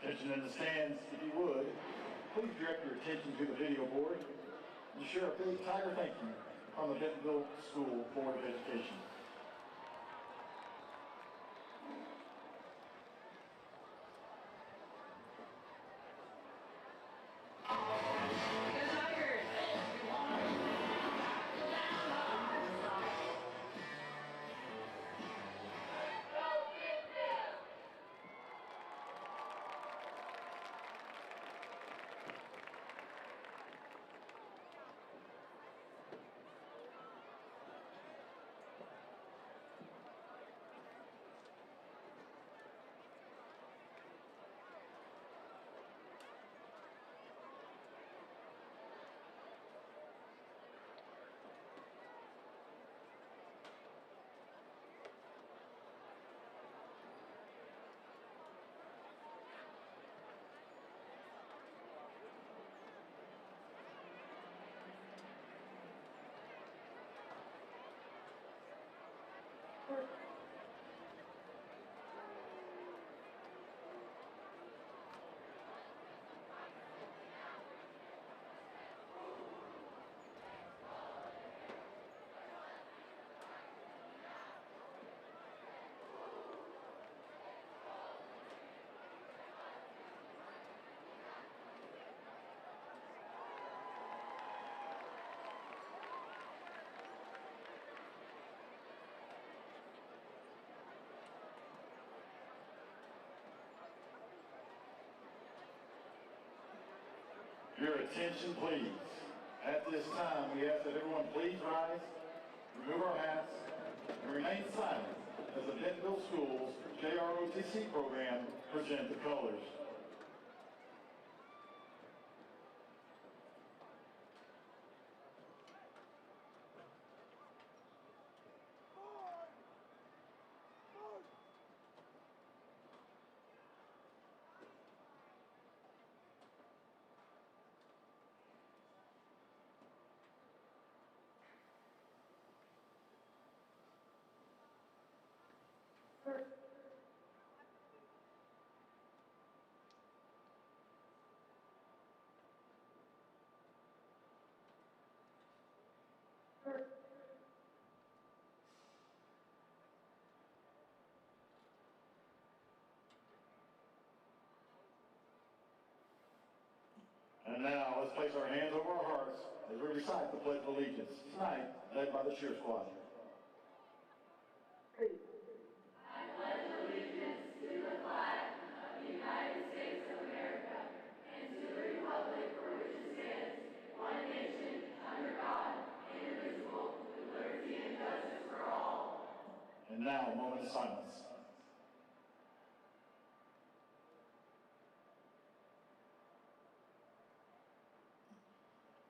Attention in the stands, if you would. Please direct your attention to the video board and share a big tiger thank you from the Bentonville School Board of Education. Your attention, please. At this time, we ask that everyone please rise, remove our hats, and remain silent as the Bentonville Schools JROTC program present the colors. And now, let's place our hands over our hearts as we recite the Pledge of Allegiance, tonight led by the cheer squad. I pledge allegiance to the flag of the United States of America and to the republic for which it stands, one nation, under God, indivisible, with liberty and justice for all. And now, a moment of silence.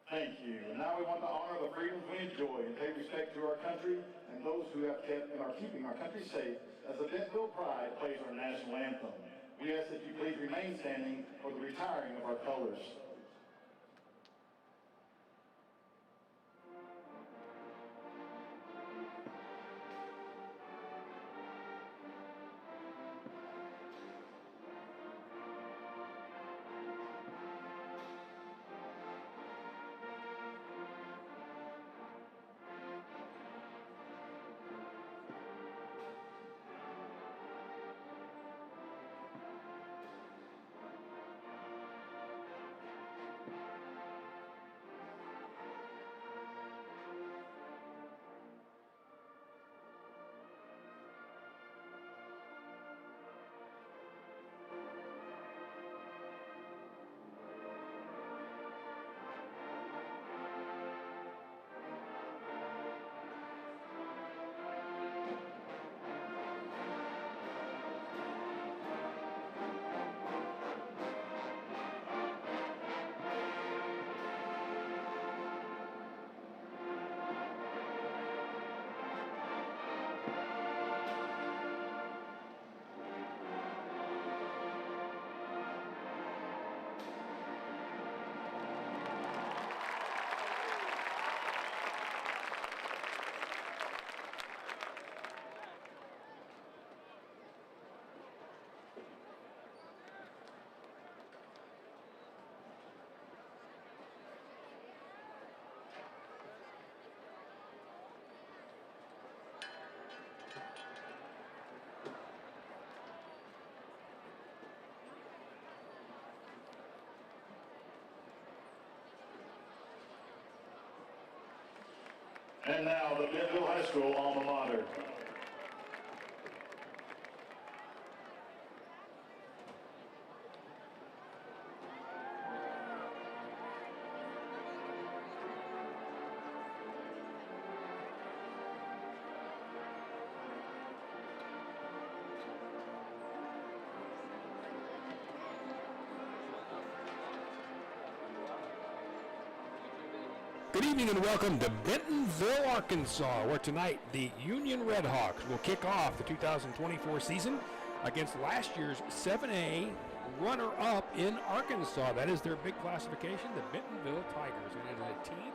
Thank you. And now we want to honor the freedoms we enjoy and pay respect to our country and those who have kept and are keeping our country safe as the Bentonville Pride plays our national anthem. We ask that you please remain standing for the retiring of our colors. And now the Bentonville High School alma mater. Good evening and welcome to Bentonville, Arkansas, where tonight the Union RedHawks will kick off the 2024 season against last year's 7A runner-up in Arkansas. That is their big classification, the Bentonville Tigers, and it is a team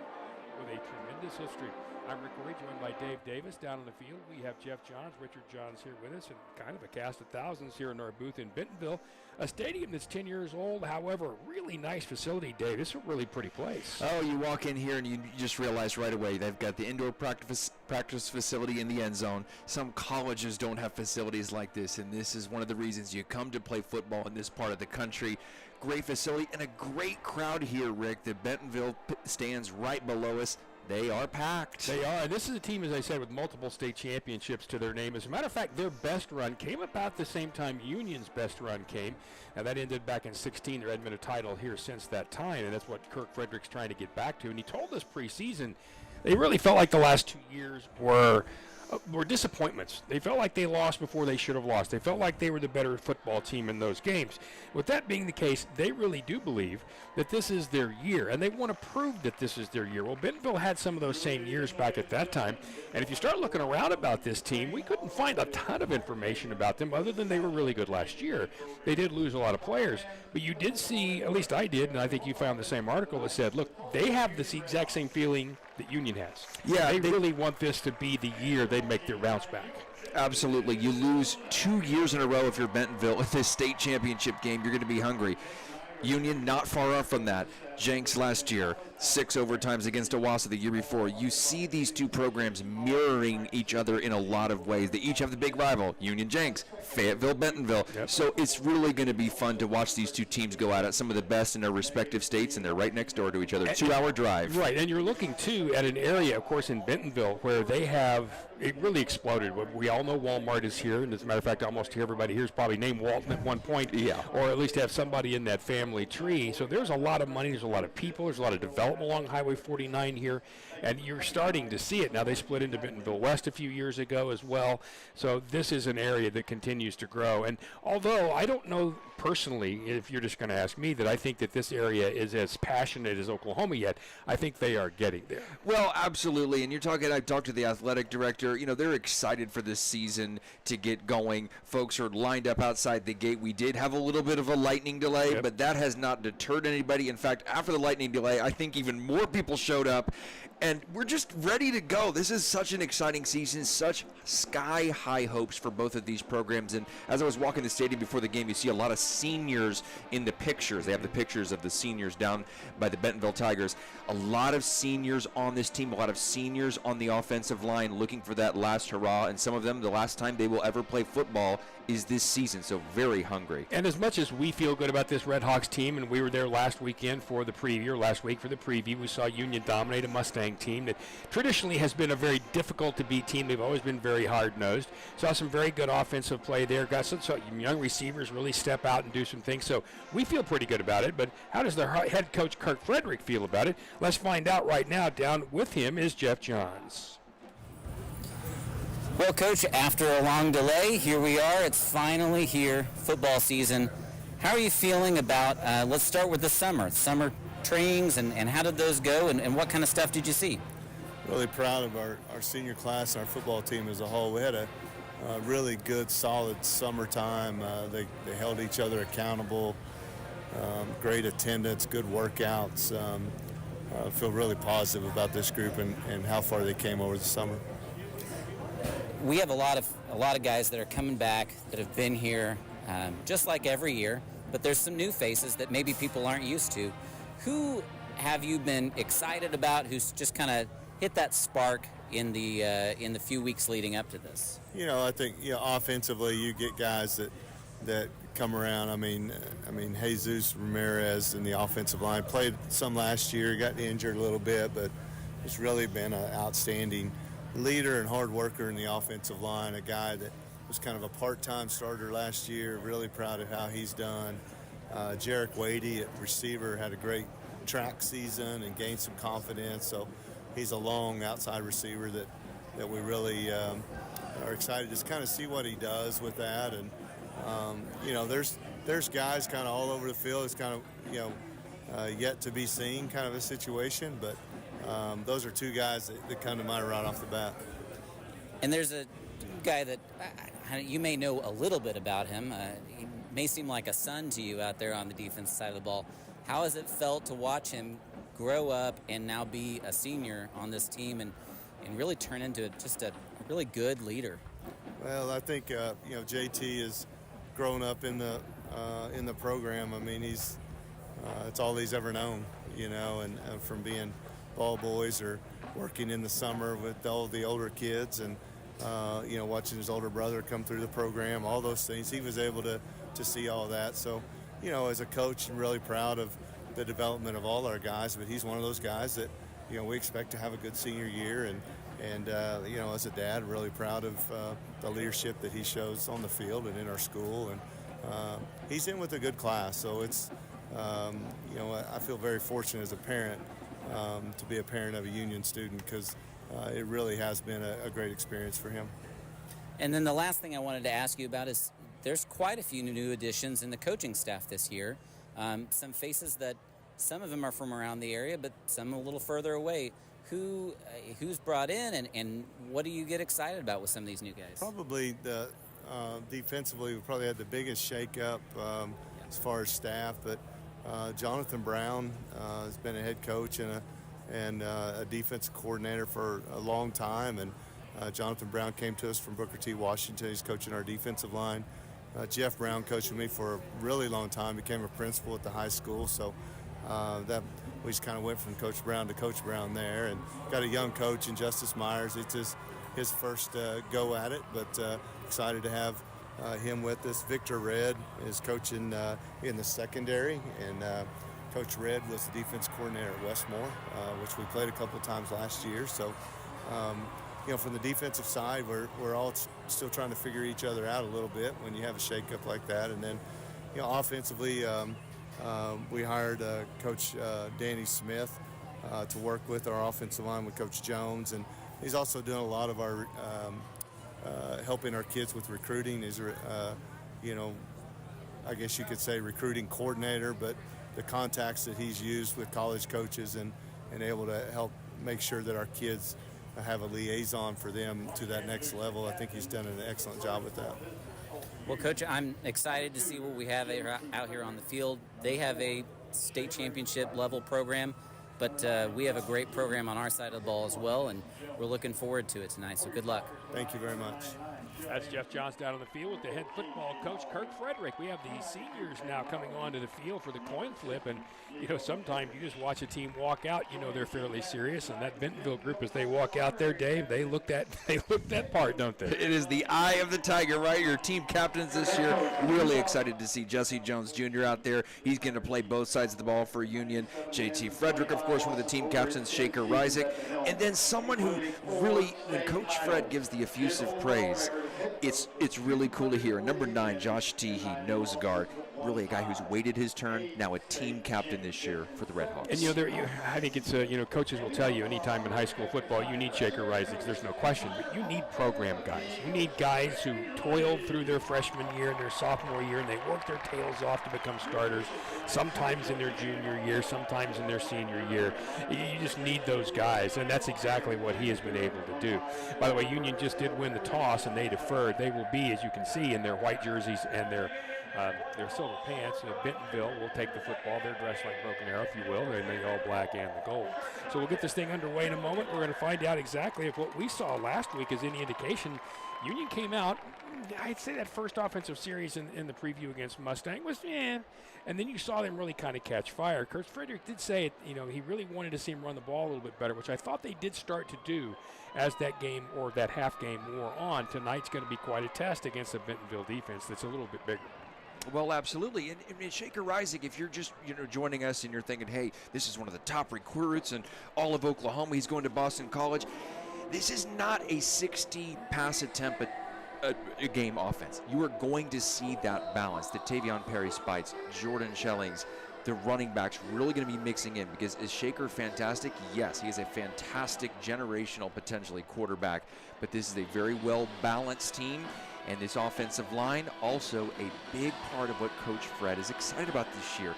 with a tremendous history. I'm Rick Corey, joined by Dave Davis down in the field. We have Jeff Johns, Richard Johns here with us, and kind of a cast of thousands here in our booth in Bentonville. A stadium that's 10 years old, however, really nice facility, Dave. It's a really pretty place. Oh, you walk in here and you just realize right away they've got the indoor practice facility in the end zone. Some colleges don't have facilities like this, and this is one of the reasons you come to play football in this part of the country. Great facility and a great crowd here, Rick. The Bentonville stands right below us. They are packed. They are. And this is a team, as I said, with multiple state championships to their name. As a matter of fact, their best run came about the same time Union's best run came. Now, that ended back in 16. There hadn't been a title here since that time, and that's what Kirk Frederick's trying to get back to. And he told us preseason they really felt like the last 2 years were disappointments. They felt like they lost before they should have lost. They felt like they were the better football team in those games. With that being the case, they really do believe that this is their year, and they want to prove that this is their year. Well, Bentonville had some of those same years back at that time, and if you start looking around about this team, we couldn't find a ton of information about them other than they were really good last year. They did lose a lot of players, but you did see, at least I did, and I think you found the same article that said, look, they have this exact same feeling that Union has. Yeah, they really want this to be the year they make their bounce back. Absolutely. You lose 2 years in a row if you're Bentonville in this state championship game. You're going to be hungry. Union not far off from that. Jenks last year, 6 overtimes against Owasso the year before. You see these two programs mirroring each other in a lot of ways. They each have the big rival, Union Jenks, Fayetteville, Bentonville. Yep. So it's really going to be fun to watch these two teams go at it. Some of the best in their respective states, and they're right next door to each other. 2-hour drive. Right, and you're looking, too, at an area, of course, in Bentonville where they have, it really exploded. We all know Walmart is here, and as a matter of fact, almost everybody here is probably named Walton at one point, or at least have somebody in that family tree. So there's a lot of money, there's a lot of people, there's a lot of development along Highway 49 here, and you're starting to see it. Now, they split into Bentonville West a few years ago as well, so this is an area that continues to grow. And although I don't know personally, if you're just going to ask me, that I think that this area is as passionate as Oklahoma yet, I think they are getting there. Well, absolutely. And I talked to the athletic director. You know, they're excited for this season to get going. Folks are lined up outside the gate. We did have a little bit of a lightning delay, but that has not deterred anybody. In fact, after the lightning delay, I think even more people showed up, and we're just ready to go. This is such an exciting season, such sky-high hopes for both of these programs. And as I was walking the stadium before the game, you see a lot of seniors in the pictures. They have the pictures of the seniors down by the Bentonville Tigers. A lot of seniors on this team, a lot of seniors on the offensive line looking for that last hurrah, and some of them, the last time they will ever play football is this season, so very hungry. And as much as we feel good about this RedHawks team, and we were there last week for the preview, we saw Union dominate a Mustang team that traditionally has been a very difficult to beat team. They've always been very hard-nosed. Saw some very good offensive play there. Got some young receivers really step out and do some things. So we feel pretty good about it. But how does their head coach Kirk Frederick feel about it? Let's find out right now. Down with him is Jeff Johns. Well, Coach, after a long delay, here we are. It's finally here, football season. How are you feeling about, let's start with the summer trainings, and how did those go, and what kind of stuff did you see? Really proud of our senior class and our football team as a whole. We had a really good, solid summertime. They held each other accountable, great attendance, good workouts. I feel really positive about this group and how far they came over the summer. We have a lot of guys that are coming back that have been here just like every year, but there's some new faces that maybe people aren't used to. Who have you been excited about, who's just kind of hit that spark in the few weeks leading up to this? You know, I think offensively you get guys that come around. I mean Jesus Ramirez in the offensive line played some last year, got injured a little bit, but has really been an outstanding leader and hard worker in the offensive line, a guy that was kind of a part-time starter last year. Really proud of how he's done. Jarek Wadey at receiver had a great track season and gained some confidence. So he's a long outside receiver that we really are excited to just kind of see what he does with that. And there's guys kind of all over the field. It's kind of yet to be seen kind of a situation, but those are two guys that come to mind right off the bat. And there's a guy that you may know a little bit about him. He may seem like a son to you out there on the defensive side of the ball. How has it felt to watch him grow up and now be a senior on this team and really turn into just a really good leader? Well, I think JT has grown up in the program. I mean, it's all he's ever known, and from being ball boys or working in the summer with all the older kids and watching his older brother come through the program, all those things, he was able to see all that. So, as a coach, I'm really proud of the development of all our guys, but he's one of those guys that, we expect to have a good senior year. And as a dad, really proud of the leadership that he shows on the field and in our school. And he's in with a good class. So it's, I feel very fortunate as a parent to be a parent of a Union student because it really has been a great experience for him. And then the last thing I wanted to ask you about is there's quite a few new additions in the coaching staff this year. Some faces that some of them are from around the area, but some a little further away. Who's brought in, and what do you get excited about with some of these new guys? Probably defensively, we probably had the biggest shakeup as far as staff, but Jonathan Brown has been a head coach and a defensive coordinator for a long time, and Jonathan Brown came to us from Booker T. Washington. He's coaching our defensive line. Jeff Brown coached with me for a really long time, became a principal at the high school, so we just kind of went from Coach Brown to Coach Brown there, and got a young coach in Justice Myers. It's his first go at it, but excited to have him with us. Victor Red is coaching in the secondary, and Coach Red was the defense coordinator at Westmore, which we played a couple of times last year. So, from the defensive side, we're all still trying to figure each other out a little bit when you have a shakeup like that. And then, offensively, we hired Coach Danny Smith to work with our offensive line with Coach Jones, and he's also doing a lot of our helping our kids with recruiting. He's I guess you could say recruiting coordinator, but the contacts that he's used with college coaches and able to help make sure that our kids have a liaison for them to that next level. I think he's done an excellent job with that. Well, Coach, I'm excited to see what we have out here on the field. They have a state championship level program, but we have a great program on our side of the ball as well, and we're looking forward to it tonight, so good luck. Thank you very much. That's Jeff Johnston out on the field with the head football coach, Kirk Frederick. We have the seniors now coming onto the field for the coin flip, and sometimes you just watch a team walk out, they're fairly serious, and that Bentonville group, as they walk out there, Dave, they look that part, don't they? It is the eye of the tiger, right? Your team captains this year. Really excited to see Jesse Jones Jr. out there. He's going to play both sides of the ball for Union. JT Frederick, of course, one of the team captains, Shaker Rysick, and then someone who really, when Coach Fred gives the effusive praise, it's really cool to hear. Number 9, Josh Teehee, nose guard. Really a guy who's waited his turn, now a team captain this year for the RedHawks. And, I think it's, coaches will tell you anytime in high school football you need Shaker Rysick, there's no question. But you need program guys. You need guys who toiled through their freshman year and their sophomore year, and they work their tails off to become starters, sometimes in their junior year, sometimes in their senior year. You just need those guys, and that's exactly what he has been able to do. By the way, Union just did win the toss, and they deferred. They will be, as you can see, in their white jerseys and their silver pants. Bentonville will take the football. They're dressed like Broken Arrow, if you will. They're in the all black and the gold. So we'll get this thing underway in a moment. We're going to find out exactly if what we saw last week is any indication. Union came out, I'd say that first offensive series in the preview against Mustang was, and then you saw them really kind of catch fire. Kurt Frederick did say, he really wanted to see him run the ball a little bit better, which I thought they did start to do as that game or that half game wore on. Tonight's going to be quite a test against a Bentonville defense that's a little bit bigger. Well, absolutely. And Shaker Isaac, if you're just joining us and you're thinking, hey, this is one of the top recruits in all of Oklahoma, he's going to Boston College. This is not a 60 pass attempt a game offense. You are going to see that balance. The Tavion Perry Spites, Jordan Schellings, the running backs really going to be mixing in, because is Shaker fantastic? Yes, he is a fantastic generational, potentially, quarterback, but this is a very well-balanced team, and this offensive line also a big part of what Coach Fred is excited about this year.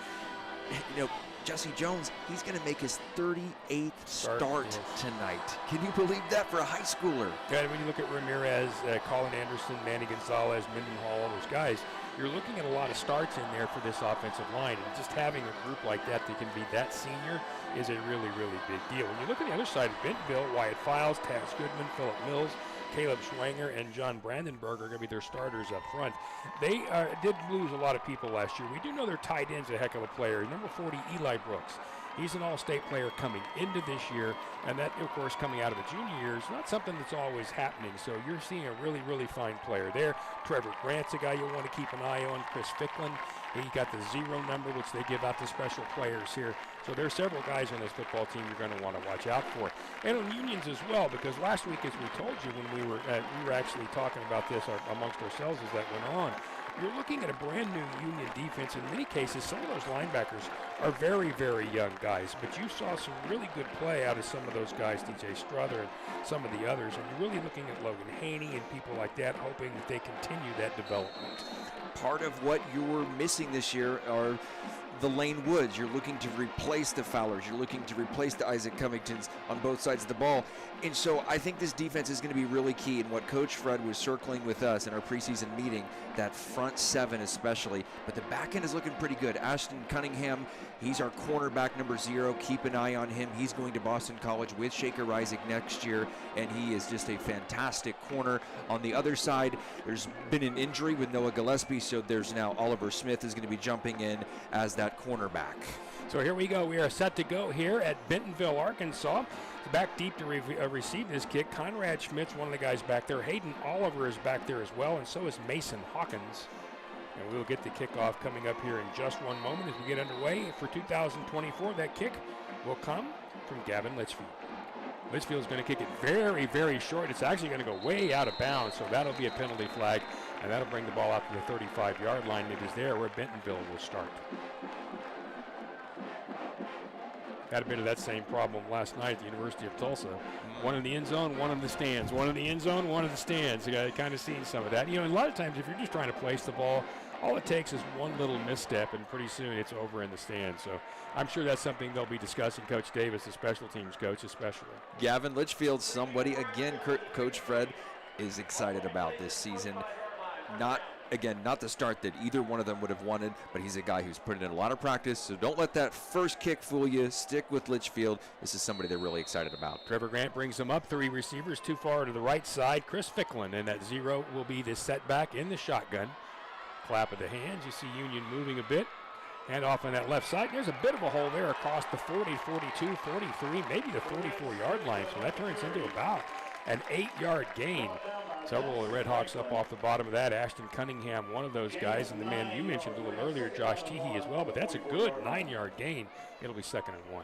Jesse Jones, he's going to make his 38th start tonight. Can you believe that for a high schooler? Yeah, when you look at Ramirez, Colin Anderson, Manny Gonzalez, Mindenhall, all those guys, you're looking at a lot of starts in there for this offensive line. And just having a group like that can be that senior is a really, really big deal. When you look at the other side of Bentonville, Wyatt Files, Taz Goodman, Phillip Mills, Caleb Schwanger, and John Brandenburg are going to be their starters up front. They did lose a lot of people last year. We do know their tight end's a heck of a player. Number 40, Eli Brooks. He's an all-state player coming into this year, and that, of course, coming out of the junior year is not something that's always happening. So you're seeing a really, really fine player there. Trevor Grant's a guy you'll want to keep an eye on. Chris Ficklin, he got the 0 number, which they give out to special players here. So there's several guys on this football team you're going to want to watch out for. And on unions as well, because last week, as we told you when we were actually talking about this amongst ourselves as that went on, you're looking at a brand new union defense. In many cases, some of those linebackers are very, very young guys, but you saw some really good play out of some of those guys, DJ Struther and some of the others, and you're really looking at Logan Haney and people like that, hoping that they continue that development. Part of what you're missing this year are the Lane Woods. You're looking to replace the Fowlers. You're looking to replace the Isaac Covingtons on both sides of the ball. And so I think this defense is going to be really key. And what Coach Fred was circling with us in our preseason meeting, that front seven especially. But the back end is looking pretty good. Ashton Cunningham, he's our cornerback number 0. Keep an eye on him. He's going to Boston College with Shaker Isaac next year, and he is just a fantastic corner. On the other side, there's been an injury with Noah Gillespie, so there's now Oliver Smith is going to be jumping in as that cornerback. So here we go. We are set to go here at Bentonville, Arkansas. Back deep to receive this kick. Conrad Schmidt's one of the guys back there. Hayden Oliver is back there as well, and so is Mason Hawkins. And we'll get the kickoff coming up here in just one moment as we get underway. For 2024, that kick will come from Gavin Litchfield. Litchfield is going to kick it very, very short. It's actually going to go way out of bounds, so that'll be a penalty flag, and that'll bring the ball out to the 35-yard line. It is there where Bentonville will start. Had a bit of that same problem last night at the University of Tulsa. One in the end zone, one in the stands. One in the end zone, one in the stands. You got to kind of seen some of that. You know, a lot of times if you're just trying to place the ball, all it takes is one little misstep, and pretty soon it's over in the stands. So I'm sure that's something they'll be discussing. Coach Davis, the special teams coach, especially. Gavin Litchfield, somebody, again, Coach Fred is excited about this season. Not the start that either one of them would have wanted, but he's a guy who's put in a lot of practice, so don't let that first kick fool you. Stick with Litchfield. This is somebody they're really excited about. Trevor Grant brings them up. 3 receivers too far to the right side. Chris Ficklin, and that 0 will be the setback in the shotgun. Clap of the hands. You see Union moving a bit. Hand off on that left side. There's a bit of a hole there across the 40, 42, 43, maybe the 44-yard line, so that turns into about an 8-yard gain. Several of the RedHawks up off the bottom of that. Ashton Cunningham, one of those guys, and the man you mentioned a little earlier, Josh Teehee as well, but that's a good 9-yard gain. It'll be 2nd and 1.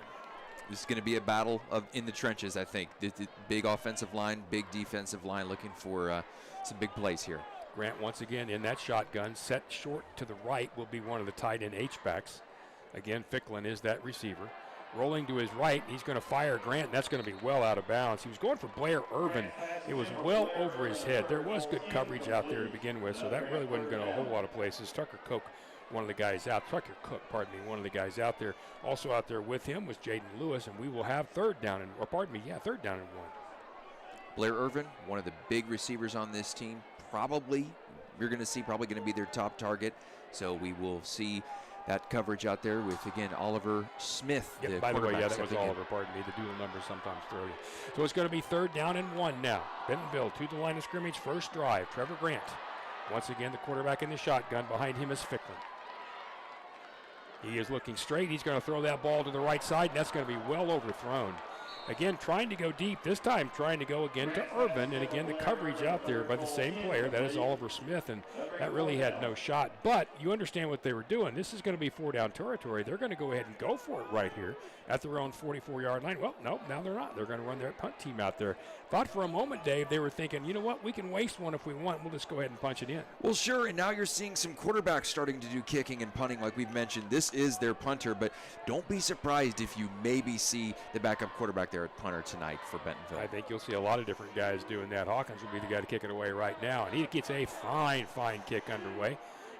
This is going to be a battle in the trenches, I think. The big offensive line, big defensive line, looking for some big plays here. Grant once again in that shotgun, set short to the right will be one of the tight end H-backs. Again, Ficklin is that receiver. Rolling to his right, he's going to fire Grant, and that's going to be well out of bounds. He was going for Blair Irvin. It was well over his head. There was good coverage out there to begin with, so that really wasn't going to a whole lot of places. Tucker Cook, one of the guys out. Tucker Cook, pardon me, one of the guys out there. Also out there with him was Jaden Lewis, and we will have 3rd down and 1. Blair Irvin, one of the big receivers on this team. Probably going to be their top target. So we will see that coverage out there with, again, Oliver Smith. Yep, by the way, yeah, that was Oliver, pardon me. The dual numbers sometimes throw you. So it's going to be 3rd down and 1 now. Bentonville to the line of scrimmage, first drive. Trevor Grant. Once again, the quarterback in the shotgun. Behind him is Ficklin. He is looking straight. He's going to throw that ball to the right side, and that's going to be well overthrown. Again, trying to go deep. This time trying to go again to Irvin. And again, the coverage out there by the same player. That is Oliver Smith. And that really had no shot. But you understand what they were doing. This is going to be 4-down territory. They're going to go ahead and go for it right here at their own 44-yard line. Well, no, now they're not. They're going to run their punt team out there. Thought for a moment, Dave, they were thinking, you know what, we can waste one if we want. We'll just go ahead and punch it in. Well, sure, and now you're seeing some quarterbacks starting to do kicking and punting like we've mentioned. This is their punter, but don't be surprised if you maybe see the backup quarterback there at punter tonight for Bentonville. I think you'll see a lot of different guys doing that. Hawkins will be the guy to kick it away right now, and he gets a fine kick underway.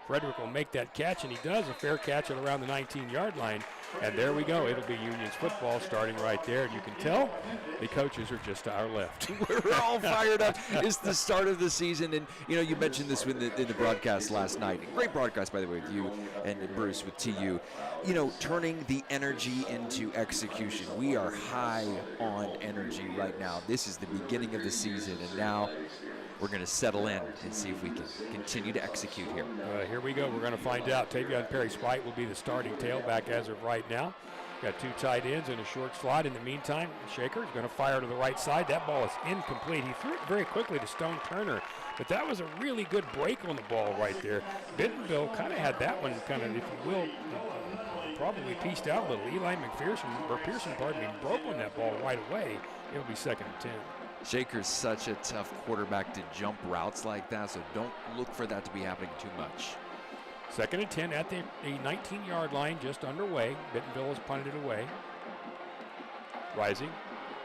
Frederick will make that catch, and he does a fair catch at around the 19-yard line. And there we go. It'll be Union's football starting right there. And you can tell the coaches are just to our left. We're all fired up. It's the start of the season. And, you mentioned this in the broadcast last night. Great broadcast, by the way, with you and Bruce with TU. Turning the energy into execution. We are high on energy right now. This is the beginning of the season. And now we're going to settle in and see if we can continue to execute here. Here we go. We're going to find out. Tavion Perry-Spite will be the starting tailback as of right now. Got two tight ends and a short slot. In the meantime, Shaker is going to fire to the right side. That ball is incomplete. He threw it very quickly to Stone Turner, but that was a really good break on the ball right there. Bentonville kind of had that one kind of, if you will, probably pieced out a little. Eli Pearson, broke on that ball right away. It'll be 2nd and 10. Shaker's such a tough quarterback to jump routes like that, so don't look for that to be happening too much. 2nd and 10 at the 19-yard line, just underway. Bentonville has punted it away. Rising.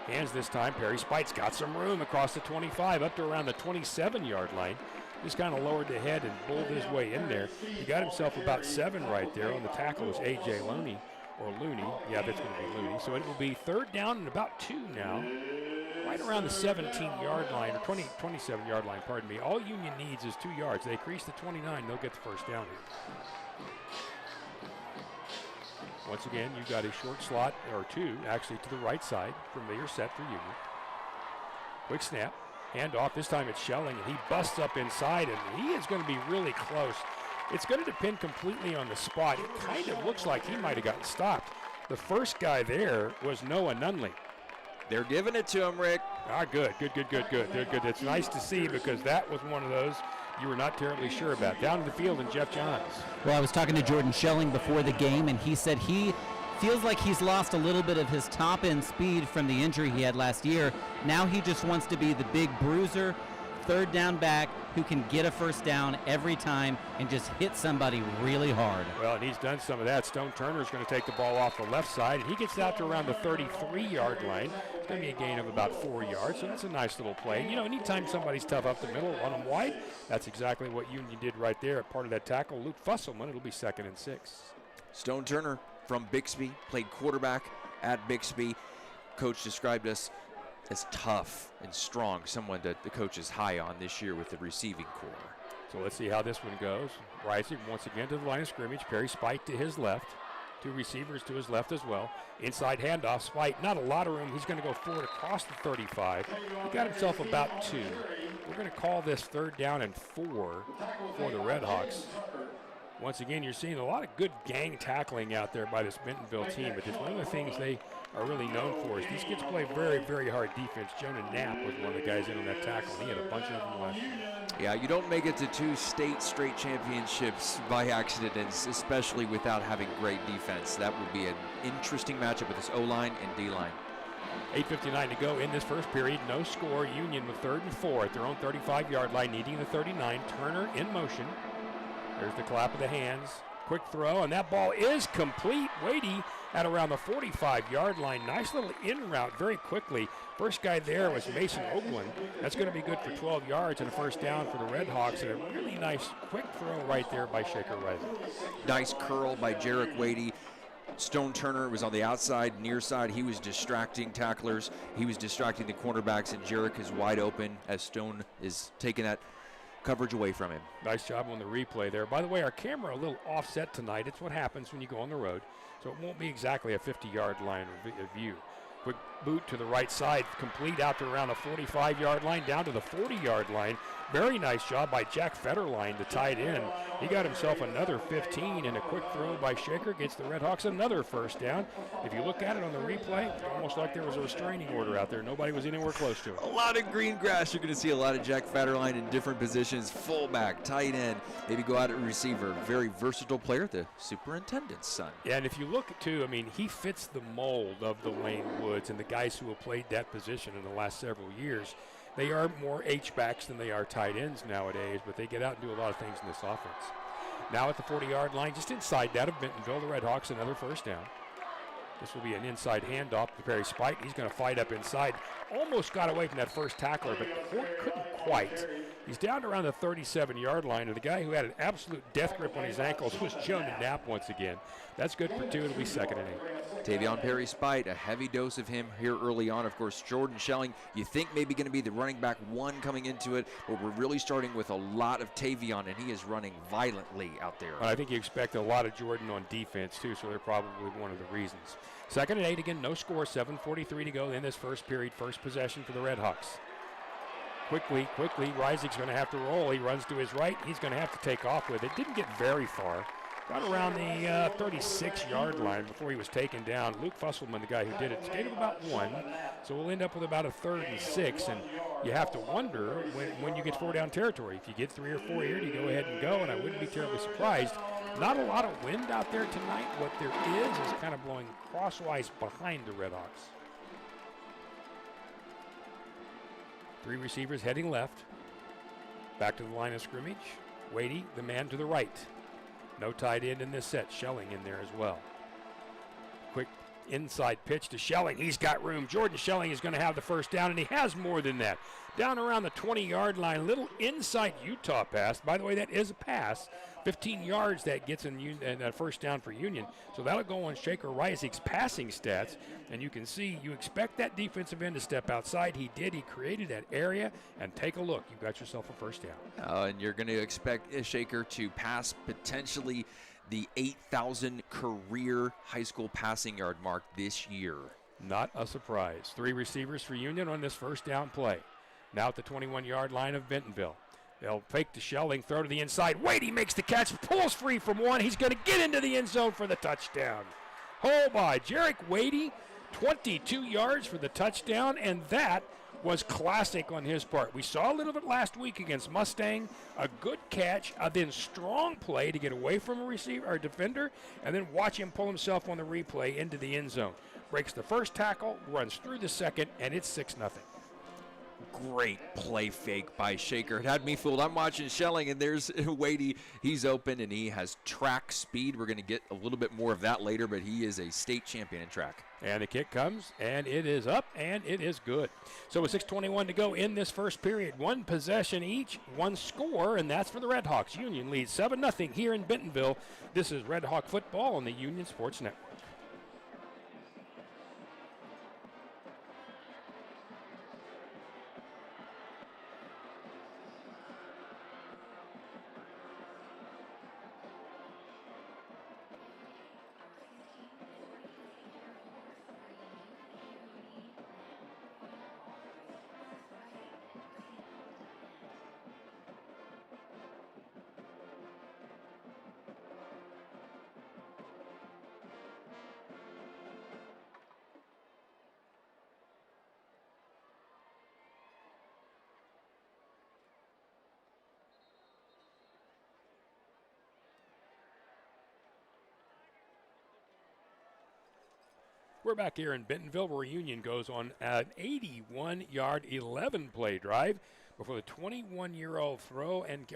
Hands this time. Perry-Spite's got some room across the 25 up to around the 27-yard line. Just kind of lowered the head and bowled his way in there. He got himself about 7 right there. On the tackle was A.J. Looney, or Looney. Yeah, that's going to be Looney. So it will be 3rd down and about 2 now. Right around the 17-yard line, or 27-yard line, pardon me. All Union needs is 2 yards. They crease the 29, they'll get the first down here. Once again, you've got a short slot, or 2, actually, to the right side. Familiar set for Union. Quick snap, handoff. This time it's Schelling, and he busts up inside, and he is going to be really close. It's going to depend completely on the spot. It kind of looks like he might have gotten stopped. The first guy there was Noah Nunley. They're giving it to him, Rick. Good. They're good. It's nice to see because that was one of those you were not terribly sure about. Down to the field and Jeff Johns. Well, I was talking to Jordan Schelling before the game, and he said he feels like he's lost a little bit of his top-end speed from the injury he had last year. Now he just wants to be the big bruiser, 3rd down back who can get a first down every time and just hit somebody really hard. Well, and he's done some of that. Stone Turner is going to take the ball off the left side, and he gets out to around the 33-yard line. It's going to be a gain of about 4 yards, so that's a nice little play. Anytime somebody's tough up the middle, run them wide, that's exactly what Union did right there. Part of that tackle, Luke Fusselman, it'll be 2nd and 6. Stone Turner from Bixby, played quarterback at Bixby. Coach described us as tough and strong, someone that the coach is high on this year with the receiving core. So let's see how this one goes. Rising once again to the line of scrimmage. Perry-Spite to his left. 2 receivers to his left as well. Inside handoff. Spite, not a lot of room. He's going to go forward across the 35. He got himself about 2. We're going to call this 3rd down and 4 for the RedHawks. Once again, you're seeing a lot of good gang tackling out there by this Bentonville team, but it's one of the things they are really known for is these kids play very, very hard defense. Jonah Knapp was one of the guys in on that tackle, and he had a bunch of them last year. Yeah, you don't make it to 2 state straight championships by accident, and especially without having great defense. That would be an interesting matchup with this O-line and D-line. 8:59 to go in this first period. No score. Union with 3rd and 4 at their own 35-yard line, needing the 39. Turner in motion. There's the clap of the hands. Quick throw, and that ball is complete. Wadey at around the 45-yard line. Nice little in route very quickly. First guy there was Mason Oakland. That's going to be good for 12 yards and a first down for the RedHawks, and a really nice quick throw right there by Shaker Rising. Nice curl by Jarek Wadey. Stone Turner was on the outside, near side. He was distracting tacklers. He was distracting the cornerbacks, and Jarek is wide open as Stone is taking that coverage away from him. Nice job on the replay there. By the way, our camera a little offset tonight. It's what happens when you go on the road, so it won't be exactly a 50-yard line of view. Quick boot to the right side, complete out to around the 45-yard line, down to the 40-yard line. Very nice job by Jack Federline, the tight end. He got himself another 15, and a quick throw by Shaker gets the RedHawks another first down. If you look at it on the replay, almost like there was a restraining order out there. Nobody was anywhere close to it. A lot of green grass. You're going to see a lot of Jack Federline in different positions, fullback, tight end, maybe go out at receiver. Very versatile player, the superintendent's son. Yeah, and if you look, too, I mean, he fits the mold of the Lane Woods and the guys who have played that position in the last several years. They are more H-backs than they are tight ends nowadays, but they get out and do a lot of things in this offense. Now at the 40-yard line, just inside that of Bentonville, the RedHawks another first down. This will be an inside handoff to Perry Spite. He's going to fight up inside. Almost got away from that first tackler, but couldn't quite. He's down to around the 37-yard line, and the guy who had an absolute death grip on his ankles was Joe Knapp once again. That's good for 2. It'll be 2nd and 8. Tavion Perry Spite, a heavy dose of him here early on. Of course, Jordan Schelling, you think maybe going to be the running back 1 coming into it, but we're really starting with a lot of Tavion, and he is running violently out there. I think you expect a lot of Jordan on defense, too, so they're probably one of the reasons. 2nd and 8 again, no score, 7:43 to go in this first period, first possession for the RedHawks. Quickly, Reisig's going to have to roll. He runs to his right. He's going to have to take off with it. Didn't get very far. Got around the 36-yard line before he was taken down. Luke Fusselman, the guy who did it, stayed about 1. So we'll end up with about a 3rd and 6. And you have to wonder when you get 4 down territory. If you get 3 or 4 here, you go ahead and go, and I wouldn't be terribly surprised. Not a lot of wind out there tonight. What there is kind of blowing crosswise behind the RedHawks. 3 receivers heading left. Back to the line of scrimmage. Wadey, the man to the right. No tight end in this set. Schelling in there as well. Quick inside pitch to Schelling. He's got room. Jordan Schelling is going to have the first down, and he has more than that. Down around the 20-yard line. Little inside Utah pass. By the way, that is a pass. 15 yards that gets in a first down for Union. So that'll go on Shaker Reisig's passing stats. And you can see, you expect that defensive end to step outside. He did. He created that area. And take a look. You've got yourself a first down. And you're going to expect Shaker to pass potentially the 8,000 career high school passing yard mark this year. Not a surprise. 3 receivers for Union on this first down play. Now at the 21-yard line of Bentonville. They'll fake to Schelling, throw to the inside. Wadey makes the catch, pulls free from 1. He's going to get into the end zone for the touchdown. Oh, by Jarek Wadey, 22 yards for the touchdown, and that was classic on his part. We saw a little bit last week against Mustang. A good catch, a then strong play to get away from a receiver or defender, and then watch him pull himself on the replay into the end zone. Breaks the first tackle, runs through the second, and it's 6-0. Great play fake by Shaker. It had me fooled. I'm watching Schelling, and there's Wadey. He's open, and he has track speed. We're going to get a little bit more of that later, but he is a state champion in track. And the kick comes, and it is up, and it is good. So with 6:21 to go in this first period, 1 possession each, 1 score, and that's for the RedHawks. Union leads 7-0 here in Bentonville. This is Red Hawk football on the Union Sports Network. We're back here in Bentonville where Union goes on an 81-yard, 11-play drive before the 21-yard throw and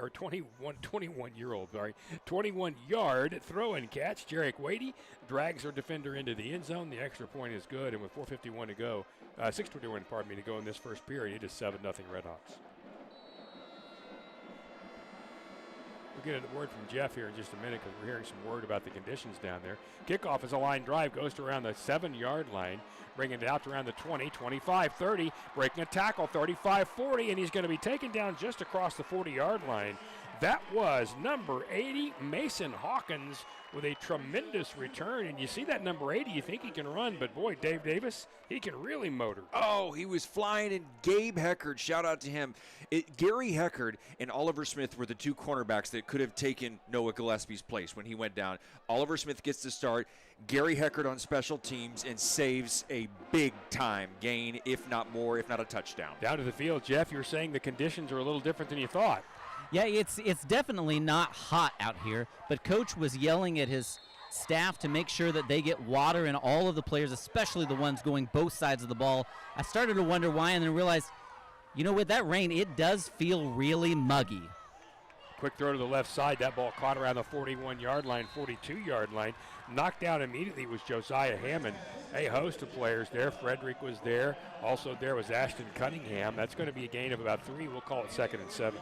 catch. Jarek Wadey drags her defender into the end zone. The extra point is good, and with 6:21 to go in this first period, it is 7-0 RedHawks. We'll get a word from Jeff here in just a minute because we're hearing some word about the conditions down there. Kickoff is a line drive, goes to around the 7-yard line, bringing it out to around the 20, 25, 30, breaking a tackle, 35, 40, and he's going to be taken down just across the 40-yard line. That was number 80, Mason Hawkins, with a tremendous return. And you see that number 80, you think he can run, but boy, Dave Davis, he can really motor. Oh, he was flying, and Gabe Heckard, shout out to him. Gary Heckard and Oliver Smith were the two cornerbacks that could have taken Noah Gillespie's place when he went down. Oliver Smith gets the start. Gary Heckard on special teams and saves a big-time gain, if not more, if not a touchdown. Down to the field, Jeff, you're saying the conditions are a little different than you thought. Yeah, it's definitely not hot out here, but Coach was yelling at his staff to make sure that they get water in all of the players, especially the ones going both sides of the ball. I started to wonder why and then realized, you know, with that rain, it does feel really muggy. Quick throw to the left side. That ball caught around the 41-yard line, 42-yard line. Knocked out immediately was Josiah Hammond. A host of players there. Frederick was there. Also there was Ashton Cunningham. That's going to be a gain of about 3. We'll call it 2nd and 7.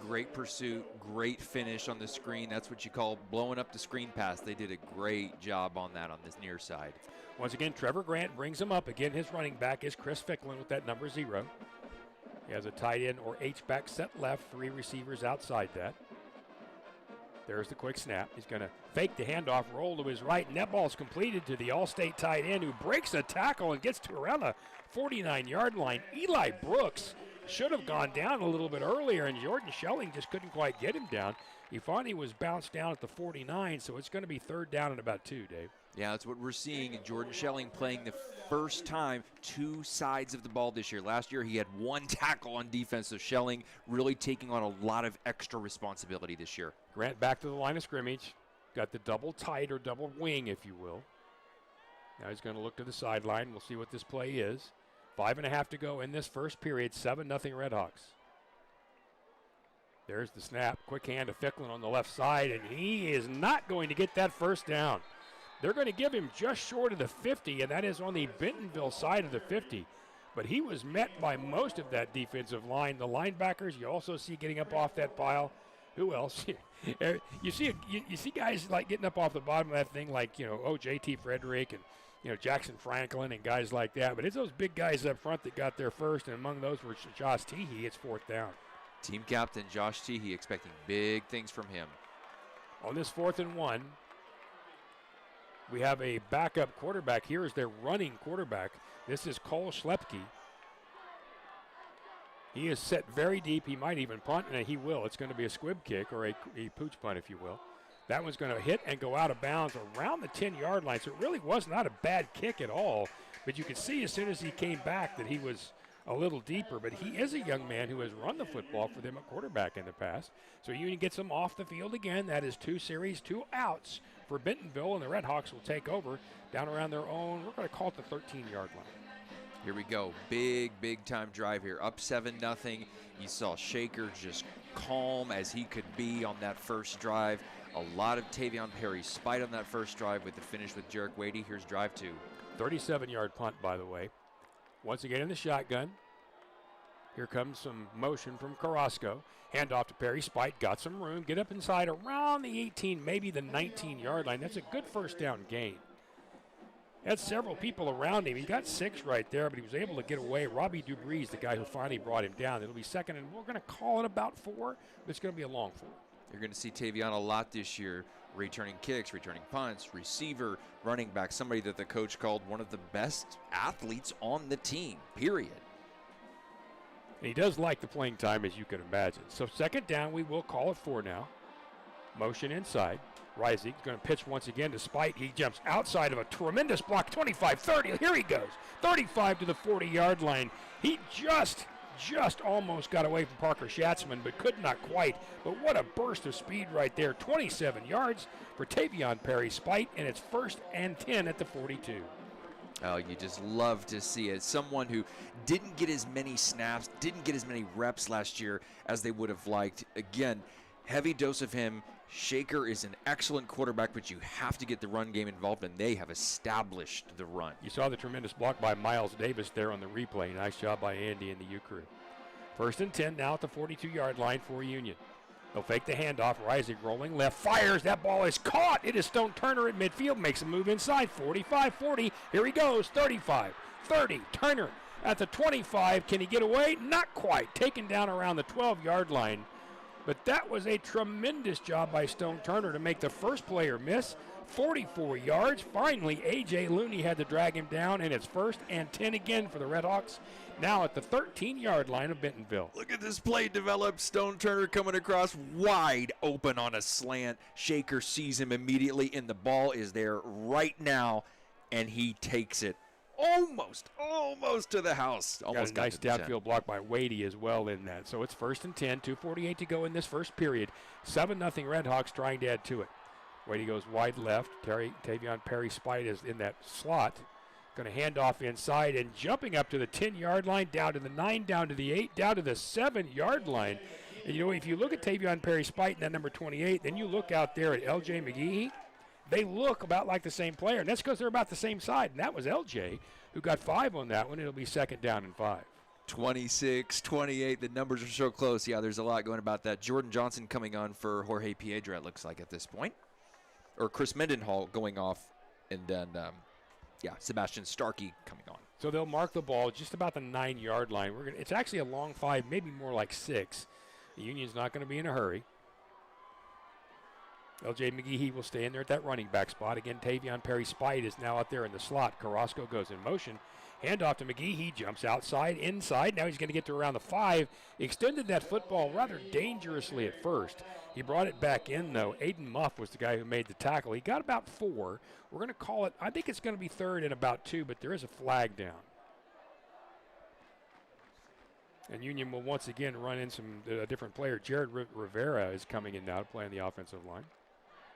Great pursuit, great finish on the screen. That's what you call blowing up the screen pass. They did a great job on that on this near side. Once again, Trevor Grant brings him up. Again, his running back is Chris Ficklin with that number 0. He has a tight end or H-back set left, 3 receivers outside that. There's the quick snap. He's going to fake the handoff, roll to his right, and that ball's completed to the All-State tight end who breaks a tackle and gets to around the 49-yard line. Eli Brooks should have gone down a little bit earlier, and Jordan Schelling just couldn't quite get him down. Ifani was bounced down at the 49, so it's going to be 3rd down and about 2, Dave. Yeah, that's what we're seeing. Jordan Schelling playing the first time 2 sides of the ball this year. Last year he had 1 tackle on defense, so Schelling really taking on a lot of extra responsibility this year. Grant back to the line of scrimmage. Got the double tight or double wing, if you will. Now he's going to look to the sideline. We'll see what this play is. 5.5 to go in this first period. 7-0 RedHawks. There's the snap. Quick hand to Ficklin on the left side, and he is not going to get that first down. They're going to give him just short of the 50, and that is on the Bentonville side of the 50. But he was met by most of that defensive line. The linebackers you also see getting up off that pile. Who else? You see guys like getting up off the bottom of that thing like, JT Frederick and, Jackson Franklin and guys like that. But it's those big guys up front that got there first, and among those were Josh Teehee. It's 4th down. Team captain Josh Teehee expecting big things from him. On this 4th and 1, we have a backup quarterback. Here is their running quarterback. This is Cole Schlepke. He is set very deep. He might even punt, and he will. It's going to be a squib kick or a pooch punt, if you will. That one's going to hit and go out of bounds around the 10-yard line. So it really was not a bad kick at all. But you could see as soon as he came back that he was a little deeper. But he is a young man who has run the football for them at quarterback in the past. So Union gets him off the field again. That is 2 series, 2 outs for Bentonville, and the RedHawks will take over down around their own, we're going to call it the 13-yard line. Here we go. Big time drive here. Up 7-0. You saw Shaker just calm as he could be on that first drive. A lot of Tavion Perry spite on that first drive with the finish with Jarek Wadey. Here's drive 2. 37-yard punt, by the way. Once again in the shotgun. Here comes some motion from Carrasco. Hand off to Perry. Spite got some room. Get up inside around the 18, maybe the 19-yard line. That's a good first down gain. Had several people around him. He got 6 right there, but he was able to get away. Robbie Dubree, the guy who finally brought him down. It'll be 2nd, and we're going to call it about 4, but it's going to be a long 4. You're going to see Tavion a lot this year, returning kicks, returning punts, receiver, running back, somebody that the coach called one of the best athletes on the team, period. And he does like the playing time, as you can imagine. So 2nd down, we will call it 4 now. Motion inside. Reisig going to pitch once again to Spite. He jumps outside of a tremendous block, 25-30. Here he goes, 35 to the 40-yard line. He just almost got away from Parker Schatzman, but could not quite. But what a burst of speed right there. 27 yards for Tavion Perry Spite, and it's 1st and 10 at the 42. Oh, you just love to see it. Someone who didn't get as many snaps, didn't get as many reps last year as they would have liked. Again, heavy dose of him. Shaker is an excellent quarterback, but you have to get the run game involved, and they have established the run. You saw the tremendous block by Miles Davis there on the replay. Nice job by Andy and the U crew. 1st and 10 now at the 42-yard line for Union. They'll fake the handoff. Reisig rolling left, fires. That ball is caught. It is Stone Turner at midfield, makes a move inside. 45-40. Here he goes. 35, 30. Turner at the 25. Can he get away? Not quite. Taken down around the 12-yard line. But that was a tremendous job by Stone Turner to make the first player miss. 44 yards. Finally, A.J. Looney had to drag him down, and it's 1st and 10 again for the RedHawks, now at the 13-yard line of Bentonville. Look at this play develop. Stone Turner coming across wide open on a slant. Shaker sees him immediately, and the ball is there right now, and he takes it almost to the house. Almost got a nice downfield block by Wadey as well in that. So it's 1st and 10, 2:48 to go in this first period. 7-0 RedHawks trying to add to it. Wadey goes wide left. Tavion Perry Spite is in that slot. Going to hand off inside and jumping up to the 10-yard line, down to the 9, down to the 8, down to the 7-yard line. And, you know, if you look at Tavion Perry Spite and that number 28, then you look out there at L.J. McGehee, they look about like the same player. And that's because they're about the same side. And that was L.J. who got 5 on that one. It'll be 2nd down and 5. 26, 28. The numbers are so close. Yeah, there's a lot going about that. Jordan Johnson coming on for Jorge Piedra, it looks like, at this point. Or Chris Mendenhall going off, and then, Sebastian Starkey coming on. So they'll mark the ball just about the 9-yard line. It's actually a long 5, maybe more like 6. The Union's not going to be in a hurry. L.J. McGehee will stay in there at that running back spot. Again, Tavion Perry Spite is now out there in the slot. Carrasco goes in motion. Handoff to McGee. He jumps outside, inside. Now he's going to get to around the 5. Extended that football rather dangerously at first. He brought it back in, though. Aiden Muff was the guy who made the tackle. He got about 4. We're going to call it, I think it's going to be 3rd and about 2, but there is a flag down. And Union will once again run in some different player. Jared Rivera is coming in now to play on the offensive line.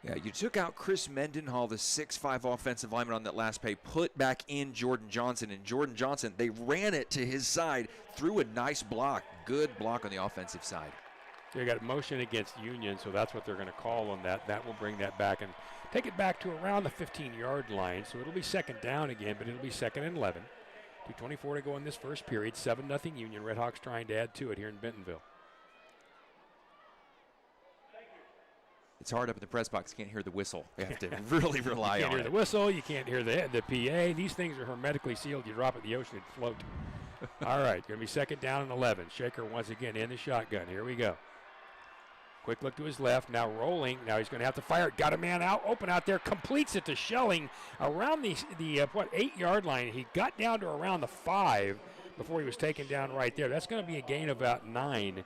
Yeah, you took out Chris Mendenhall, the 6'5 offensive lineman on that last play, put back in Jordan Johnson. And Jordan Johnson, they ran it to his side, threw a nice block. Good block on the offensive side. They got motion against Union, so that's what they're going to call on that. That will bring that back and take it back to around the 15-yard line. So it'll be 2nd down again, but it'll be 2nd and 11. 2:24 to go in this first period. 7-0 Union. RedHawks trying to add to it here in Bentonville. It's hard up in the press box. You can't hear the whistle. You have to really rely on it. You can't hear the whistle. You can't hear the PA. These things are hermetically sealed. You drop it in the ocean, it float. All right, going to be 2nd down and 11. Shaker once again in the shotgun. Here we go. Quick look to his left. Now rolling. Now he's going to have to fire it. Got a man out, open out there. Completes it to Schelling around the 8-yard line. He got down to around the 5 before he was taken down right there. That's going to be a gain of about 9.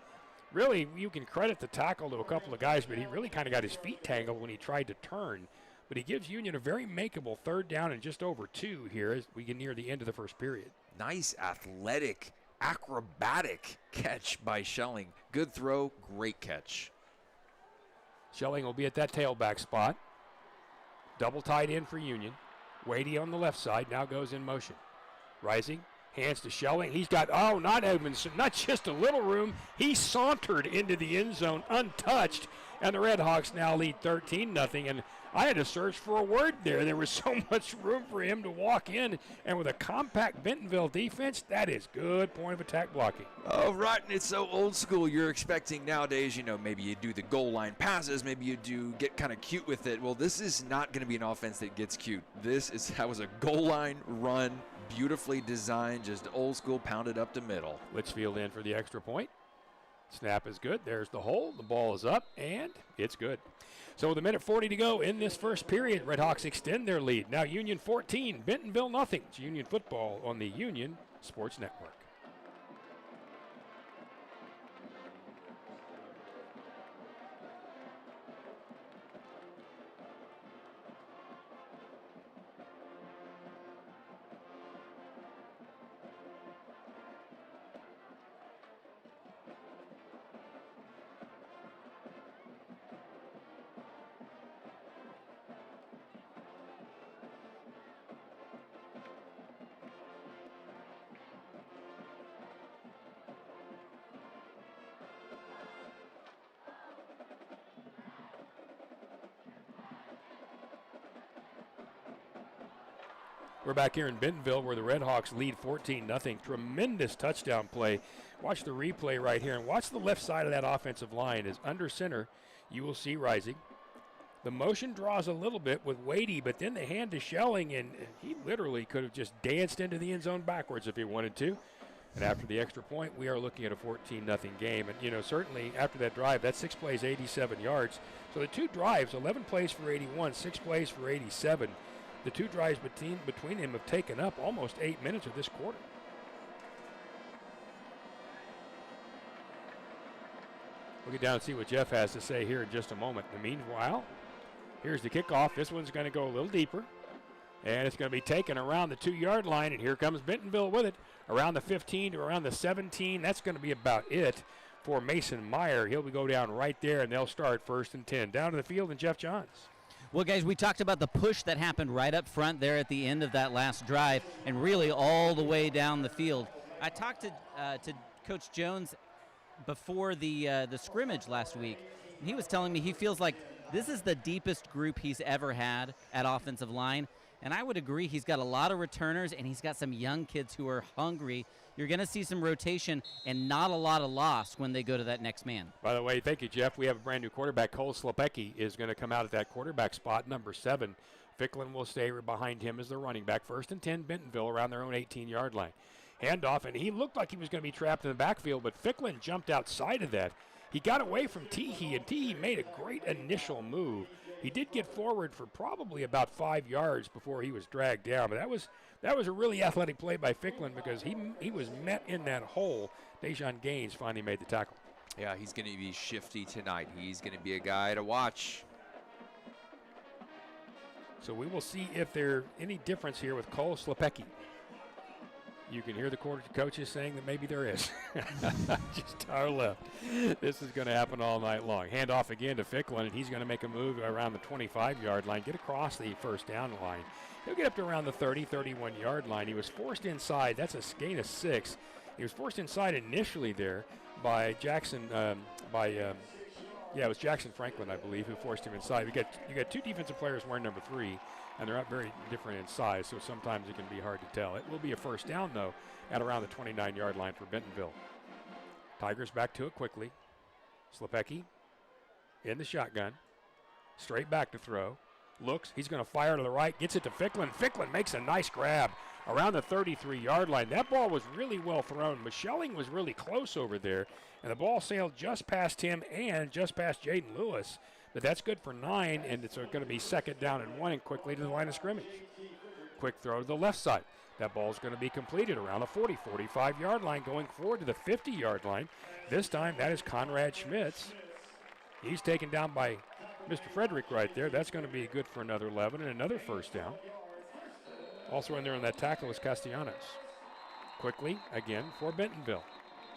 Really, you can credit the tackle to a couple of guys, but he really kind of got his feet tangled when he tried to turn. But he gives Union a very makeable 3rd down and just over 2 here as we get near the end of the first period. Nice athletic, acrobatic catch by Schelling. Good throw, great catch. Schelling will be at that tailback spot. Double tight end for Union. Wadey on the left side now goes in motion. Rising. Hands to Schelling. He's got, not Edmondson, not just a little room. He sauntered into the end zone untouched, and the RedHawks now lead 13-0. And I had to search for a word there. There was so much room for him to walk in, and with a compact Bentonville defense, that is good point of attack blocking. Oh, right, and it's so old school. You're expecting nowadays, maybe you do the goal line passes, maybe you do get kind of cute with it. Well, this is not going to be an offense that gets cute. That was a goal line run, beautifully designed, just old school, pounded up the middle. Litchfield in for the extra point. Snap is good. There's the hole. The ball is up, and it's good. So with 1:40 to go in this first period, RedHawks extend their lead. Now Union 14, Bentonville nothing. It's Union football on the Union Sports Network. We're back here in Bentonville where the RedHawks lead 14-0. Tremendous touchdown play. Watch the replay right here and watch the left side of that offensive line. As under center, you will see Rising. The motion draws a little bit with Wadey, but then the hand to Schelling, and he literally could have just danced into the end zone backwards if he wanted to. And after the extra point, we are looking at a 14-0 game. And, you know, certainly after that drive, that's 6 plays, 87 yards. So the 2 drives, 11 plays for 81, 6 plays for 87. The 2 drives between them have taken up almost 8 minutes of this quarter. We'll get down and see what Jeff has to say here in just a moment. In the meanwhile, here's the kickoff. This one's going to go a little deeper. And it's going to be taken around the 2-yard line, and here comes Bentonville with it. Around the 15 to around the 17. That's going to be about it for Mason Meyer. He'll go down right there, and they'll start 1st and 10. Down to the field, and Jeff Johns. Well, guys, we talked about the push that happened right up front there at the end of that last drive, and really all the way down the field. I talked to Coach Jones before the scrimmage last week, and he was telling me he feels like this is the deepest group he's ever had at offensive line. And I would agree, he's got a lot of returners, and he's got some young kids who are hungry. You're going to see some rotation and not a lot of loss when they go to that next man. By the way, thank you, Jeff. We have a brand-new quarterback. Cole Slepecki is going to come out at that quarterback spot, number 7. Ficklin will stay behind him as the running back. 1st and 10, Bentonville around their own 18-yard line. Handoff, and he looked like he was going to be trapped in the backfield, but Ficklin jumped outside of that. He got away from Teehee, and Teehee made a great initial move. He did get forward for probably about 5 yards before he was dragged down, but that was a really athletic play by Ficklin because he was met in that hole. Dejon Gaines finally made the tackle. Yeah, he's going to be shifty tonight. He's going to be a guy to watch. So we will see if there's any difference here with Cole Slepecki. You can hear the coaches saying that maybe there is. Just to our left. This is going to happen all night long. Hand off again to Ficklin, and he's going to make a move around the 25-yard line, get across the 1st down line. He'll get up to around the 30, 31-yard line. He was forced inside. That's a gain of 6. He was forced inside initially there by Jackson, it was Jackson Franklin, I believe, who forced him inside. You got 2 defensive players wearing number 3. And they're not very different in size, so sometimes it can be hard to tell. It will be a 1st down, though, at around the 29-yard line for Bentonville. Tigers back to it quickly. Slepecki in the shotgun. Straight back to throw. Looks. He's going to fire to the right. Gets it to Ficklin. Ficklin makes a nice grab around the 33-yard line. That ball was really well thrown. Michelling was really close over there, and the ball sailed just past him and just past Jaden Lewis. But that's good for 9, and it's going to be 2nd down and 1 and quickly to the line of scrimmage. Quick throw to the left side. That ball's going to be completed around the 40, 45-yard line, going forward to the 50-yard line. This time, that is Conrad Schmitz. He's taken down by Mr. Frederick right there. That's going to be good for another 11 and another 1st down. Also in there on that tackle is Castellanos. Quickly, again, for Bentonville.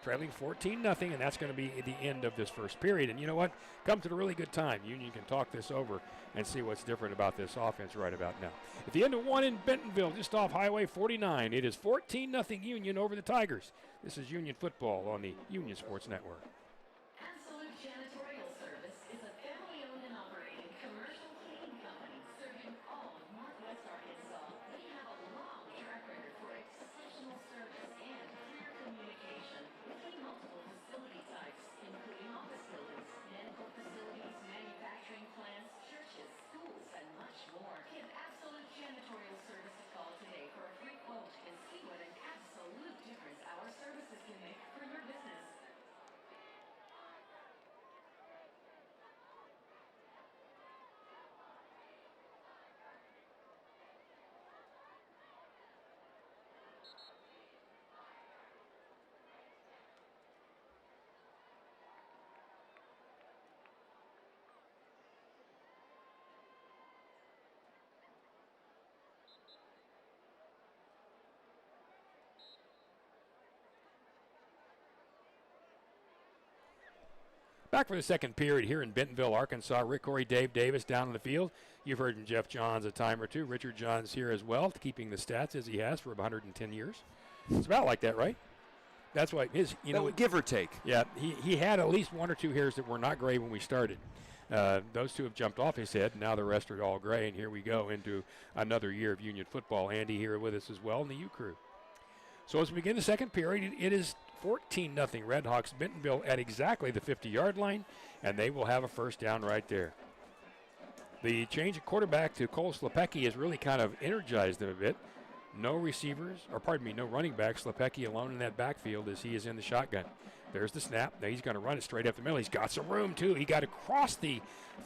Trailing 14-0, and that's going to be the end of this 1st period. And you know what? Comes at a really good time. Union can talk this over and see what's different about this offense right about now. At the end of 1 in Bentonville, just off Highway 49, it is 14-0 Union over the Tigers. This is Union football on the Union Sports Network. Absolute Janitorial Service is a family-owned and operated commercial cleaning company serving all of Northwest Arkansas. They have a long track record for exceptional service and clear communication. Multiple facility types, including office buildings, medical facilities, manufacturing plants, churches, schools, and much more. Give Absolute Janitorial Service a call today for a free quote and see what an absolute difference our services can make for your business. Back for the 2nd period here in Bentonville, Arkansas. Rick Corey, Dave Davis down in the field. You've heard from Jeff Johns a time or two. Richard Johns here as well, keeping the stats as he has for 110 years. It's about like that, right? That's why his, Give or take. Yeah, he had at least 1 or 2 hairs that were not gray when we started. Those 2 have jumped off his head. Now the rest are all gray, and here we go into another year of Union football. Andy here with us as well, and the U crew. So as we begin the 2nd period, it is 14-0 RedHawks. Bentonville at exactly the 50-yard line, and they will have a 1st down right there. The change of quarterback to Cole Slepecki has really kind of energized them a bit. No receivers, or pardon me, no running backs. Slepecki alone in that backfield as he is in the shotgun. There's the snap. Now he's going to run it straight up the middle. He's got some room, too. He got across the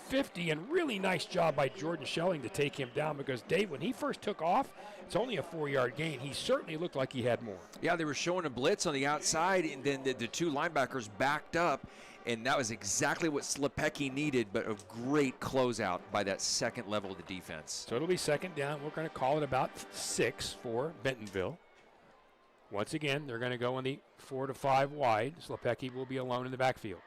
50, and really nice job by Jordan Schelling to take him down because, Dave, when he first took off, it's only a 4-yard gain. He certainly looked like he had more. Yeah, they were showing a blitz on the outside, and then the two linebackers backed up, and that was exactly what Slepecki needed, but a great closeout by that second level of the defense. So it'll be second down. We're going to call it about 6 for Bentonville. Once again, they're going to go in the 4 to 5 wide. Slepecki will be alone in the backfield.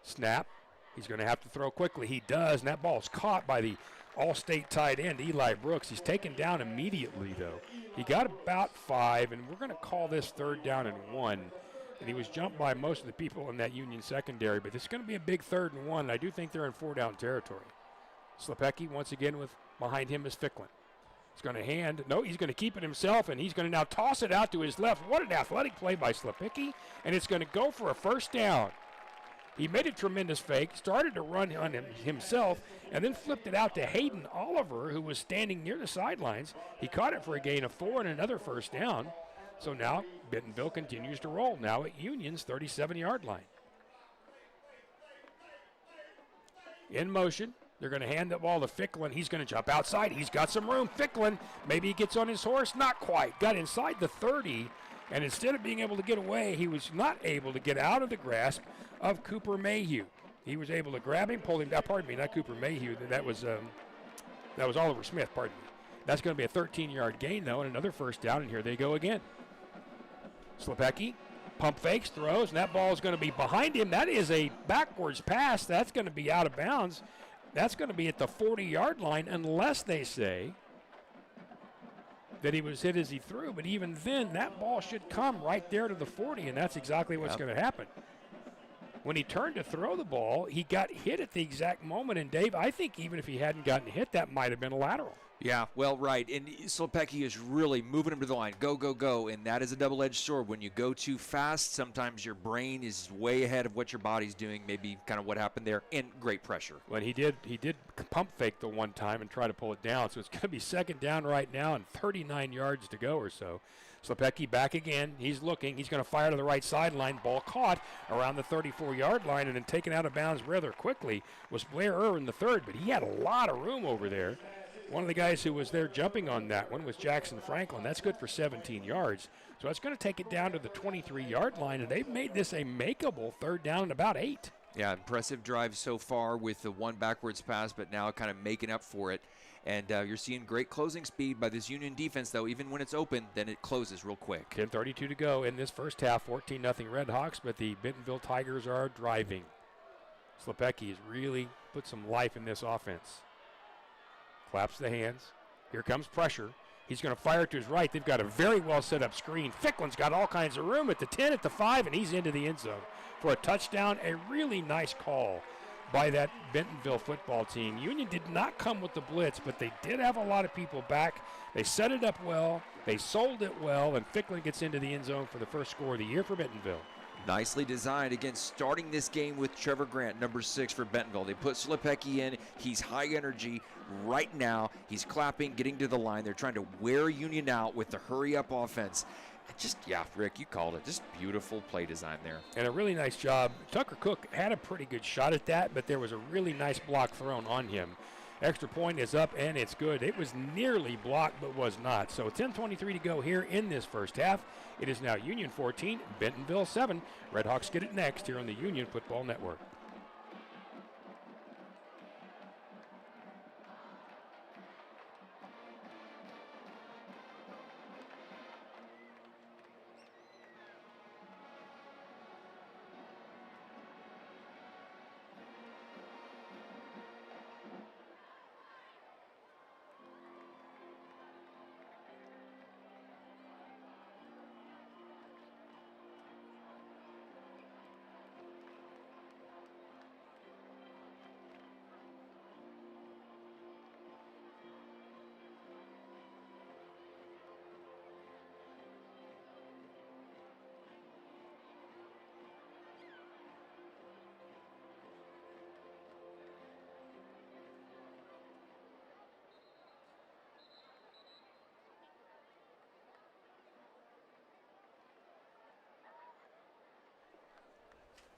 Snap. He's going to have to throw quickly. He does, and that ball's caught by the All-State tight end, Eli Brooks. He's taken down immediately, though. He got about 5, and we're going to call this 3rd down and 1. And he was jumped by most of the people in that Union secondary, but it's going to be a big 3rd and 1. And I do think they're in 4-down territory. Slepecki, once again, with behind him is Ficklin. He's going to hand. No, he's going to keep it himself, and he's going to now toss it out to his left. What an athletic play by Slepecki, and it's going to go for a 1st down. He made a tremendous fake, started to run on himself, and then flipped it out to Hayden Oliver, who was standing near the sidelines. He caught it for a gain of 4 and another 1st down. So now Bentonville continues to roll, now at Union's 37-yard line. In motion. They're going to hand the ball to Ficklin. He's going to jump outside. He's got some room. Ficklin, maybe he gets on his horse. Not quite. Got inside the 30, and instead of being able to get away, he was not able to get out of the grasp of Cooper Mayhew. He was able to grab him, pull him down. Pardon me, not Cooper Mayhew. That was Oliver Smith, pardon me. That's going to be a 13-yard gain, though, and another 1st down, and here they go again. Slepecki pump fakes, throws, and that ball is going to be behind him. That is a backwards pass. That's going to be out of bounds. That's going to be at the 40-yard line unless they say that he was hit as he threw. But even then, that ball should come right there to the 40, and that's exactly what's going to happen. When he turned to throw the ball, he got hit at the exact moment. And, Dave, I think even if he hadn't gotten hit, that might have been a lateral. Yeah, well, right. And Slepecki is really moving him to the line. Go, go, go. And that is a double-edged sword. When you go too fast, sometimes your brain is way ahead of what your body's doing, maybe kind of what happened there, and great pressure. Well, he did pump fake the one time and try to pull it down. So it's going to be 2nd down right now and 39 yards to go or so. Slepecki back again. He's looking. He's going to fire to the right sideline. Ball caught around the 34-yard line and then taken out of bounds rather quickly was Blair Irwin the 3rd, but he had a lot of room over there. One of the guys who was there jumping on that one was Jackson Franklin. That's good for 17 yards. So that's going to take it down to the 23-yard line, and they've made this a makeable 3rd down and about 8. Yeah, impressive drive so far with the one backwards pass, but now kind of making up for it. And you're seeing great closing speed by this Union defense, though. Even when it's open, then it closes real quick. 10:32 to go in this first half. 14-0 RedHawks, but the Bentonville Tigers are driving. Slepecki has really put some life in this offense. Claps the hands. Here comes pressure. He's going to fire to his right. They've got a very well set up screen. Ficklin's got all kinds of room at the 10, at the 5, and he's into the end zone for a touchdown. A really nice call by that Bentonville football team. Union did not come with the blitz, but they did have a lot of people back. They set it up well. They sold it well, and Ficklin gets into the end zone for the first score of the year for Bentonville. Nicely designed. Again, starting this game with Trevor Grant, number 6 for Bentonville. They put Slepecki in. He's high energy right now. He's clapping, getting to the line. They're trying to wear Union out with the hurry-up offense. Just, yeah, Rick, you called it. Just beautiful play design there. And a really nice job. Tucker Cook had a pretty good shot at that, but there was a really nice block thrown on him. Extra point is up, and it's good. It was nearly blocked, but was not. So 10:23 to go here in this first half. It is now Union 14, Bentonville 7. RedHawks get it next here on the Union Football Network.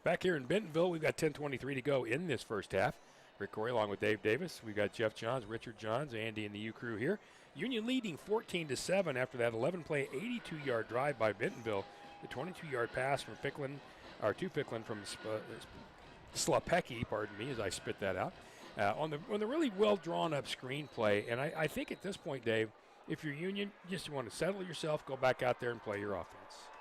Back here in Bentonville, we've got 10:23 to go in this first half. Rick Corey along with Dave Davis. We've got Jeff Johns, Richard Johns, Andy, and the U crew here. Union leading 14-7 after that 11-play, 82-yard drive by Bentonville. The 22-yard pass from Ficklin, or to Ficklin from Slapecki, pardon me, as I spit that out, on the really well drawn up screenplay. And I think at this point, Dave, if you're Union, you just want to settle yourself, go back out there and play your offense.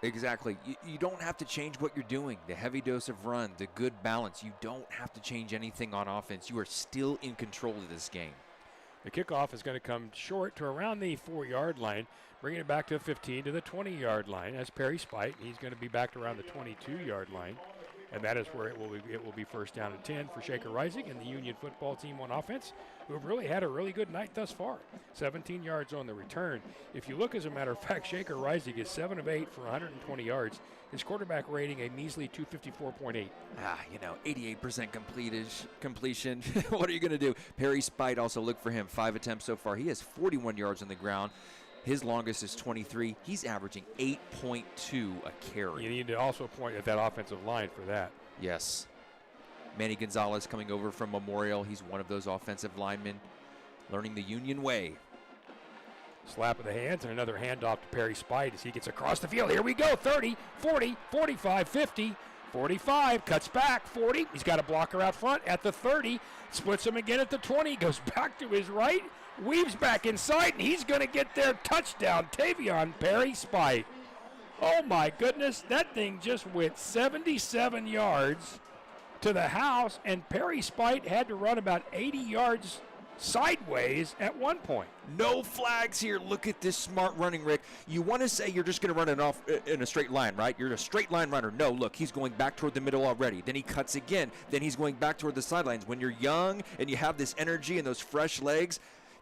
Exactly. You don't have to change what you're doing. The heavy dose of run, the good balance. You don't have to change anything on offense. You are still in control of this game. The kickoff is going to come short to around the 4-yard line, bringing it back to 15 to the 20-yard line. That's Perry Spite. He's going to be back around the 22-yard line. And that is where it will be first down and 10 for Shaker Rising and the Union football team on offense, who have really had a really good night thus far. 17 yards on the return. If you look, as a matter of fact, Shaker Rising is 7 of 8 for 120 yards. His quarterback rating a measly 254.8. 88% completion. What are you going to do? Perry Spite, also look for him. 5 attempts so far. He has 41 yards on the ground. His longest is 23. He's averaging 8.2 a carry. You need to also point at that offensive line for that. Yes. Manny Gonzalez coming over from Memorial. He's one of those offensive linemen learning the Union way. Slap of the hands and another handoff to Perry Spite as he gets across the field. Here we go. 30, 40, 45, 50, 45. Cuts back. 40. He's got a blocker out front at the 30. Splits him again at the 20. Goes back to his right. Weaves back inside, and he's going to get their touchdown. Tavion Perry Spite. Oh, my goodness. That thing just went 77 yards to the house, and Perry Spite had to run about 80 yards sideways at one point. No flags here. Look at this smart running, Rick. You want to say you're just going to run it off in a straight line, right? You're a straight line runner. No, look, he's going back toward the middle already. Then he cuts again. Then he's going back toward the sidelines. When you're young and you have this energy and those fresh legs,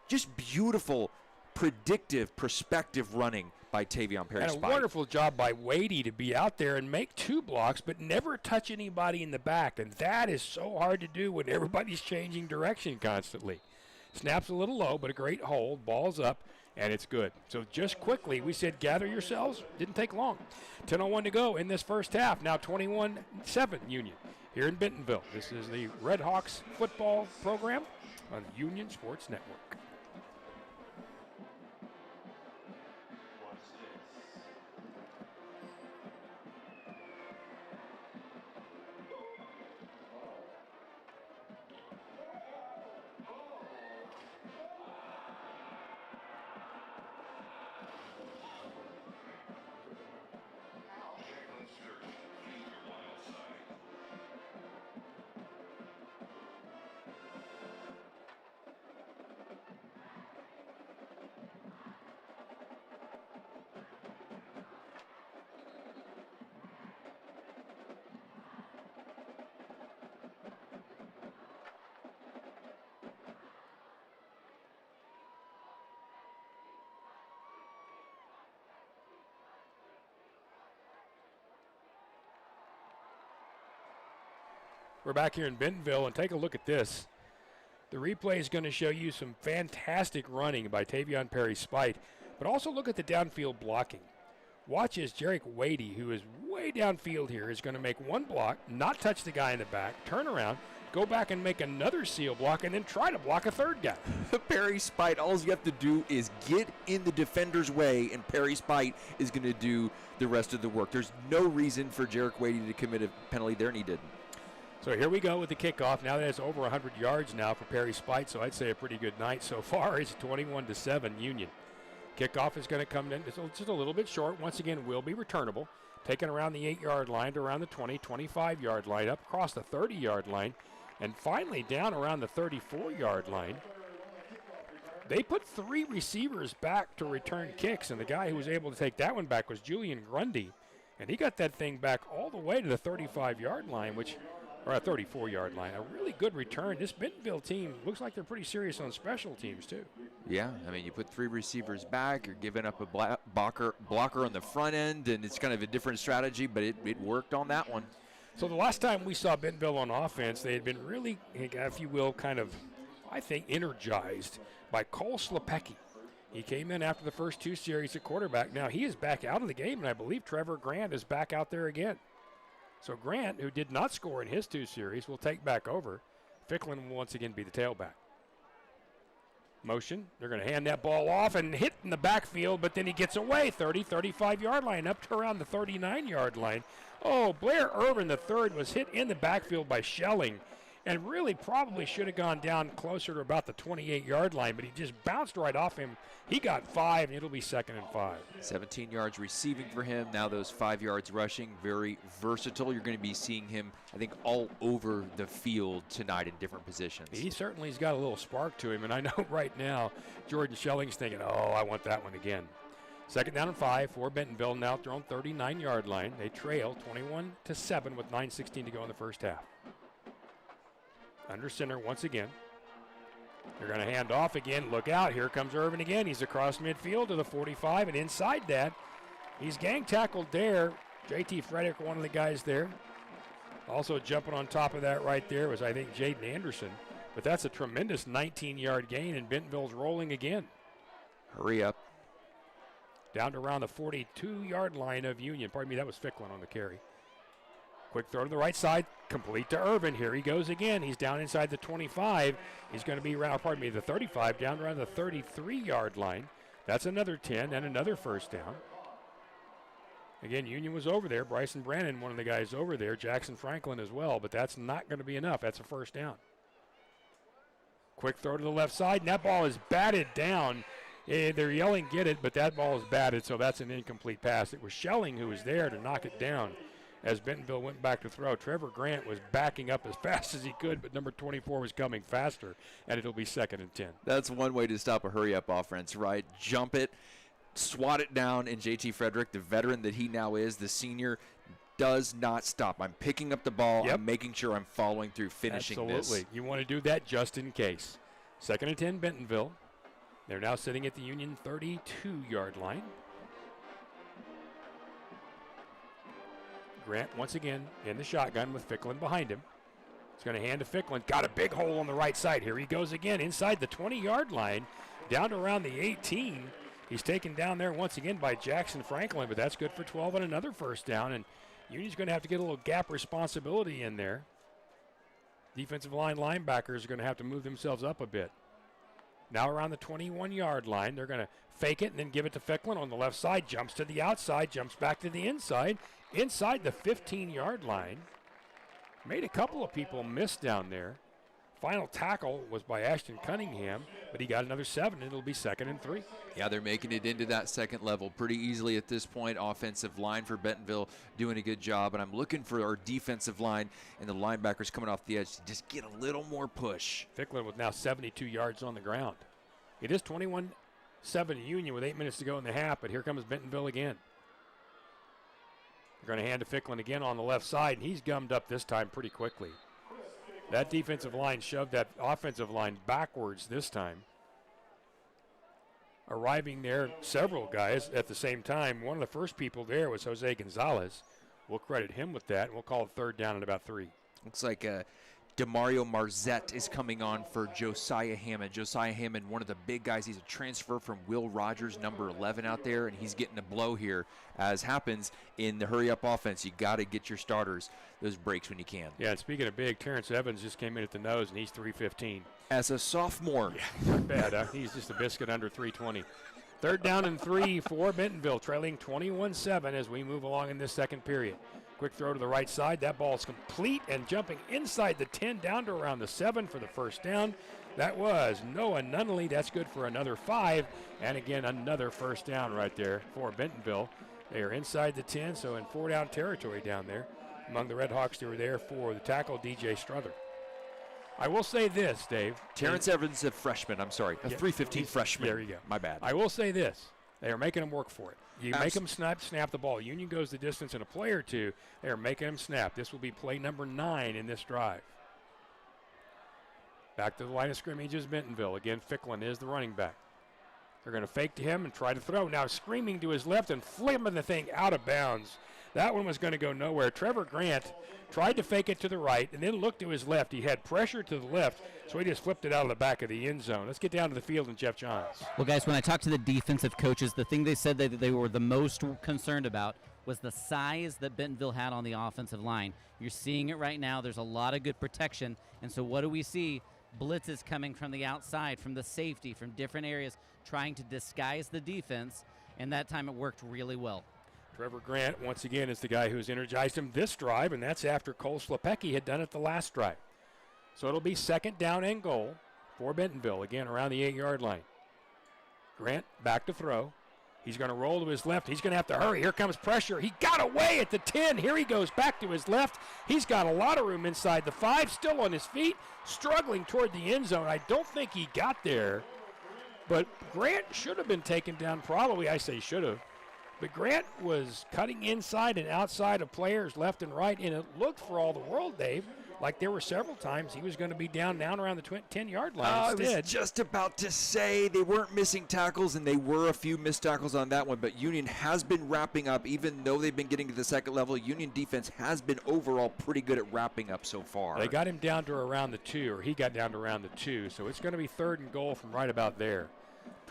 just beautiful, predictive, perspective running by Tavion Perry Spite. And a wonderful job by Wadey to be out there and make 2 blocks, but never touch anybody in the back. And that is so hard to do when everybody's changing direction constantly. Snaps a little low, but a great hold. Ball's up, and it's good. So just quickly, we said gather yourselves. Didn't take long. 10:01 to go in this first half. Now 21-7 Union here in Bentonville. This is the RedHawks football program on Union Sports Network. We're back here in Bentonville, and take a look at this. The replay is going to show you some fantastic running by Tavion Perry Spite, but also look at the downfield blocking. Watch as Jarek Wadey, who is way downfield here, is going to make one block, not touch the guy in the back, turn around, go back and make another seal block, and then try to block a third guy. Perry Spite, all you have to do is get in the defender's way, and Perry Spite is going to do the rest of the work. There's no reason for Jarek Wadey to commit a penalty there, and he didn't. So here we go with the kickoff. Now that it's over 100 yards now for Perry Spite, so I'd say a pretty good night so far. It's 21-7 Union. Kickoff is going to come in just a little bit short. Once again, will be returnable. Taken around the 8-yard line to around the 20, 25-yard line, up across the 30-yard line, and finally down around the 34-yard line. They put 3 receivers back to return kicks, and the guy who was able to take that one back was Julian Grundy, and he got that thing back all the way to the 35-yard line, or a 34-yard line. A really good return. This Bentonville team looks like they're pretty serious on special teams, too. Yeah, I mean, you put 3 receivers back, you're giving up a blocker on the front end, and it's kind of a different strategy, but it worked on that one. So the last time we saw Bentonville on offense, they had been really, if you will, kind of, I think, energized by Cole Slapecki. He came in after the first 2 series at quarterback. Now he is back out of the game, and I believe Trevor Grant is back out there again. So Grant, who did not score in his 2 series, will take back over. Ficklin will once again be the tailback. Motion. They're going to hand that ball off and hit in the backfield, but then he gets away. 30, 35-yard line, up to around the 39-yard line. Oh, Blair Irvin III was hit in the backfield by Schelling and really probably should have gone down closer to about the 28-yard line, but he just bounced right off him. He got 5, and it'll be 2nd and 5. 17 yards receiving for him. Now those 5 yards rushing. Very versatile. You're going to be seeing him, I think, all over the field tonight in different positions. He certainly's got a little spark to him, and I know right now Jordan Schelling's thinking, oh, I want that one again. 2nd down and 5 for Bentonville, now at their own 39-yard line. They trail 21-7 with 9:16 to go in the first half. Under center once again. They're going to hand off again. Look out. Here comes Irvin again. He's across midfield to the 45, and inside that, he's gang tackled there. J.T. Frederick, one of the guys there. Also jumping on top of that right there was, I think, Jaden Anderson. But that's a tremendous 19-yard gain, and Bentonville's rolling again. Hurry up. Down to around the 42-yard line of Union. Pardon me, that was Ficklin on the carry. Quick throw to the right side, complete to Irvin. Here he goes again. He's down inside the 25. He's going to be around, the 35, down around the 33-yard line. That's another 10 and another first down. Again, Union was over there. Bryson Brannon, one of the guys over there. Jackson Franklin as well, but that's not going to be enough. That's a first down. Quick throw to the left side, and that ball is batted down. They're yelling, get it, but that ball is batted, so that's an incomplete pass. It was Schelling who was there to knock it down. As Bentonville went back to throw, Trevor Grant was backing up as fast as he could, but number 24 was coming faster, and it'll be 2nd and 10. That's one way to stop a hurry-up offense, right? Jump it, swat it down, and J.T. Frederick, the veteran that he now is, the senior, does not stop. I'm picking up the ball. Yep. I'm making sure I'm following through, finishing this. Absolutely. You want to do that just in case. 2nd and 10, Bentonville. They're now sitting at the Union 32-yard line. Grant once again in the shotgun with Ficklin behind him. He's going to hand to Ficklin. Got a big hole on the right side. Here he goes again inside the 20-yard line, down to around the 18. He's taken down there once again by Jackson Franklin, but that's good for 12 and another first down. And Union's going to have to get a little gap responsibility in there. Defensive line linebackers are going to have to move themselves up a bit. Now around the 21-yard line, they're going to fake it and then give it to Ficklin on the left side. Jumps to the outside, jumps back to the inside. Inside the 15-yard line. Made a couple of people miss down there. Final tackle was by Ashton Cunningham, but he got another 7. It'll be 2nd and 3. Yeah, they're making it into that second level pretty easily at this point. Offensive line for Bentonville doing a good job, and I'm looking for our defensive line and the linebackers coming off the edge to just get a little more push. Ficklin with now 72 yards on the ground. It is 21-7 Union with 8 minutes to go in the half, but here comes Bentonville again. They're going to hand to Ficklin again on the left side, and he's gummed up this time pretty quickly. That defensive line shoved that offensive line backwards this time. Arriving there, several guys at the same time. One of the first people there was Jose Gonzalez. We'll credit him with that, and we'll call it 3rd down at about 3. Looks like Demario Marzette is coming on for Josiah Hammond. Josiah Hammond, one of the big guys. He's a transfer from Will Rogers, number 11 out there, and he's getting a blow here, as happens in the hurry-up offense. You got to get your starters those breaks when you can. Yeah, and speaking of big, Terrence Evans just came in at the nose, and he's 315. As a sophomore. Yeah, not bad, huh? He's just a biscuit under 320. 3rd down and 3 for Bentonville, trailing 21-7 as we move along in this second period. Quick throw to the right side. That ball is complete and jumping inside the 10 down to around the 7 for the first down. That was Noah Nunnally. That's good for another 5. And again, another first down right there for Bentonville. They are inside the 10, so in 4-down territory down there. Among the RedHawks, they were there for the tackle, DJ Struther. I will say this, Dave. Terrence Evans, a freshman. I'm sorry, a 315 freshman. There you go. My bad. I will say this. They are making them work for it. You make them snap the ball. Union goes the distance in a play or two. They are making them snap. This will be play number 9 in this drive. Back to the line of scrimmage is Bentonville. Again, Ficklin is the running back. They're going to fake to him and try to throw. Now screaming to his left and flipping the thing out of bounds. That one was going to go nowhere. Trevor Grant tried to fake it to the right and then looked to his left. He had pressure to the left, so he just flipped it out of the back of the end zone. Let's get down to the field and Jeff Johns. Well, guys, when I talked to the defensive coaches, the thing they said that they were the most concerned about was the size that Bentonville had on the offensive line. You're seeing it right now. There's a lot of good protection. And so what do we see? Blitzes coming from the outside, from the safety, from different areas, trying to disguise the defense. And that time it worked really well. Trevor Grant, once again, is the guy who's energized him this drive, and that's after Cole Slepecki had done it the last drive. So it'll be 2nd down and goal for Bentonville, again around the 8-yard line. Grant back to throw. He's going to roll to his left. He's going to have to hurry. Here comes pressure. He got away at the 10. Here he goes back to his left. He's got a lot of room inside the 5, still on his feet, struggling toward the end zone. I don't think he got there, but Grant should have been taken down probably. I say should have. But Grant was cutting inside and outside of players left and right, and it looked for all the world, Dave, like there were several times he was going to be down around the 10-yard line instead. I was just about to say they weren't missing tackles, and they were a few missed tackles on that one, but Union has been wrapping up. Even though they've been getting to the second level, Union defense has been overall pretty good at wrapping up so far. They got him down to around the 2, or he got down to around the 2, so it's going to be 3rd and goal from right about there.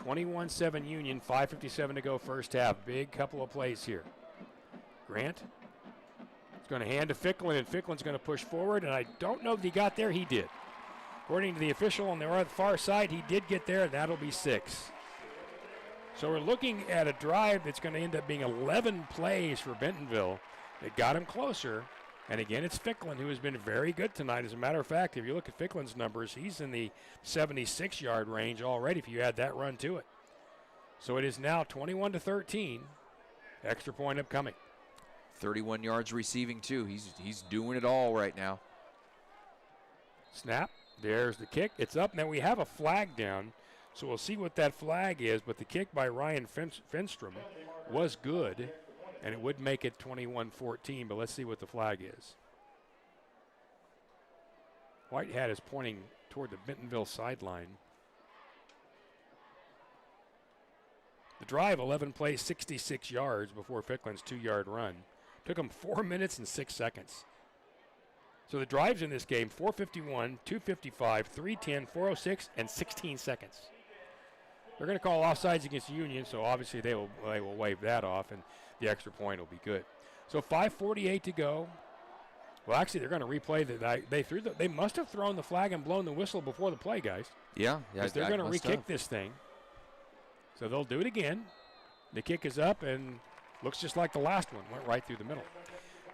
21-7 Union, 5:57 to go first half. Big couple of plays here. Grant is going to hand to Ficklin, and Ficklin's going to push forward, and I don't know if he got there. He did. According to the official on the far side, he did get there, and that'll be 6. So we're looking at a drive that's going to end up being 11 plays for Bentonville. It got him closer. And again, it's Ficklin, who has been very good tonight. As a matter of fact, if you look at Ficklin's numbers, he's in the 76-yard range already if you add that run to it. So it is now 21-13. Extra point upcoming. 31 yards receiving, too. He's doing it all right now. Snap. There's the kick. It's up. Now we have a flag down, so we'll see what that flag is. But the kick by Ryan Finstrom was good. And it would make it 21-14, but let's see what the flag is. White hat is pointing toward the Bentonville sideline. The drive, 11 plays, 66 yards before Ficklin's 2-yard run. Took him 4 minutes and 6 seconds. So the drives in this game, 4:51, 2:55, 3:10, 4:06, and 16 seconds. They're going to call offsides against Union, so obviously they will waive that off, and the extra point will be good. So 5:48 to go. Well, actually, they're going to replay that. They must have thrown the flag and blown the whistle before the play, guys. Yeah. Because they're going to re-kick this thing. So they'll do it again. The kick is up and looks just like the last one. Went right through the middle.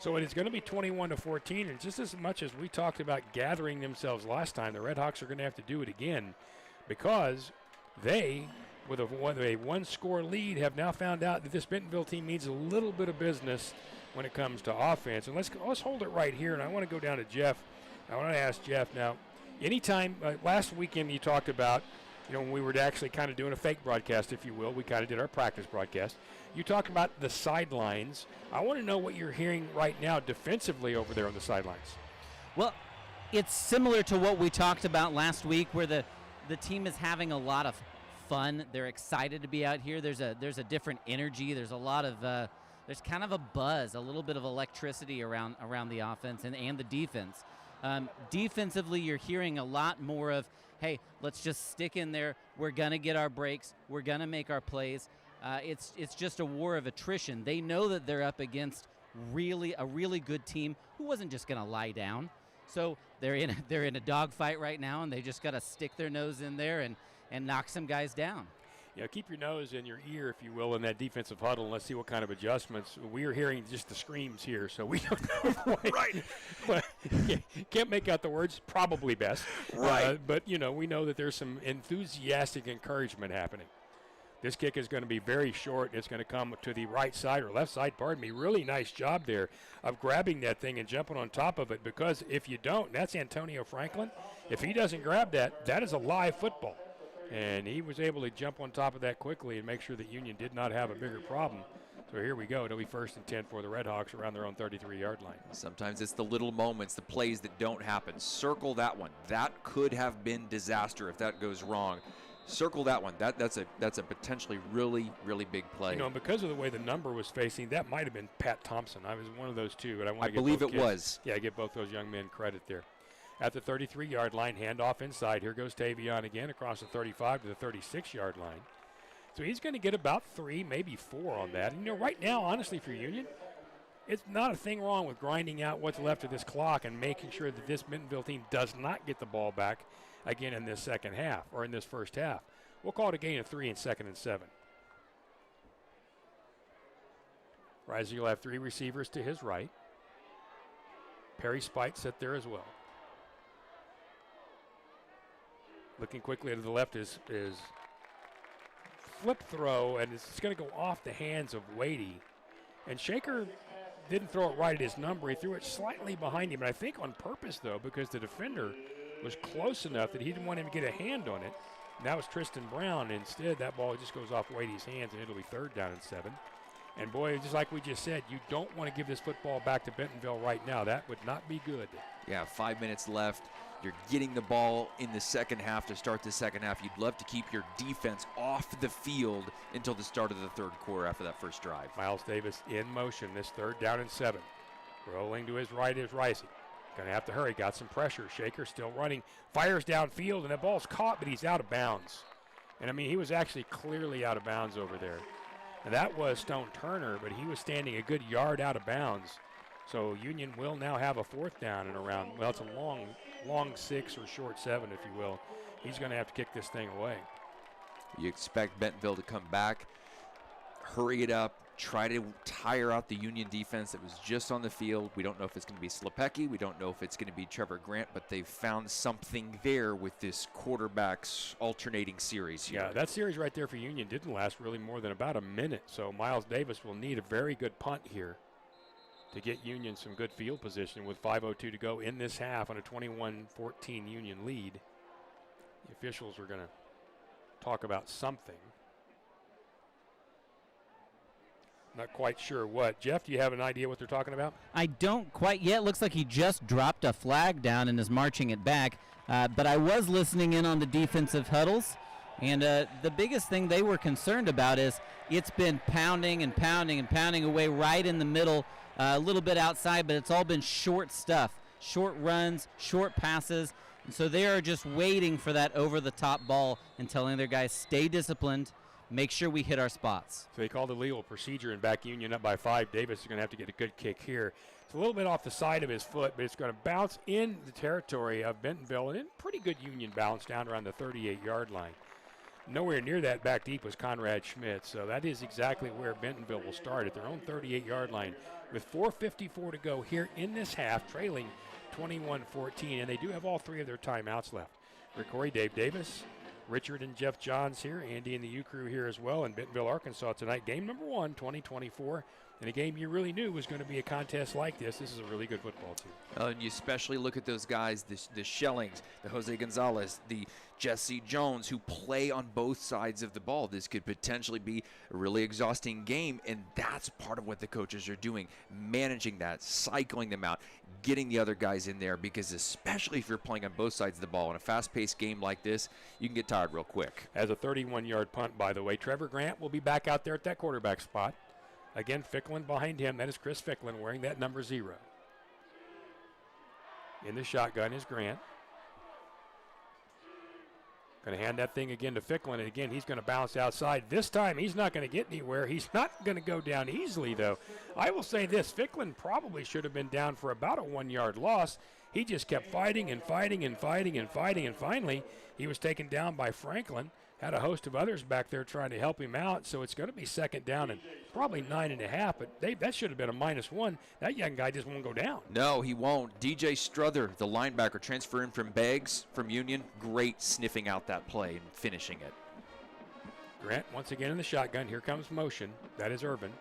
So it is going to be 21-14, and just as much as we talked about gathering themselves last time, the RedHawks are going to have to do it again because they, with a one-score lead, have now found out that this Bentonville team needs a little bit of business when it comes to offense. And let's hold it right here, and I want to go down to Jeff. I want to ask Jeff now, anytime last weekend you talked about, when we were actually kind of doing a fake broadcast, if you will, we kind of did our practice broadcast. You talked about the sidelines. I want to know what you're hearing right now defensively over there on the sidelines. Well, it's similar to what we talked about last week where the team is having a lot of fun. They're excited to be out here. There's a different energy. There's a lot of there's kind of a buzz, a little bit of electricity around the offense and the defense. Defensively, you're hearing a lot more of, hey, let's just stick in there. We're gonna get our breaks. We're gonna make our plays. It's just a war of attrition. They know that they're up against a really good team who wasn't just gonna lie down. So they're in a dogfight right now, and they just got to stick their nose in there and knock some guys down. Keep your nose in your ear, if you will, in that defensive huddle, and let's see what kind of adjustments. We are hearing just the screams here, so we don't know. Right. Can't make out the words, probably best. Right. But, we know that there's some enthusiastic encouragement happening. This kick is going to be very short. It's going to come to the right side or left side, pardon me. Really nice job there of grabbing that thing and jumping on top of it, because if you don't, that's Antonio Franklin. If he doesn't grab that is a live football. And he was able to jump on top of that quickly and make sure that Union did not have a bigger problem. So here we go. It'll be 1st and 10 for the RedHawks around their own 33-yard line. Sometimes it's the little moments, the plays that don't happen. Circle that one. That could have been disaster if that goes wrong. Circle that one. That's a potentially really, really big play. Because of the way the number was facing, that might have been Pat Thompson. I was one of those two, but I believe it was. Yeah, give both those young men credit there. At the 33-yard line, handoff inside. Here goes Tavion again across the 35 to the 36-yard line. So he's going to get about 3, maybe 4 on that. And, right now, honestly, for Union, it's not a thing wrong with grinding out what's left of this clock and making sure that this Bentonville team does not get the ball back again in this second half or in this first half. We'll call it a gain of 3 in 2nd and 7. Rising will have 3 receivers to his right. Perry Spite set there as well. Looking quickly to the left is flip throw, and it's going to go off the hands of Wadey. And Shaker didn't throw it right at his number. He threw it slightly behind him, and I think on purpose, though, because the defender was close enough that he didn't want him to get a hand on it. And that was Tristan Brown. Instead, that ball just goes off Wadey's hands, and it'll be 3rd down and 7. And, boy, just like we just said, you don't want to give this football back to Bentonville right now. That would not be good. Yeah, 5 minutes left. You're getting the ball in the second half to start the second half. You'd love to keep your defense off the field until the start of the 3rd quarter after that first drive. Miles Davis in motion, this 3rd down and 7. Rolling to his right is Rising. Going to have to hurry. Got some pressure. Shaker still running. Fires downfield, and the ball's caught, but he's out of bounds. And, I mean, he was actually clearly out of bounds over there. And that was Stone Turner, but he was standing a good yard out of bounds. So Union will now have a 4th down and around. Well, it's a long 6 or short 7, if you will. He's going to have to kick this thing away. You expect Bentonville to come back, hurry it up, try to tire out the Union defense that was just on the field. We don't know if it's going to be Slepecki. We don't know if it's going to be Trevor Grant, but they've found something there with this quarterbacks alternating series here. Yeah, that series right there for Union didn't last really more than about a minute. So Miles Davis will need a very good punt here to get Union some good field position with 5:02 to go in this half on a 21-14 Union lead. The officials are going to talk about something. Not quite sure what. Jeff, do you have an idea what they're talking about? I don't quite yet. Looks like he just dropped a flag down and is marching it back. But I was listening in on the defensive huddles, and the biggest thing they were concerned about is it's been pounding and pounding and pounding away right in the middle, a little bit outside, but it's all been short stuff, short runs, short passes. And so they are just waiting for that over-the-top ball and telling their guys, stay disciplined, make sure we hit our spots. So they called the legal procedure and back Union up by 5. Davis is going to have to get a good kick here. It's a little bit off the side of his foot, but it's going to bounce in the territory of Bentonville, and in pretty good Union bounce down around the 38-yard line. Nowhere near that back deep was Conrad Schmidt, so that is exactly where Bentonville will start, at their own 38-yard line, with 4:54 to go here in this half, trailing 21-14, and they do have all 3 of their timeouts left. Rick Horry, Dave Davis, Richard and Jeff Johns here, Andy and the U crew here as well in Bentonville, Arkansas tonight. Game number 1, 2024, and a game you really knew was going to be a contest like this. This is a really good football team. And you especially look at those guys, the Schellings, the Jose Gonzalez, the Jesse Jones, who play on both sides of the ball. This could potentially be a really exhausting game, and that's part of what the coaches are doing, managing that, cycling them out, getting the other guys in there, because especially if you're playing on both sides of the ball in a fast-paced game like this, you can get tired real quick. As a 31-yard punt, by the way, Trevor Grant will be back out there at that quarterback spot. Again, Ficklin behind him. That is Chris Ficklin wearing that number 0. In the shotgun is Grant. Going to hand that thing again to Ficklin, and again, he's going to bounce outside. This time, he's not going to get anywhere. He's not going to go down easily, though. I will say this, Ficklin probably should have been down for about a 1-yard loss. He just kept fighting and fighting and fighting and fighting, and finally, he was taken down by Franklin. Had a host of others back there trying to help him out, so it's going to be 2nd down and probably 9.5, but that should have been a -1. That young guy just won't go down. No, he won't. DJ Struther, the linebacker, transfer in from Beggs from Union. Great sniffing out that play and finishing it. Grant once again in the shotgun. Here comes motion. That is Irvin.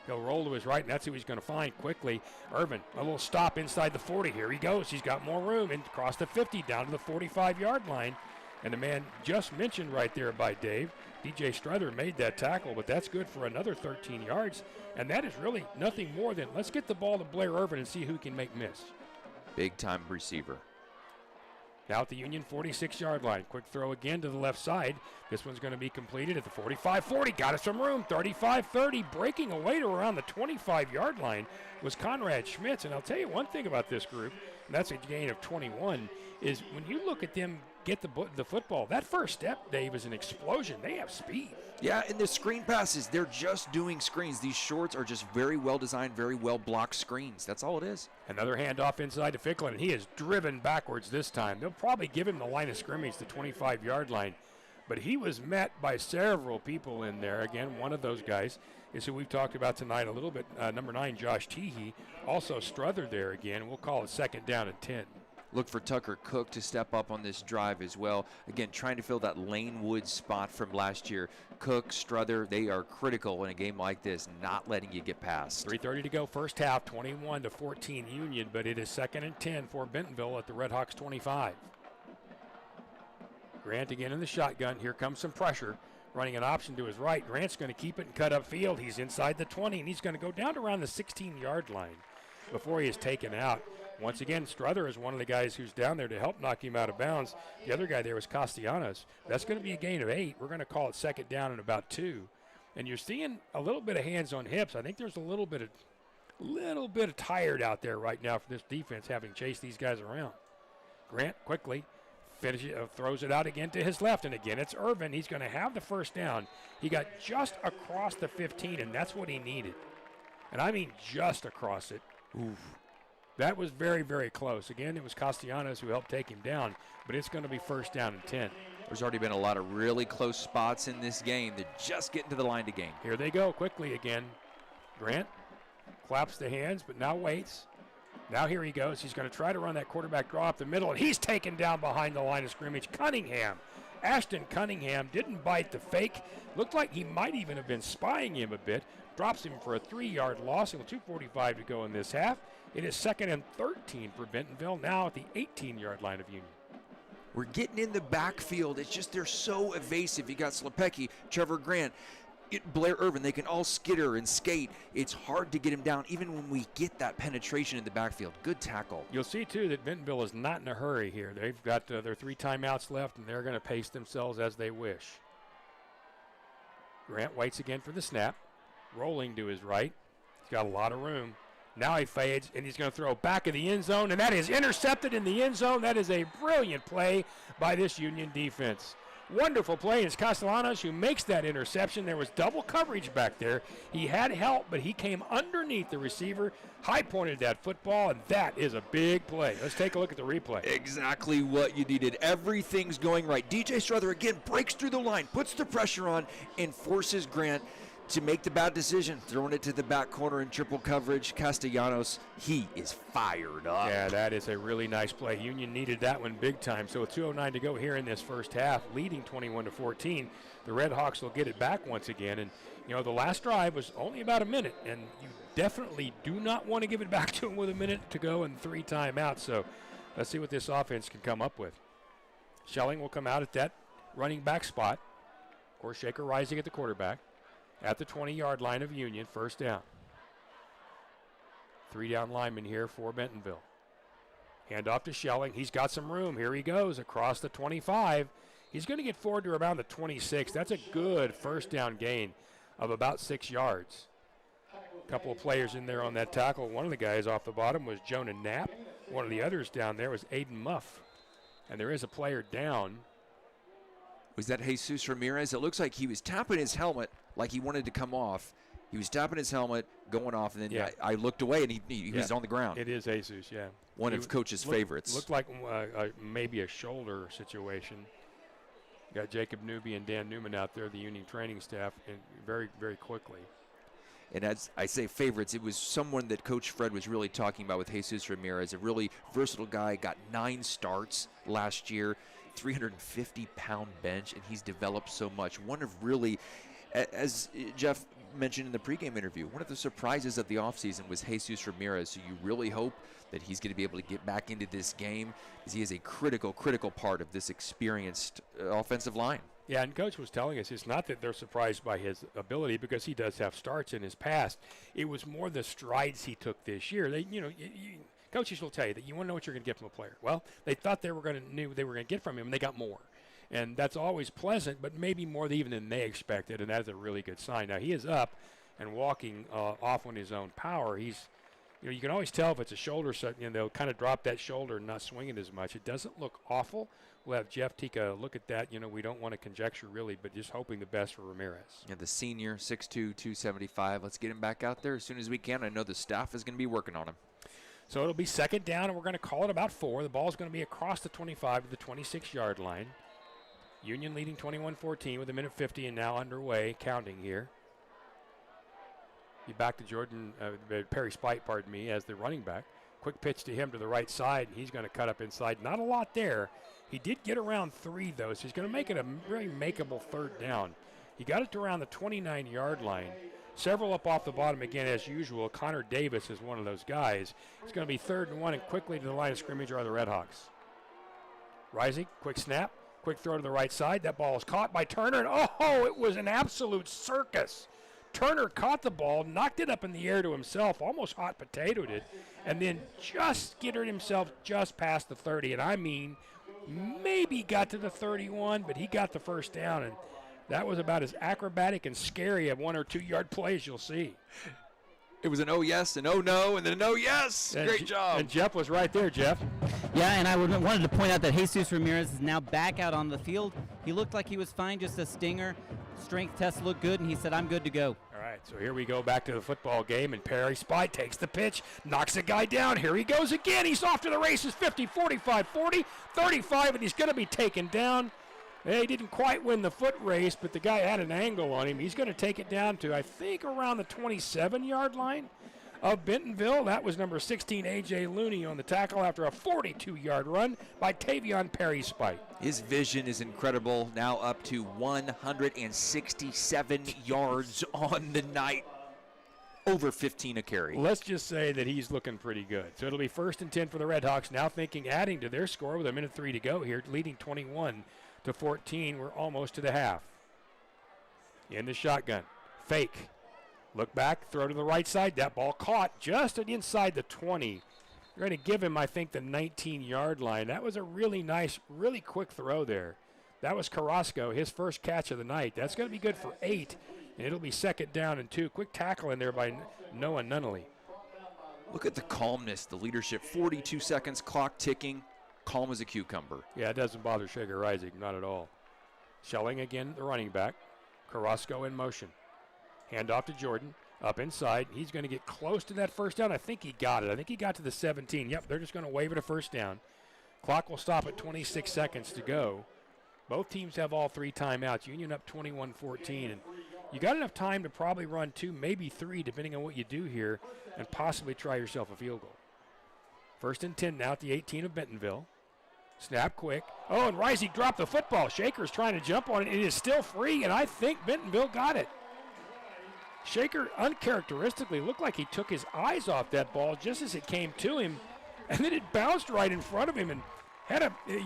He'll roll to his right, and that's who he's going to find quickly. Irvin, a little stop inside the 40. Here he goes. He's got more room and across the 50 down to the 45-yard line. And the man just mentioned right there by Dave, DJ Struther made that tackle, but that's good for another 13 yards. And that is really nothing more than let's get the ball to Blair Irvin and see who can make miss. Big-time receiver. Now at the Union 46-yard line. Quick throw again to the left side. This one's going to be completed at the 45-40. Got us some room. 35-30. Breaking away to around the 25-yard line was Conrad Schmitz. And I'll tell you one thing about this group, and that's a gain of 21, is when you look at them get the football. That first step, Dave, is an explosion. They have speed. Yeah, and the screen passes, they're just doing screens. These shorts are just very well designed, very well blocked screens. That's all it is. Another handoff inside to Ficklin, and he is driven backwards this time. They'll probably give him the line of scrimmage, the 25-yard line. But he was met by several people in there. Again, one of those guys is who we've talked about tonight a little bit, number 9, Josh Teehee. Also Struther there again. We'll call it 2nd down and 10. Look for Tucker Cook to step up on this drive as well. Again, trying to fill that Lane Woods spot from last year. Cook, Struther, they are critical in a game like this, not letting you get past. 3:30 to go, first half, 21-14 Union, but it is 2nd and 10 for Bentonville at the RedHawks 25. Grant again in the shotgun. Here comes some pressure. Running an option to his right. Grant's going to keep it and cut upfield. He's inside the 20, and he's going to go down to around the 16-yard line before he is taken out. Once again, Struther is one of the guys who's down there to help knock him out of bounds. The other guy there was Castellanos. That's going to be a gain of 8. We're going to call it 2nd down and about 2. And you're seeing a little bit of hands on hips. I think there's a little bit of tired out there right now for this defense, having chased these guys around. Grant quickly throws it out again to his left, and again it's Irvin. He's going to have the first down. He got just across the 15, and that's what he needed. And I mean just across it. Oof. That was very, very close. Again, it was Castellanos who helped take him down, but it's going to be 1st down and 10. There's already been a lot of really close spots in this game. They're just getting to the line to gain. Here they go quickly again. Grant claps the hands, but now waits. Now here he goes. He's going to try to run that quarterback draw up the middle, and he's taken down behind the line of scrimmage. Ashton Cunningham didn't bite the fake. Looked like he might even have been spying him a bit. Drops him for a 3-yard loss. And 2:45 to go in this half. It is 2nd and 13 for Bentonville, now at the 18-yard line of Union. We're getting in the backfield. It's just they're so evasive. You got Slepecki, Trevor Grant, Blair Irvin. They can all skitter and skate. It's hard to get him down, even when we get that penetration in the backfield. Good tackle. You'll see, too, that Bentonville is not in a hurry here. They've got their 3 timeouts left, and they're going to pace themselves as they wish. Grant waits again for the snap. Rolling to his right. He's got a lot of room. Now he fades, and he's going to throw back in the end zone, and that is intercepted in the end zone. That is a brilliant play by this Union defense. Wonderful play. It's Castellanos who makes that interception. There was double coverage back there. He had help, but he came underneath the receiver, high-pointed that football, and that is a big play. Let's take a look at the replay. Exactly what you needed. Everything's going right. DJ Struther again breaks through the line, puts the pressure on, and forces Grant to make the bad decision, throwing it to the back corner in triple coverage. Castellanos, he is fired up. Yeah, that is a really nice play. Union needed that one big time. So with 2:09 to go here in this first half, leading 21-14, the RedHawks will get it back once again. And, you know, the last drive was only about a minute, and you definitely do not want to give it back to them with a minute to go and 3 timeouts. So let's see what this offense can come up with. Schelling will come out at that running back spot. Of course, Shaker Rising at the quarterback. At the 20-yard line of Union, 1st down. 3 down linemen here for Bentonville. Hand off to Schelling. He's got some room. Here he goes across the 25. He's going to get forward to around the 26. That's a good 1st down gain of about 6 yards. A couple of players in there on that tackle. One of the guys off the bottom was Jonah Knapp. One of the others down there was Aiden Muff. And there is a player down. Was that Jesus Ramirez? It looks like he was tapping his helmet like he wanted to come off. He was tapping his helmet, going off, and then I looked away, and he was on the ground. It is Jesus, yeah. One of Coach's favorites. Looked like maybe a shoulder situation. Got Jacob Newby and Dan Newman out there, the Union training staff, and very, very quickly. And as I say favorites, it was someone that Coach Fred was really talking about with Jesus Ramirez, a really versatile guy, got 9 starts last year, 350-pound bench, and he's developed so much. One of really, as Jeff mentioned in the pregame interview, one of the surprises of the offseason was Jesus Ramirez, so you really hope that he's going to be able to get back into this game, because he is a critical part of this experienced offensive line. Yeah, and Coach was telling us it's not that they're surprised by his ability, because he does have starts in his past. It was more the strides he took this year. They, coaches will tell you that you want to know what you're going to get from a player. Well, they thought they were going to get from him, and they got more. And that's always pleasant, but maybe more even than they expected, and that is a really good sign. Now, he is up and walking off on his own power. He's, you can always tell if it's a shoulder, they'll kind of drop that shoulder and not swing it as much. It doesn't look awful. we'll have Jeff take a look at that. We don't want to conjecture really, but just hoping the best for Ramirez. Yeah, the senior, 6'2", 275. Let's get him back out there as soon as we can. I know the staff is going to be working on him. So it'll be second down, and we're going to call it about 4. The ball's going to be across the 25 to the 26-yard line. Union leading 21-14 with 1:50 and now underway, counting here. Back to Perry Spite, as the running back. Quick pitch to him to the right side, and he's going to cut up inside. Not a lot there. He did get around 3, though, so he's going to make it a very makeable third down. He got it to around the 29-yard line. Several up off the bottom again, as usual. Connor Davis is one of those guys. It's going to be 3rd and 1, and quickly to the line of scrimmage are the RedHawks. Rising, quick snap, quick throw to the right side. That ball is caught by Turner, and it was an absolute circus. Turner caught the ball, knocked it up in the air to himself, almost hot potatoed it, and then just skittered himself just past the 30. And I mean, maybe got to the 31, but he got the first down, and that was about as acrobatic and scary a 1 or 2 yard play as you'll see. It was an oh yes, an oh no, and then an oh yes. Great job. And Jeff was right there, Jeff. Yeah, and I wanted to point out that Jesus Ramirez is now back out on the field. He looked like he was fine, just a stinger. Strength test looked good, and he said, I'm good to go. All right, so here we go back to the football game, and Perry Spite takes the pitch, knocks a guy down. Here he goes again. He's off to the races, 50, 45, 40, 35, and he's going to be taken down. He didn't quite win the foot race, but the guy had an angle on him. He's going to take it down to, I think, around the 27-yard line of Bentonville. That was number 16, A.J. Looney, on the tackle after a 42-yard run by Tavion Perry Spite. His vision is incredible, now up to 167 yards on the night. Over 15 a carry. Let's just say that he's looking pretty good. So it'll be 1st and 10 for the RedHawks, now thinking adding to their score with 1:03 to go here, leading 21-14. We're almost to the half. In the shotgun. Fake. Look back, throw to the right side. That ball caught just inside the 20. They're going to give him, I think, the 19-yard line. That was a really nice, really quick throw there. That was Carrasco, his first catch of the night. That's going to be good for 8, and it'll be 2nd down and 2. Quick tackle in there by Noah Nunnally. Look at the calmness, the leadership. 42 seconds, clock ticking, calm as a cucumber. Yeah, it doesn't bother Shaker Rising, not at all. Schelling again, the running back. Carrasco in motion. Hand off to Jordan, up inside. He's going to get close to that first down. I think he got it. I think he got to the 17. Yep, they're just going to wave it a first down. Clock will stop at 26 seconds to go. Both teams have all 3 timeouts. Union up 21-14. And you got enough time to probably run 2, maybe 3, depending on what you do here, and possibly try yourself a field goal. 1st and 10 now at the 18 of Bentonville. Snap quick. And Rising dropped the football. Shaker's trying to jump on it. It is still free, and I think Bentonville got it. Shaker uncharacteristically looked like he took his eyes off that ball just as it came to him, and then it bounced right in front of him and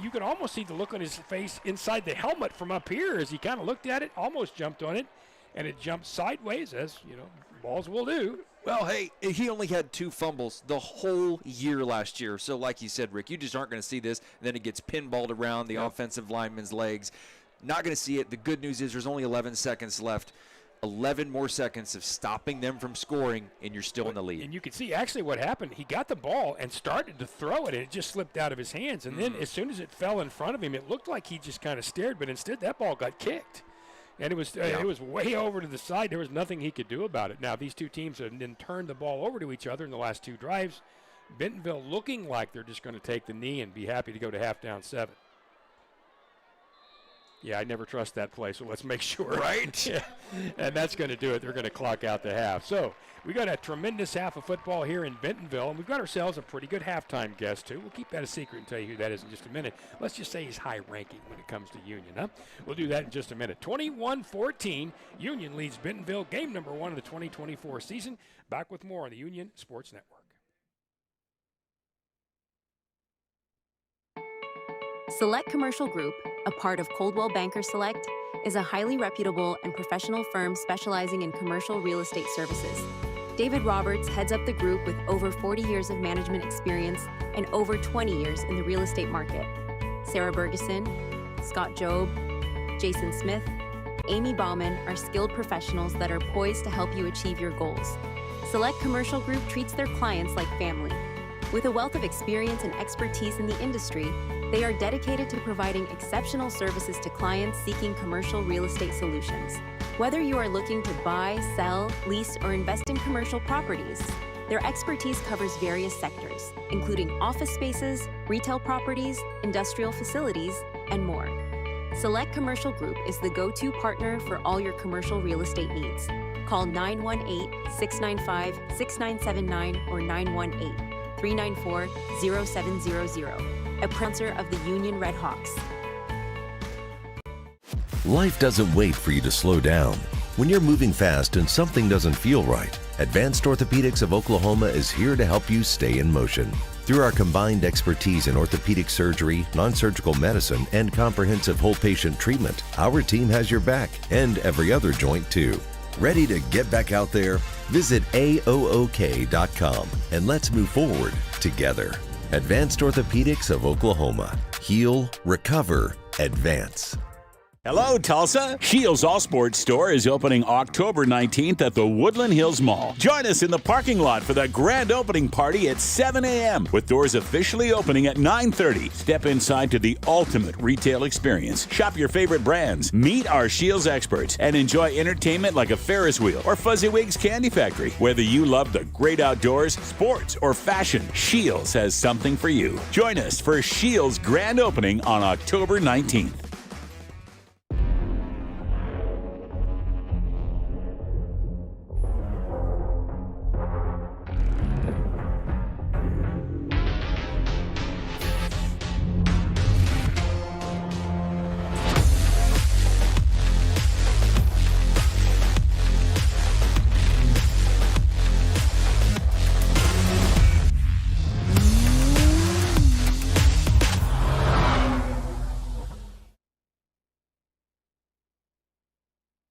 you could almost see the look on his face inside the helmet from up here as he kind of looked at it, almost jumped on it, and it jumped sideways, as balls will do. Well, hey, he only had 2 fumbles the whole year last year. So like you said, Rick, you just aren't going to see this. And then it gets pinballed around the offensive lineman's legs. Not going to see it. The good news is there's only 11 seconds left. 11 more seconds of stopping them from scoring, and you're still in the lead. And you can see actually what happened. He got the ball and started to throw it, and it just slipped out of his hands. And then as soon as it fell in front of him, it looked like he just kind of stared, but instead that ball got kicked. And it was way over to the side. There was nothing he could do about it. Now, these two teams have then turned the ball over to each other in the last 2 drives. Bentonville looking like they're just going to take the knee and be happy to go to half down 7. Yeah, I never trust that play, so let's make sure. Right? Yeah. And that's going to do it. They're going to clock out the half. So we got a tremendous half of football here in Bentonville, and we've got ourselves a pretty good halftime guest, too. We'll keep that a secret and tell you who that is in just a minute. Let's just say he's high-ranking when it comes to Union, huh? We'll do that in just a minute. 21-14, Union leads Bentonville, game number 1 of the 2024 season. Back with more on the Union Sports Network. Select Commercial Group, a part of Coldwell Banker Select, is a highly reputable and professional firm specializing in commercial real estate services. David Roberts heads up the group with over 40 years of management experience and over 20 years in the real estate market. Sarah Bergeson, Scott Jobe, Jason Smith, Amy Bauman are skilled professionals that are poised to help you achieve your goals. Select Commercial Group treats their clients like family. With a wealth of experience and expertise in the industry, They are dedicated to providing exceptional services to clients seeking commercial real estate solutions. Whether you are looking to buy, sell, lease, or invest in commercial properties, their expertise covers various sectors, including office spaces, retail properties, industrial facilities, and more. Select Commercial Group is the go-to partner for all your commercial real estate needs. Call 918-695-6979 or 918-394-0700, a sponsor of the Union RedHawks. Life doesn't wait for you to slow down. When you're moving fast and something doesn't feel right, Advanced Orthopedics of Oklahoma is here to help you stay in motion. Through our combined expertise in orthopedic surgery, non-surgical medicine, and comprehensive whole patient treatment, our team has your back and every other joint too. Ready to get back out there? Visit AOOK.com and let's move forward together. Advanced Orthopedics of Oklahoma. Heal, recover, advance. Hello, Tulsa. Shields All Sports Store is opening October 19th at the Woodland Hills Mall. Join us in the parking lot for the grand opening party at 7 a.m. with doors officially opening at 9:30. Step inside to the ultimate retail experience. Shop your favorite brands, meet our Shields experts, and enjoy entertainment like a Ferris wheel or Fuzzy-Wig's Candy Factory. Whether you love the great outdoors, sports, or fashion, Shields has something for you. Join us for Shields' grand opening on October 19th.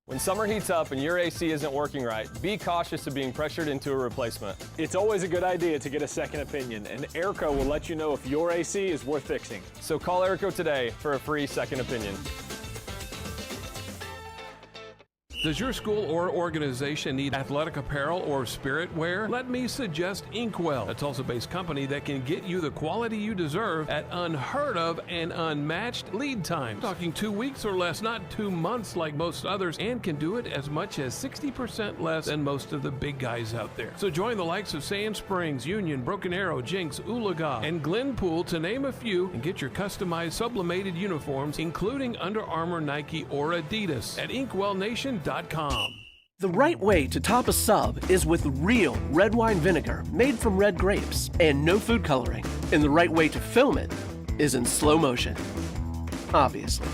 When summer heats up and your AC isn't working right, be cautious of being pressured into a replacement. It's always a good idea to get a second opinion, and Airco will let you know if your AC is worth fixing. So call Airco today for a free second opinion. Does your school or organization need athletic apparel or spirit wear? Let me suggest Inkwell, a Tulsa-based company that can get you the quality you deserve at unheard of and unmatched lead times. Talking 2 weeks or less, not 2 months like most others, and can do it as much as 60% less than most of the big guys out there. So join the likes of Sand Springs, Union, Broken Arrow, Jinx, Oolaga, and Glenpool to name a few, and get your customized sublimated uniforms, including Under Armour, Nike, or Adidas at InkwellNation.com. The right way to top a sub is with real red wine vinegar made from red grapes and no food coloring. And the right way to film it is in slow motion. Obviously.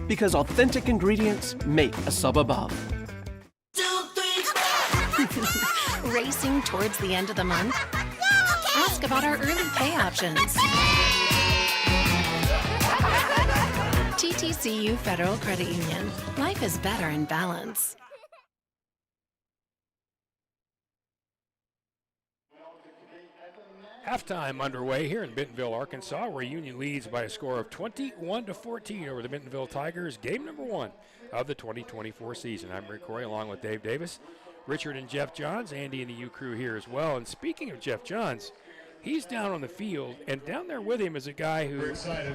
Because authentic ingredients make a sub above. Racing towards the end of the month? Ask about our early pay options. TTCU Federal Credit Union. Life is better in balance. Halftime underway here in Bentonville, Arkansas, where Union leads by a score of 21-14 over the Bentonville Tigers. Game number 1 of the 2024 season. I'm Rick Roy along with Dave Davis, Richard and Jeff Johns, Andy and the U crew here as well. And speaking of Jeff Johns, he's down on the field, and down there with him is a guy who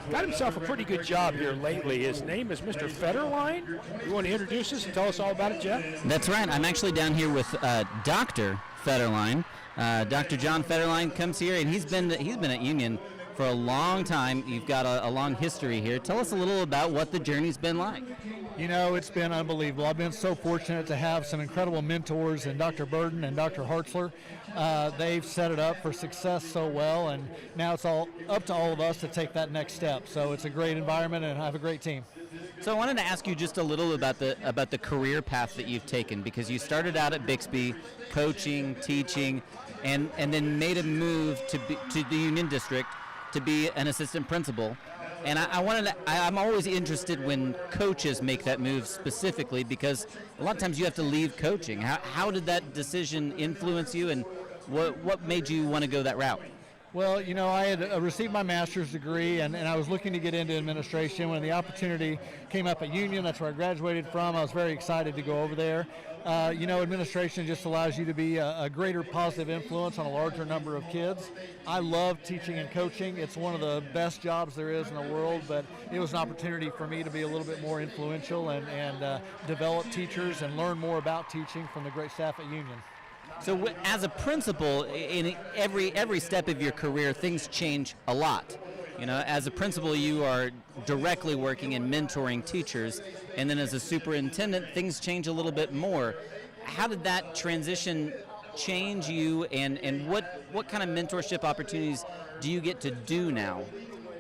got himself a pretty good job here lately. His name is Mr. Federline. You want to introduce us and tell us all about it, Jeff? That's right. I'm actually down here with Dr. Federline. Dr. John Federline comes here, and he's been at Union for a long time. You've got a long history here. Tell us a little about what the journey's been like. You know, it's been unbelievable. I've been so fortunate to have some incredible mentors in Dr. Burden and Dr. Hartzler. They've set it up for success so well, and now it's all up to all of us to take that next step. So it's a great environment, and I have a great team. So I wanted to ask you just a little about the career path that you've taken, because you started out at Bixby, coaching, teaching, and then made a move to the Union District to be an assistant principal. And I'm always interested when coaches make that move specifically, because a lot of times you have to leave coaching. How did that decision influence you, and what made you want to go that route? Well, I had received my master's degree, and I was looking to get into administration. When the opportunity came up at Union, that's where I graduated from, I was very excited to go over there. Administration just allows you to be a greater positive influence on a larger number of kids. I love teaching and coaching. It's one of the best jobs there is in the world, but it was an opportunity for me to be a little bit more influential and develop teachers and learn more about teaching from the great staff at Union. So as a principal, in every step of your career, things change a lot. As a principal, you are directly working and mentoring teachers, and then as a superintendent, things change a little bit more. How did that transition change you, and what kind of mentorship opportunities do you get to do now?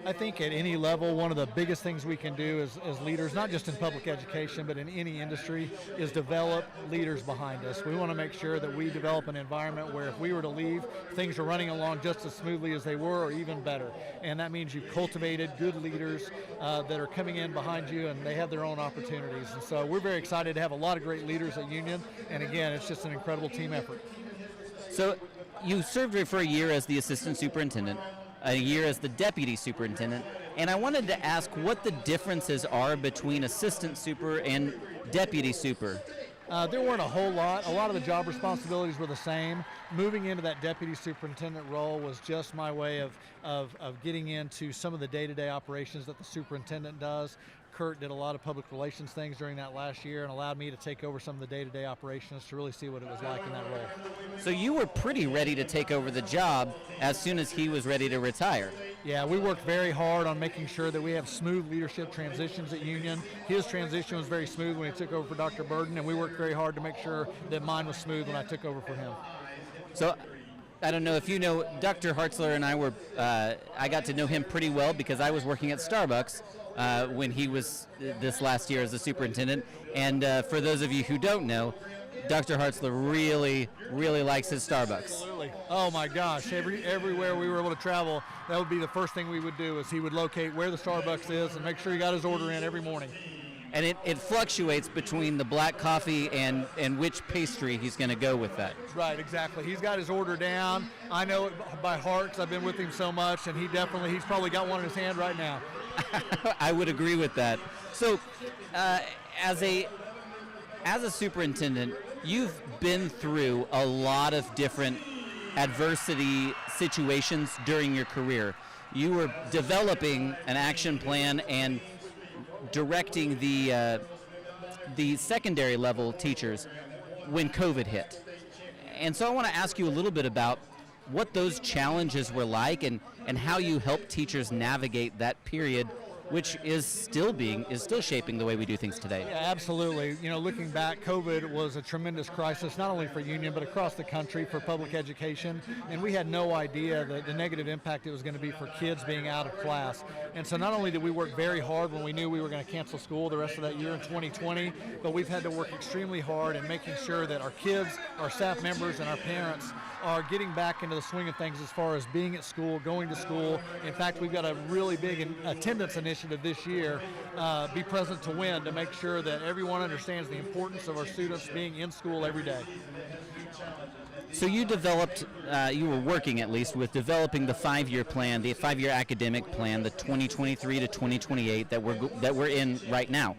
I think at any level, one of the biggest things we can do as leaders, not just in public education, but in any industry, is develop leaders behind us. We want to make sure that we develop an environment where if we were to leave, things are running along just as smoothly as they were or even better. And that means you've cultivated good leaders that are coming in behind you, and they have their own opportunities. And so we're very excited to have a lot of great leaders at Union. And again, it's just an incredible team effort. So you served for a year as the assistant superintendent, a year as the deputy superintendent, and I wanted to ask what the differences are between assistant super and deputy super. There weren't a whole lot. A lot of the job responsibilities were the same. Moving into that deputy superintendent role was just my way of getting into some of the day-to-day operations that the superintendent does. Kurt did a lot of public relations things during that last year and allowed me to take over some of the day-to-day operations to really see what it was like in that role. So you were pretty ready to take over the job as soon as he was ready to retire. Yeah, we worked very hard on making sure that we have smooth leadership transitions at Union. His transition was very smooth when he took over for Dr. Burden, and we worked very hard to make sure that mine was smooth when I took over for him. So I don't know if you know, Dr. Hartzler and I got to know him pretty well because I was working at Starbucks when he was this last year as a superintendent. And for those of you who don't know, Dr. Hartzler really, really likes his Starbucks. Absolutely. Oh my gosh, everywhere we were able to travel, that would be the first thing we would do is he would locate where the Starbucks is and make sure he got his order in every morning. And it fluctuates between the black coffee and which pastry he's going to go with that. Right, exactly. He's got his order down. I know it by heart because I've been with him so much, and he's probably got one in his hand right now. I would agree with that. So, as a superintendent, you've been through a lot of different adversity situations during your career. You were developing an action plan and directing the secondary level teachers when COVID hit. And so I want to ask you a little bit about what those challenges were like and how you helped teachers navigate that period, which is still shaping the way we do things today. Yeah, absolutely. Looking back, COVID was a tremendous crisis, not only for Union, but across the country for public education. And we had no idea the negative impact it was going to be for kids being out of class. And so not only did we work very hard when we knew we were going to cancel school the rest of that year in 2020, but we've had to work extremely hard in making sure that our kids, our staff members, and our parents are getting back into the swing of things as far as being at school, going to school. In fact, we've got a really big attendance initiative this year, Be Present to Win, to make sure that everyone understands the importance of our students being in school every day. So you developed, you were working at least with developing the 5-year plan, the 5-year academic plan, the 2023 to 2028 that we're in right now.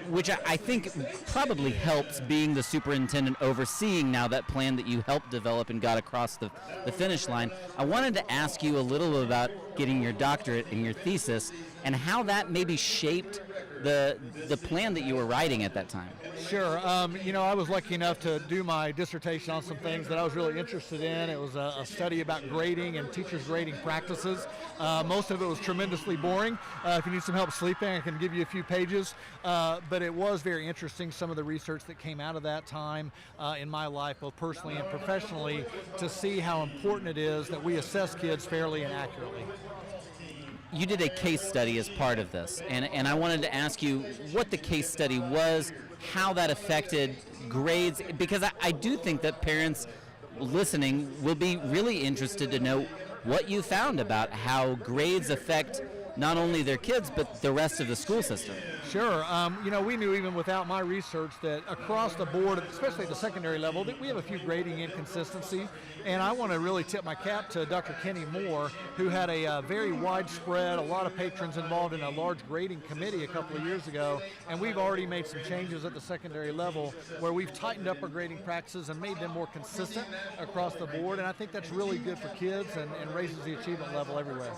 Which I think probably helps being the superintendent overseeing now that plan that you helped develop and got across the finish line. I wanted to ask you a little bit about getting your doctorate and your thesis and how that maybe shaped the plan that you were writing at that time. Sure. I was lucky enough to do my dissertation on some things that I was really interested in. It was a study about grading and teachers' grading practices. Most of it was tremendously boring. If you need some help sleeping, I can give you a few pages. But it was very interesting, some of the research that came out of that time in my life, both personally and professionally, to see how important it is that we assess kids fairly and accurately. You did a case study as part of this, and I wanted to ask you what the case study was, how that affected grades, because I do think that parents listening will be really interested to know what you found about how grades affect not only their kids, but the rest of the school system. Sure. We knew even without my research that across the board, especially at the secondary level, that we have a few grading inconsistencies. And I want to really tip my cap to Dr. Kenny Moore, who had a very widespread, a lot of patrons involved in a large grading committee a couple of years ago. And we've already made some changes at the secondary level where we've tightened up our grading practices and made them more consistent across the board. And I think that's really good for kids and raises the achievement level everywhere.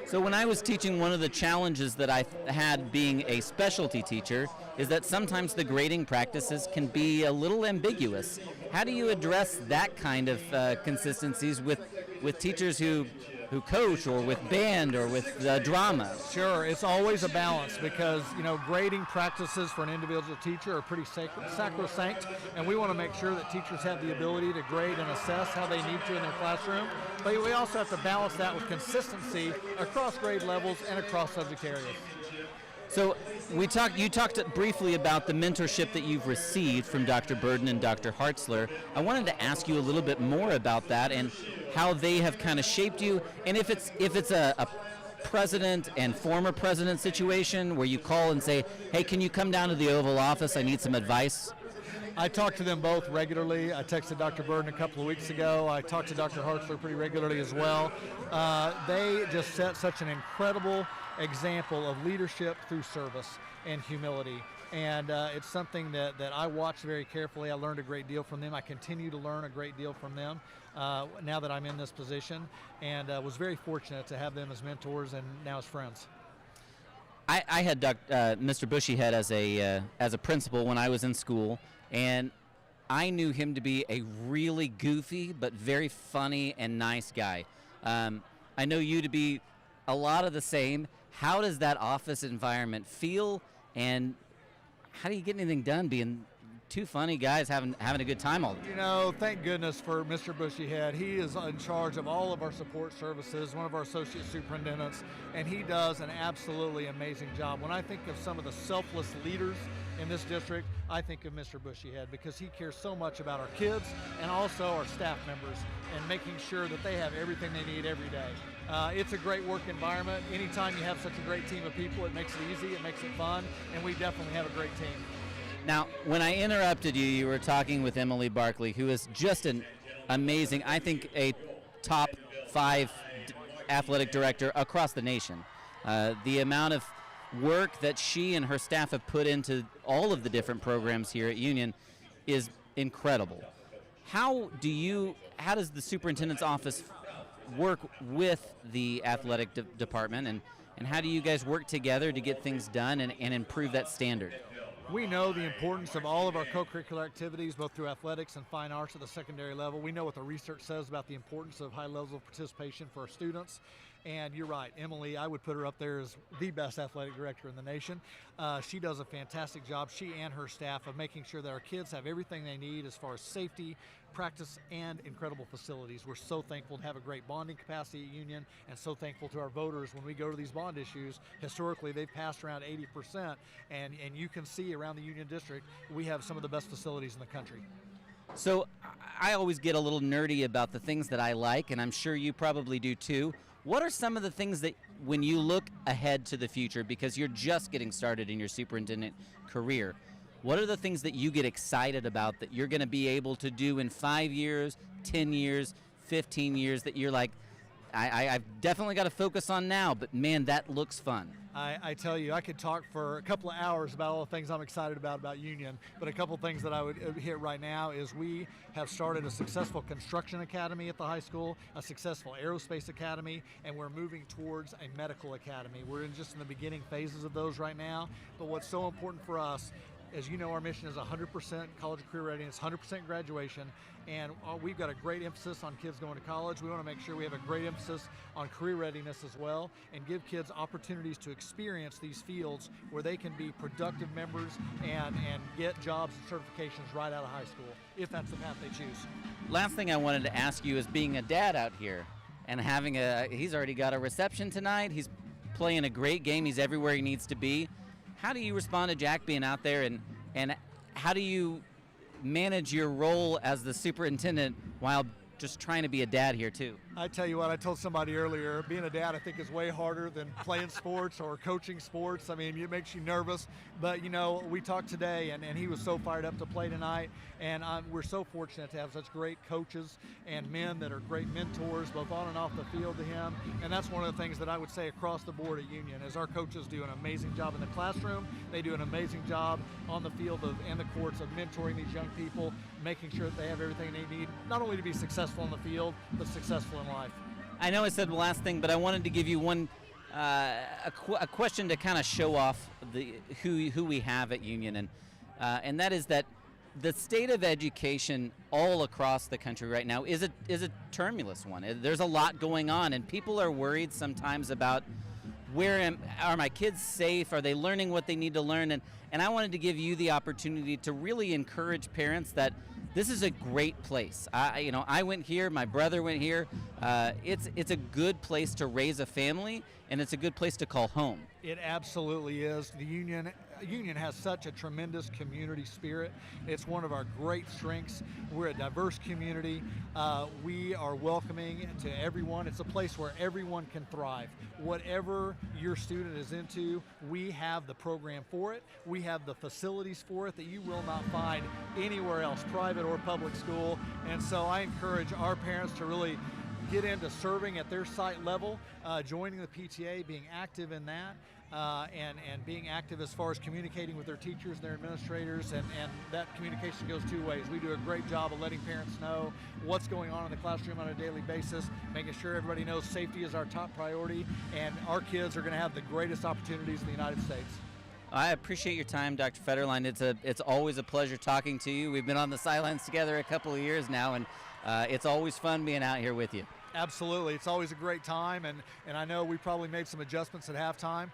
So when I was teaching, one of the challenges that I had being a specialty teacher is that sometimes the grading practices can be a little ambiguous. How do you address that kind of consistencies with teachers who coach or with band or with drama? Sure, it's always a balance because, grading practices for an individual teacher are pretty sacrosanct, and we want to make sure that teachers have the ability to grade and assess how they need to in their classroom. But we also have to balance that with consistency across grade levels and across subject areas. So you talked briefly about the mentorship that you've received from Dr. Burden and Dr. Hartzler. I wanted to ask you a little bit more about that and how they have kind of shaped you, and if it's a president and former president situation where you call and say, hey, can you come down to the Oval Office? I need some advice. I talk to them both regularly. I texted Dr. Burden a couple of weeks ago. I talked to Dr. Hartzler pretty regularly as well. They just set such an incredible example of leadership through service and humility. And it's something that I watch very carefully. I learned a great deal from them. I continue to learn a great deal from them now that I'm in this position, and was very fortunate to have them as mentors and now as friends. I had Mr. Bushyhead as a principal when I was in school, and I knew him to be a really goofy but very funny and nice guy. I know you to be a lot of the same. How does that office environment feel, and how do you get anything done being two funny guys having a good time all the time? Thank goodness for Mr. Bushyhead. He is in charge of all of our support services, one of our associate superintendents, and he does an absolutely amazing job. When I think of some of the selfless leaders in this district, I think of Mr. Bushyhead because he cares so much about our kids and also our staff members and making sure that they have everything they need every day. It's a great work environment. Anytime you have such a great team of people, it makes it easy, it makes it fun, and we definitely have a great team. Now, when I interrupted you, you were talking with Emily Barkley, who is just an amazing, I think a top 5 athletic director across the nation. The amount of work that she and her staff have put into all of the different programs here at Union is incredible. How does the superintendent's office work with the athletic department, and how do you guys work together to get things done and improve that standard? We know the importance of all of our co-curricular activities, both through athletics and fine arts at the secondary level. We know what the research says about the importance of high levels of participation for our students. And you're right, Emily, I would put her up there as the best athletic director in the nation. She does a fantastic job, she and her staff, of making sure that our kids have everything they need as far as safety, practice, and incredible facilities. We're so thankful to have a great bonding capacity at Union, and so thankful to our voters when we go to these bond issues. Historically, they've passed around 80%, and you can see around the Union District, we have some of the best facilities in the country. So I always get a little nerdy about the things that I like, and I'm sure you probably do too. What are some of the things that, when you look ahead to the future, because you're just getting started in your superintendent career, what are the things that you get excited about that you're going to be able to do in 5 years, 10 years, 15 years that you're like, I've definitely got to focus on now, but man, that looks fun? I tell you, I could talk for a couple of hours about all the things I'm excited about Union, but a couple of things that I would hit right now is we have started a successful construction academy at the high school, a successful aerospace academy, and we're moving towards a medical academy. We're just in the beginning phases of those right now, but what's so important for us, as you know, our mission is 100% college career readiness, 100% graduation, and we've got a great emphasis on kids going to college. We want to make sure we have a great emphasis on career readiness as well, and give kids opportunities to experience these fields where they can be productive members and get jobs and certifications right out of high school, if that's the path they choose. Last thing I wanted to ask you is, being a dad out here and he's already got a reception tonight, he's playing a great game, he's everywhere he needs to be. How do you respond to Jack being out there, and how do you manage your role as the superintendent while just trying to be a dad here too? I tell you what, I told somebody earlier, being a dad I think is way harder than playing sports or coaching sports. I mean, it makes you nervous. But, you know, we talked today, and he was so fired up to play tonight. And we're so fortunate to have such great coaches and men that are great mentors, both on and off the field to him. And that's one of the things that I would say across the board at Union is our coaches do an amazing job in the classroom. They do an amazing job on the field and the courts of mentoring these young people, making sure that they have everything they need, not only to be successful on the field, but successful in life. I know I said the last thing, but I wanted to give you one a question to kind of show off who we have at Union, and that is that the state of education all across the country right now is a tumultuous one. There's a lot going on, and people are worried sometimes about are my kids safe? Are they learning what they need to learn? And I wanted to give you the opportunity to really encourage parents that this is a great place. I went here, my brother went here. It's a good place to raise a family, and it's a good place to call home. It absolutely is. The Union has such a tremendous community spirit. It's one of our great strengths. We're a diverse community. We are welcoming to everyone. It's a place where everyone can thrive. Whatever your student is into, we have the program for it. We have the facilities for it that you will not find anywhere else, private or public school. And so I encourage our parents to really get into serving at their site level, joining the PTA, being active in that, and being active as far as communicating with their teachers and their administrators, and that communication goes two ways. We do a great job of letting parents know what's going on in the classroom on a daily basis, making sure everybody knows safety is our top priority, and our kids are going to have the greatest opportunities in the United States. I appreciate your time, Dr. Federline. It's always a pleasure talking to you. We've been on the sidelines together a couple of years now, and it's always fun being out here with you. Absolutely. It's always a great time, and I know we probably made some adjustments at halftime.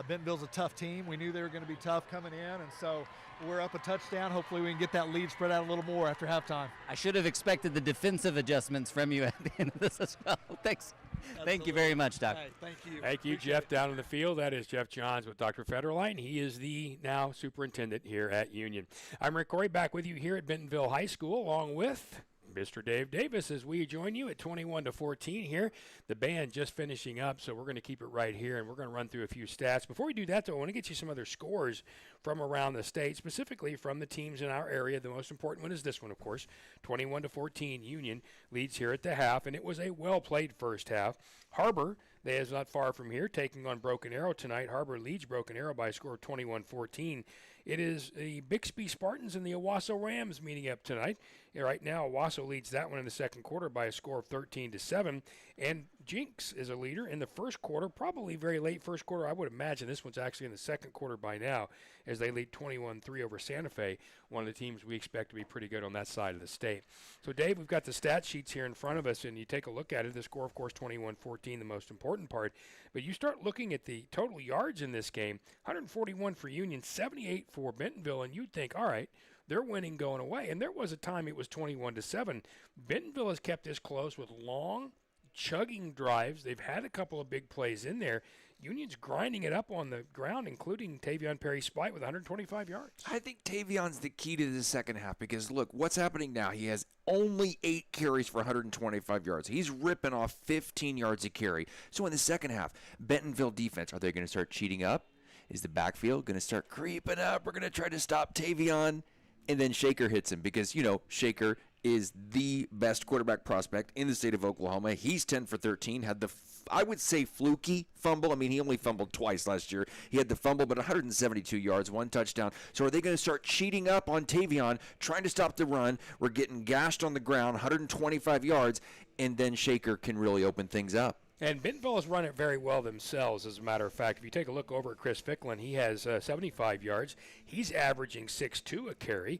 Bentonville's a tough team. We knew they were going to be tough coming in, and so we're up a touchdown. Hopefully we can get that lead spread out a little more after halftime. I should have expected the defensive adjustments from you at the end of this as well. Thanks. Absolutely. Thank you very much, Doc. Right, thank you. Thank you, Jeff, down in the field. That is Jeff Johns with Dr. Federline. He is the now superintendent here at Union. I'm Rick Corey, back with you here at Bentonville High School, along with Mr. Dave Davis, as we join you at 21-14 here. The band just finishing up, so we're going to keep it right here, and we're going to run through a few stats. Before we do that, though, I want to get you some other scores from around the state, specifically from the teams in our area. The most important one is this one, of course. 21-14, Union leads here at the half, and it was a well-played first half. Harbor, they is not far from here, taking on Broken Arrow tonight. Harbor leads Broken Arrow by a score of 21-14. It is the Bixby Spartans and the Owasso Rams meeting up tonight. Right now, Owasso leads that one in the second quarter by a score of 13-7. And Jinx is a leader in the first quarter, probably very late first quarter. I would imagine this one's actually in the second quarter by now, as they lead 21-3 over Santa Fe, one of the teams we expect to be pretty good on that side of the state. So, Dave, we've got the stat sheets here in front of us, and you take a look at it. The score, of course, 21-14, the most important part. But you start looking at the total yards in this game, 141 for Union, 78 for Bentonville, and you'd think, all right, they're winning going away. And there was a time it was 21-7. Bentonville has kept this close with long, chugging drives. They've had a couple of big plays in there. Union's grinding it up on the ground, including Tavion Perry-Spite with 125 yards. I think Tavion's the key to the second half because, look, what's happening now? He has only 8 carries for 125 yards. He's ripping off 15 yards a carry. So in the second half, Bentonville defense, are they going to start cheating up? Is the backfield going to start creeping up? We're going to try to stop Tavion. And then Shaker hits him because, you know, Shaker is the best quarterback prospect in the state of Oklahoma. He's 10 for 13, had the, I would say, fluky fumble. I mean, he only fumbled twice last year. He had the fumble, but 172 yards, 1 touchdown. So are they going to start cheating up on Tavion, trying to stop the run? We're getting gashed on the ground, 125 yards, and then Shaker can really open things up. And Bentonville has run it very well themselves, as a matter of fact. If you take a look over at Chris Ficklin, he has 75 yards. He's averaging 6.2 a carry.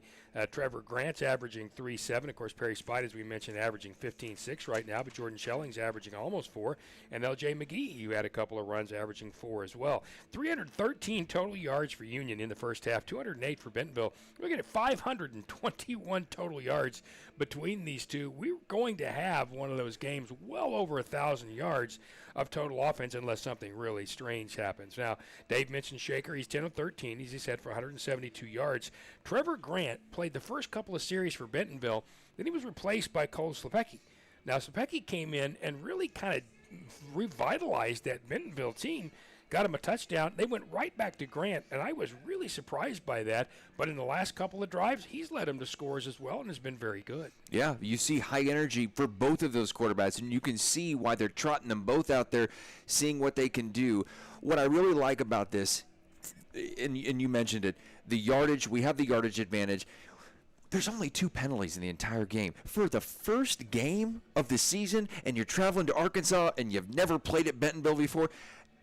Trevor Grant's averaging 3.7. Of course, Perry Spite, as we mentioned, averaging 15.6 right now, but Jordan Schelling's averaging almost 4. And L.J. McGee, who had a couple of runs, averaging 4 as well. 313 total yards for Union in the first half, 208 for Bentonville. Look at it, 521 total yards between these two. We're going to have one of those games well over 1,000 yards of total offense unless something really strange happens. Now, Dave mentioned Shaker. He's 10 of 13, as he said, for 172 yards. Trevor Grant played the first couple of series for Bentonville. Then he was replaced by Cole Slepecki. Now, Sapecki came in and really kind of revitalized that Bentonville team, got him a touchdown. They went right back to Grant, and I was really surprised by that. But in the last couple of drives, he's led them to scores as well and has been very good. Yeah, you see high energy for both of those quarterbacks, and you can see why they're trotting them both out there, seeing what they can do. What I really like about this, and you mentioned it, the yardage, we have the yardage advantage. There's only 2 penalties in the entire game. For the first game of the season, and you're traveling to Arkansas, and you've never played at Bentonville before,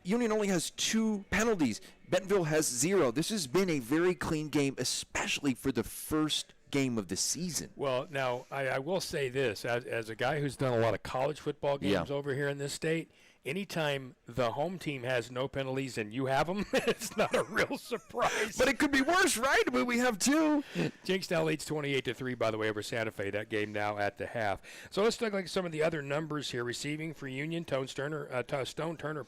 Union only has 2 penalties. Bentonville has 0. This has been a very clean game, especially for the first game of the season. Well, now, I will say this. As a guy who's done a lot of college football games over here in this state, anytime the home team has no penalties and you have them, it's not a real surprise. But it could be worse, right? I mean, we have 2. Jenks now leads 28-3, by the way, over Santa Fe. That game now at the half. So let's look at some of the other numbers here. Receiving for Union, Stone Turner,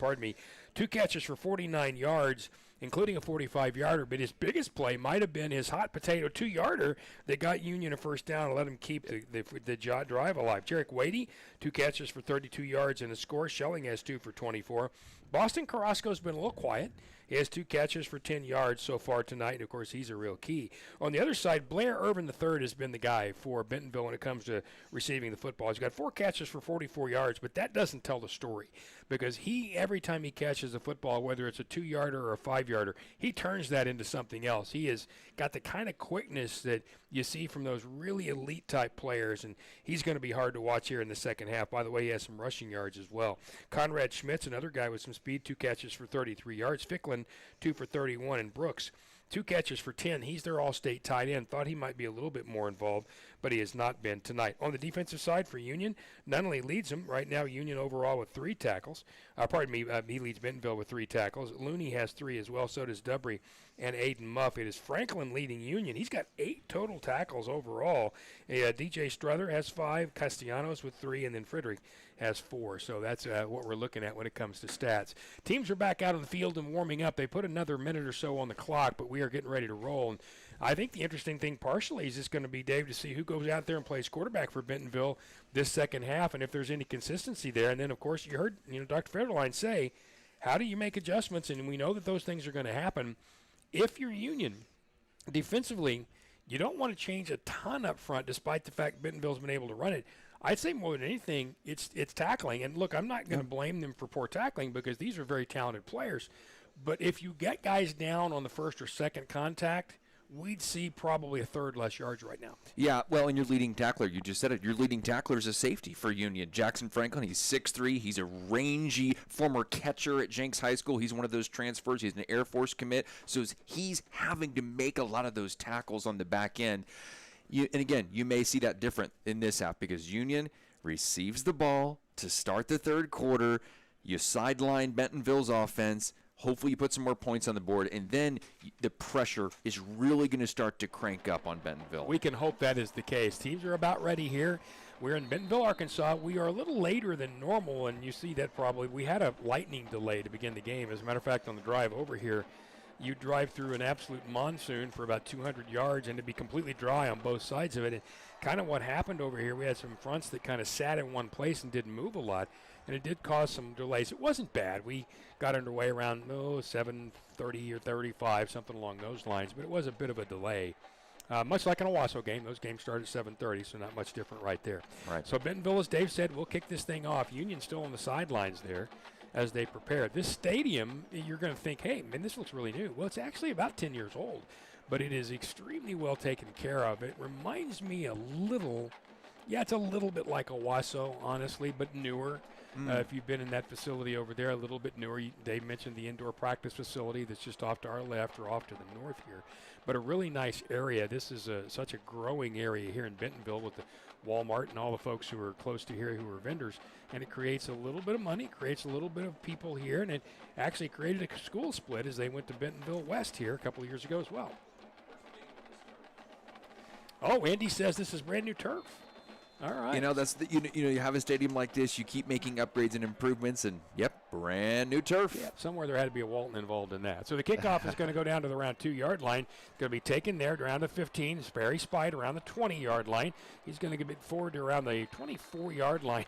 2 catches for 49 yards, including a 45-yarder. But his biggest play might have been his hot potato 2-yarder that got Union a first down and let him keep the drive alive. Jarek Wadey, 2 catches for 32 yards and a score. Schelling has 2 for 24. Boston Carrasco's been a little quiet. He has 2 catches for 10 yards so far tonight, and, of course, he's a real key. On the other side, Blair Irvin III has been the guy for Bentonville when it comes to receiving the football. He's got 4 catches for 44 yards, but that doesn't tell the story because every time he catches a football, whether it's a 2-yarder or a 5-yarder, he turns that into something else. He has got the kind of quickness that you see from those really elite-type players, and he's going to be hard to watch here in the second half. By the way, he has some rushing yards as well. Conrad Schmitz, another guy with some speed, 2 catches for 33 yards. Ficklin, 2 for 31, and Brooks, 2 catches for 10. He's their all-state tight end. Thought he might be a little bit more involved, but he has not been tonight. On the defensive side for Union, Nunnally leads them. Right now, Union overall with 3 tackles. He leads Bentonville with 3 tackles. Looney has 3 as well. So does Dubry and Aiden Muff. It is Franklin leading Union. He's got 8 total tackles overall. DJ Struther has 5, Castellanos with 3, and then Friedrich has 4. So that's what we're looking at when it comes to stats. Teams are back out on the field and warming up. They put another minute or so on the clock, but we are getting ready to roll. And I think the interesting thing partially is just going to be, Dave, to see who goes out there and plays quarterback for Bentonville this second half and if there's any consistency there. And then, of course, you heard Dr. Federline say, how do you make adjustments? And we know that those things are going to happen. If you're Union, defensively, you don't want to change a ton up front despite the fact Bentonville's been able to run it. I'd say more than anything, it's tackling. And, look, I'm not going to blame them for poor tackling because these are very talented players. But if you get guys down on the first or second contact, we'd see probably a third less yards right now. Yeah, well, and your leading tackler, you just said it, your leading tackler is a safety for Union. Jackson Franklin, he's 6'3". He's a rangy former catcher at Jenks High School. He's one of those transfers. He's an Air Force commit. So he's having to make a lot of those tackles on the back end. And again, you may see that different in this half because Union receives the ball to start the third quarter. You sideline Bentonville's offense. Hopefully you put some more points on the board, and then the pressure is really going to start to crank up on Bentonville. We can hope that is the case. Teams are about ready here. We're in Bentonville, Arkansas. We are a little later than normal, and you see that probably. We had a lightning delay to begin the game. As a matter of fact, on the drive over here, you drive through an absolute monsoon for about 200 yards, and it'd be completely dry on both sides of it. And kind of what happened over here, we had some fronts that kind of sat in one place and didn't move a lot, and it did cause some delays. It wasn't bad. We got underway around 7:30 or 35, something along those lines, but it was a bit of a delay. Much like an Owasso game, those games start at 7:30, so not much different right there. Right. So Bentonville, as Dave said, will kick this thing off. Union's still on the sidelines there as they prepare. This stadium, you're going to think, hey, man, this looks really new. Well, it's actually about 10 years old, but it is extremely well taken care of. It reminds me a little, it's a little bit like Owasso, honestly, but newer. If you've been in that facility over there, a little bit newer. Dave mentioned the indoor practice facility that's just off to our left or off to the north here. But a really nice area. This is such a growing area here in Bentonville with the Walmart and all the folks who are close to here who are vendors. And it creates a little bit of money, creates a little bit of people here, and it actually created a school split as they went to Bentonville West here a couple of years ago as well. Oh, Andy says this is brand new turf. All right. You know, that's the, you have a stadium like this, you keep making upgrades and improvements, and brand new turf. Yeah, somewhere there had to be a Walton involved in that. So the kickoff is going to go down to the around 2-yard line. Going to be taken there around the 15. Sperry Spite around the 20-yard line. He's going to get it forward to around the 24-yard line.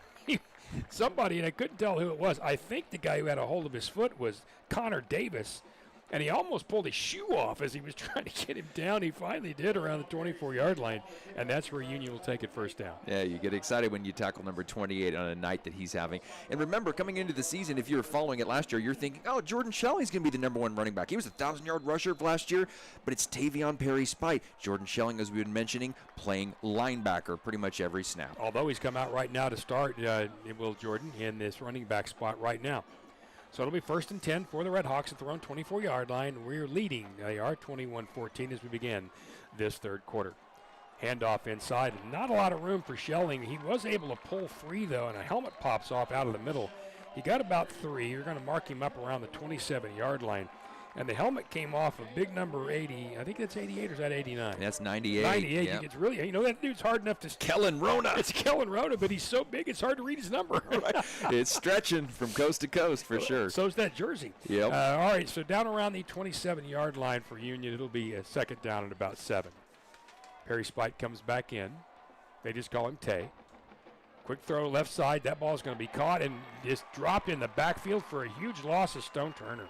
Somebody, and I couldn't tell who it was. I think the guy who had a hold of his foot was Connor Davis. And he almost pulled his shoe off as he was trying to get him down. He finally did around the 24-yard line, and that's where Union will take it first down. Yeah, you get excited when you tackle number 28 on a night that he's having. And remember, coming into the season, if you're following it last year, you're thinking, oh, Jordan Schelling's going to be the number 1 running back. He was a 1,000-yard rusher last year, but it's Tavion Perry Spite. Jordan Schelling, as we've been mentioning, playing linebacker pretty much every snap. Although he's come out right now to start, Will Jordan, in this running back spot right now. So it'll be 1st and 10 for the RedHawks at their own 24-yard line. We're leading. They are 21-14 as we begin this third quarter. Handoff inside. Not a lot of room for Schelling. He was able to pull free, though, and a helmet pops off out of the middle. He got about 3. You're going to mark him up around the 27-yard line. And the helmet came off of big number 80. I think that's 88 or is that 89? That's 98. 98. Yep. It's really, that dude's hard enough to. Kellen Rona. It's Kellen Rona, but he's so big it's hard to read his number. Right. It's stretching from coast to coast for sure. So's that jersey. Yep. All right, so down around the 27-yard line for Union, it'll be a 2nd down and about 7. Perry Spite comes back in. They just call him Tay. Quick throw left side. That ball is going to be caught and just dropped in the backfield for a huge loss of Stone Turner.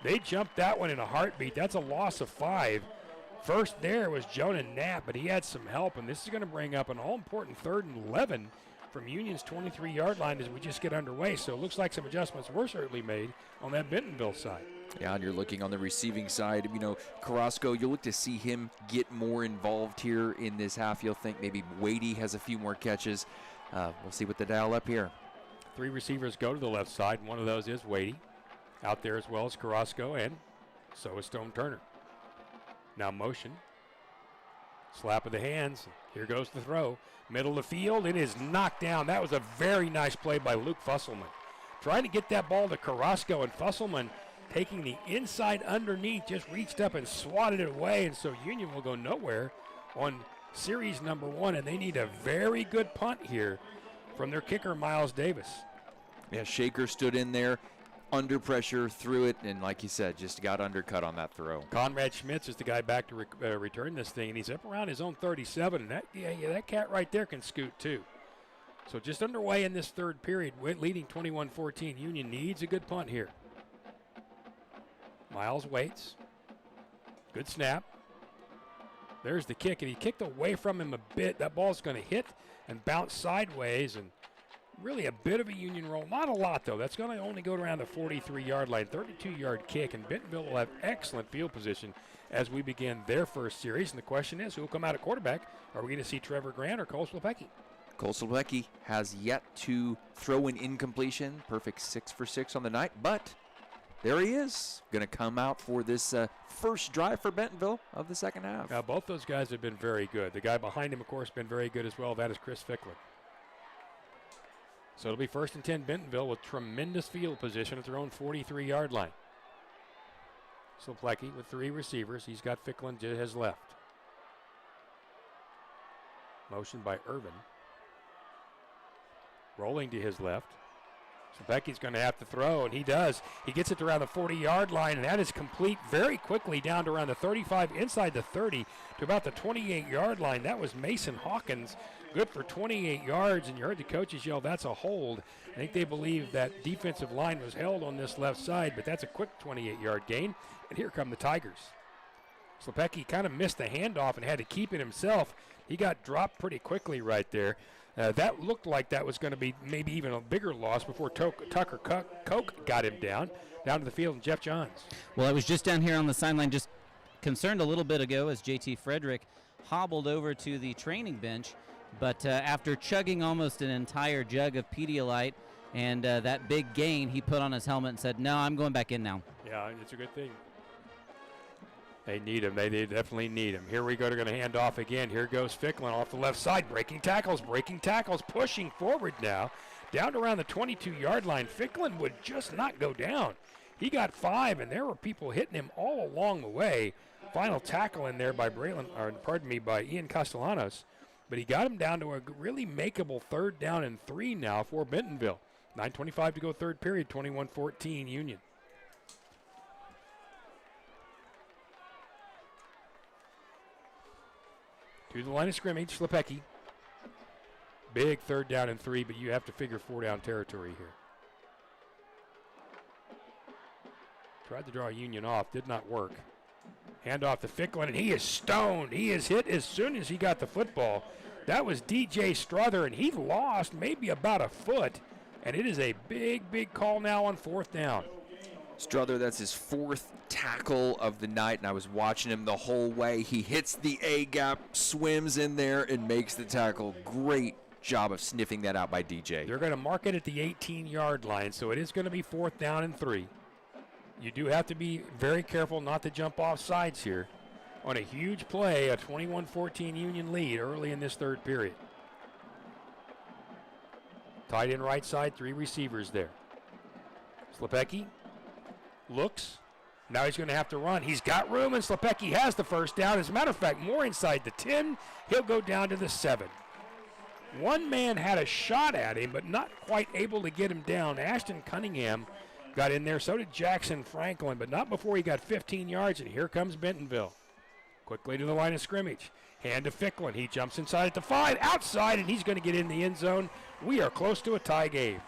They jumped that one in a heartbeat. That's a loss of 5. First there was Jonah Knapp, but he had some help, and this is going to bring up an all-important 3rd and 11 from Union's 23-yard line as we just get underway. So it looks like some adjustments were certainly made on that Bentonville side. Yeah, and you're looking on the receiving side. Carrasco, you'll look to see him get more involved here in this half. You'll think maybe Wadey has a few more catches. We'll see what the dial up here. 3 receivers go to the left side, and one of those is Wadey. Out there as well as Carrasco, and so is Stone Turner. Now motion. Slap of the hands. Here goes the throw. Middle of the field. It is knocked down. That was a very nice play by Luke Fusselman. Trying to get that ball to Carrasco, and Fusselman taking the inside underneath, just reached up and swatted it away, and so Union will go nowhere on series number 1, and they need a very good punt here from their kicker, Miles Davis. Yeah, Shaker stood in there. Under pressure, threw it, and like you said, just got undercut on that throw. Conrad Schmitz is the guy back to return this thing, and he's up around his own 37, and that cat right there can scoot too. So just underway in this third period, leading 21-14. Union needs a good punt here. Miles waits. Good snap. There's the kick, and he kicked away from him a bit. That ball's going to hit and bounce sideways, and really a bit of a Union roll. Not a lot, though. That's going to only go around the 43-yard line, 32-yard kick, and Bentonville will have excellent field position as we begin their first series. And the question is, who will come out at quarterback? Are we going to see Trevor Grant or Cole Slepecki? Cole Slepecki has yet to throw an incompletion. Perfect 6 for 6 on the night, but there he is, going to come out for this first drive for Bentonville of the second half. Now, both those guys have been very good. The guy behind him, of course, been very good as well. That is Chris Fickler. So it'll be 1st and 10 Bentonville with tremendous field position at their own 43-yard line. Slepecki with 3 receivers. He's got Ficklin to his left. Motion by Irvin. Rolling to his left. Slepecki's going to have to throw, and he does. He gets it to around the 40-yard line, and that is complete very quickly down to around the 35, inside the 30, to about the 28-yard line. That was Mason Hawkins. Good for 28 yards, and you heard the coaches yell, that's a hold. I think they believe that defensive line was held on this left side, but that's a quick 28-yard gain. And here come the Tigers. Slepecki kind of missed the handoff and had to keep it himself. He got dropped pretty quickly right there. That looked like that was going to be maybe even a bigger loss before Tucker Koch got him down to the field, and Jeff Johns. Well, I was just down here on the sideline, just concerned a little bit ago as JT Frederick hobbled over to the training bench. But after chugging almost an entire jug of Pedialyte and that big gain, he put on his helmet and said, no, I'm going back in now. Yeah, it's a good thing. They need him. They definitely need him. Here we go. They're going to hand off again. Here goes Ficklin off the left side. Breaking tackles, pushing forward now. Down to around the 22-yard line. Ficklin would just not go down. He got 5, and there were people hitting him all along the way. Final tackle in there by by Ian Castellanos. but he got him down to a really makeable 3rd down and 3 now for Bentonville. 9:25 to go, third period, 21-14 Union. To the line of scrimmage, Slepecki. Big 3rd down and 3, but you have to figure 4-down territory here. Tried to draw Union off, did not work. Hand off to Ficklin, and he is stoned. He is hit as soon as he got the football. That was DJ Strother, and he lost maybe about a foot, and it is a big, big call now on 4th down. Strother, that's his 4th tackle of the night, and I was watching him the whole way. He hits the A-gap, swims in there, and makes the tackle. Great job of sniffing that out by DJ. They're going to mark it at the 18-yard line, so it is going to be 4th down and 3. You do have to be very careful not to jump off sides here. On a huge play, a 21-14 Union lead early in this 3rd period. Tight end right side, 3 receivers there. Slepecki looks. Now he's going to have to run. He's got room, and Slepecki has the 1st down. As a matter of fact, more inside the 10. He'll go down to the 7. One man had a shot at him, but not quite able to get him down. Ashton Cunningham got in there. So did Jackson Franklin, but not before he got 15 yards, and here comes Bentonville. Quickly to the line of scrimmage. Hand to Ficklin. He jumps inside at the 5, outside, and he's going to get in the end zone. We are close to a tie game.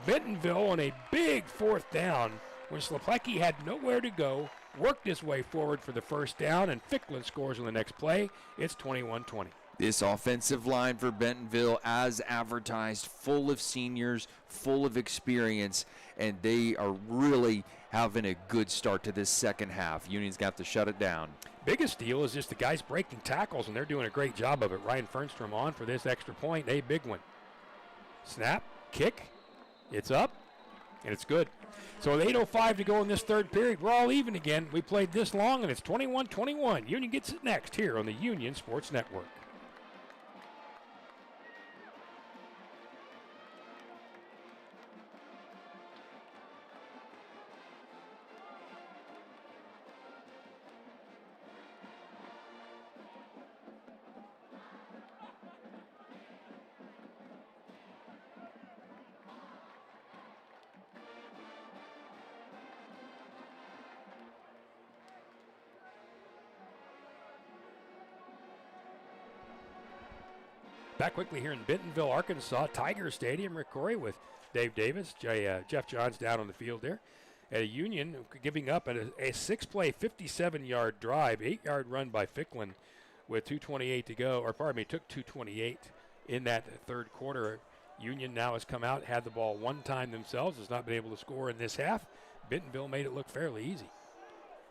Bentonville on a big 4th down when Slepecki had nowhere to go, worked his way forward for the 1st down, and Ficklin scores on the next play. It's 21-20. This offensive line for Bentonville, as advertised, full of seniors, full of experience, and they are really having a good start to this second half. Union's got to shut it down. Biggest deal is just the guys breaking tackles, and they're doing a great job of it. Ryan Fernstrom on for this extra point, a big one. Snap, kick, it's up, and it's good. So with 8:05 to go in this 3rd period, we're all even again. We played this long, and it's 21-21. Union gets it next here on the Union Sports Network. Back quickly here in Bentonville, Arkansas, Tiger Stadium. Rick Corey with Dave Davis, Jeff Johns down on the field there. At a Union giving up a 6-play, 57-yard drive, 8-yard run by Ficklin with 2:28 to go, or pardon me, took 2:28 in that 3rd quarter. Union now has come out, had the ball one time themselves, has not been able to score in this half. Bentonville made it look fairly easy.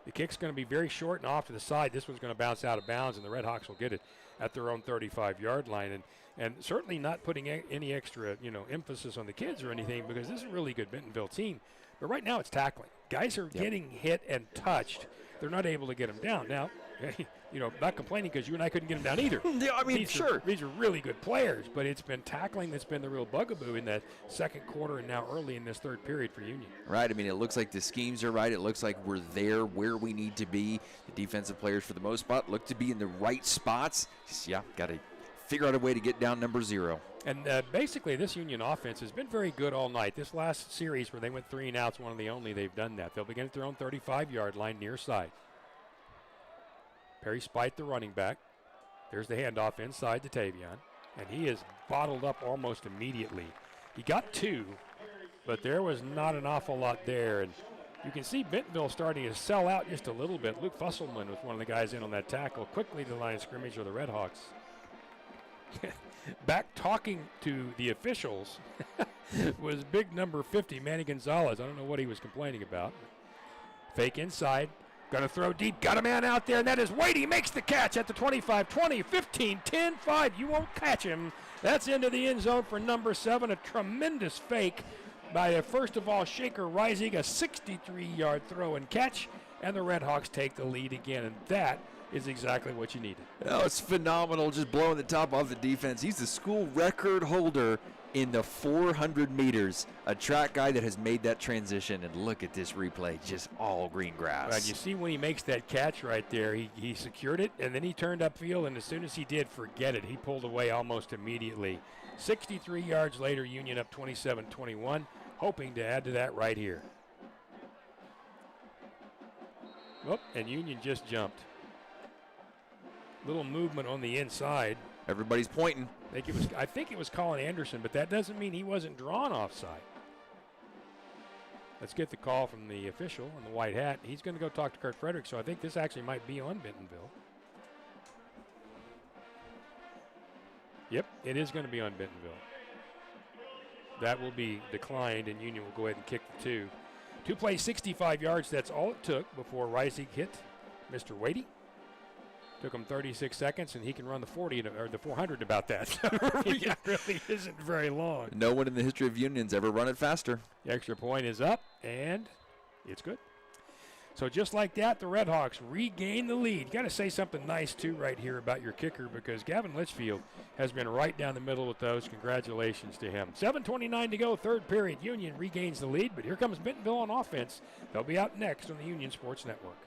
The kick's going to be very short and off to the side. This one's going to bounce out of bounds, and the RedHawks will get it at their own 35-yard line. And certainly not putting any extra, emphasis on the kids or anything, because this is a really good Bentonville team. But right now it's tackling. Guys are getting hit and touched. They're not able to get them down. Now, not complaining because you and I couldn't get them down either. Yeah, I mean, sure. These are really good players, but it's been tackling that's been the real bugaboo in that 2nd quarter and now early in this 3rd period for Union. Right. I mean, it looks like the schemes are right. It looks like we're there where we need to be. The defensive players, for the most part, look to be in the right spots. Got to figure out a way to get down number 0. And basically, this Union offense has been very good all night. This last series where they went 3 and out's one of the only they've done that. They'll begin at their own 35-yard line near side. Perry Spite, the running back. There's the handoff inside to Tavion, and he is bottled up almost immediately. He got 2, but there was not an awful lot there. And you can see Bentonville starting to sell out just a little bit. Luke Fusselman was one of the guys in on that tackle. Quickly to the line of scrimmage of the RedHawks. Back talking to the officials was big number 50, Manny Gonzalez. I don't know what he was complaining about. Fake inside. Going to throw deep. Got a man out there, and that is Wade. He makes the catch at the 25, 20, 15, 10, 5. You won't catch him. That's into the end zone for number 7. A tremendous fake by, first of all, Shaker Rising. A 63-yard throw and catch, and the RedHawks take the lead again, and that is exactly what you needed. Oh, it's phenomenal, just blowing the top off the defense. He's the school record holder in the 400 meters, a track guy that has made that transition. And look at this replay, just all green grass. Right, you see when he makes that catch right there, he secured it, and then he turned upfield, and as soon as he did, forget it. He pulled away almost immediately. 63 yards later, Union up 27-21, hoping to add to that right here. Oh, and Union just jumped. Little movement on the inside. Everybody's pointing. I think it was Colin Anderson, but that doesn't mean he wasn't drawn offside. Let's get the call from the official in the white hat. He's going to go talk to Kurt Frederick, so I think this actually might be on Bentonville. Yep, it is going to be on Bentonville. That will be declined, and Union will go ahead and kick the two. Two plays, 65 yards. That's all it took before Reisig hit Mr. Wadey. Took him 36 seconds, and he can run the 40 or the 400 about that. So it really isn't very long. No one in the history of Union's ever run it faster. The extra point is up, and it's good. So just like that, the RedHawks regain the lead. You got to say something nice, too, right here about your kicker, because Gavin Litchfield has been right down the middle with those. Congratulations to him. 7:29 to go, third period. Union regains the lead, but here comes Bentonville on offense. They'll be out next on the Union Sports Network.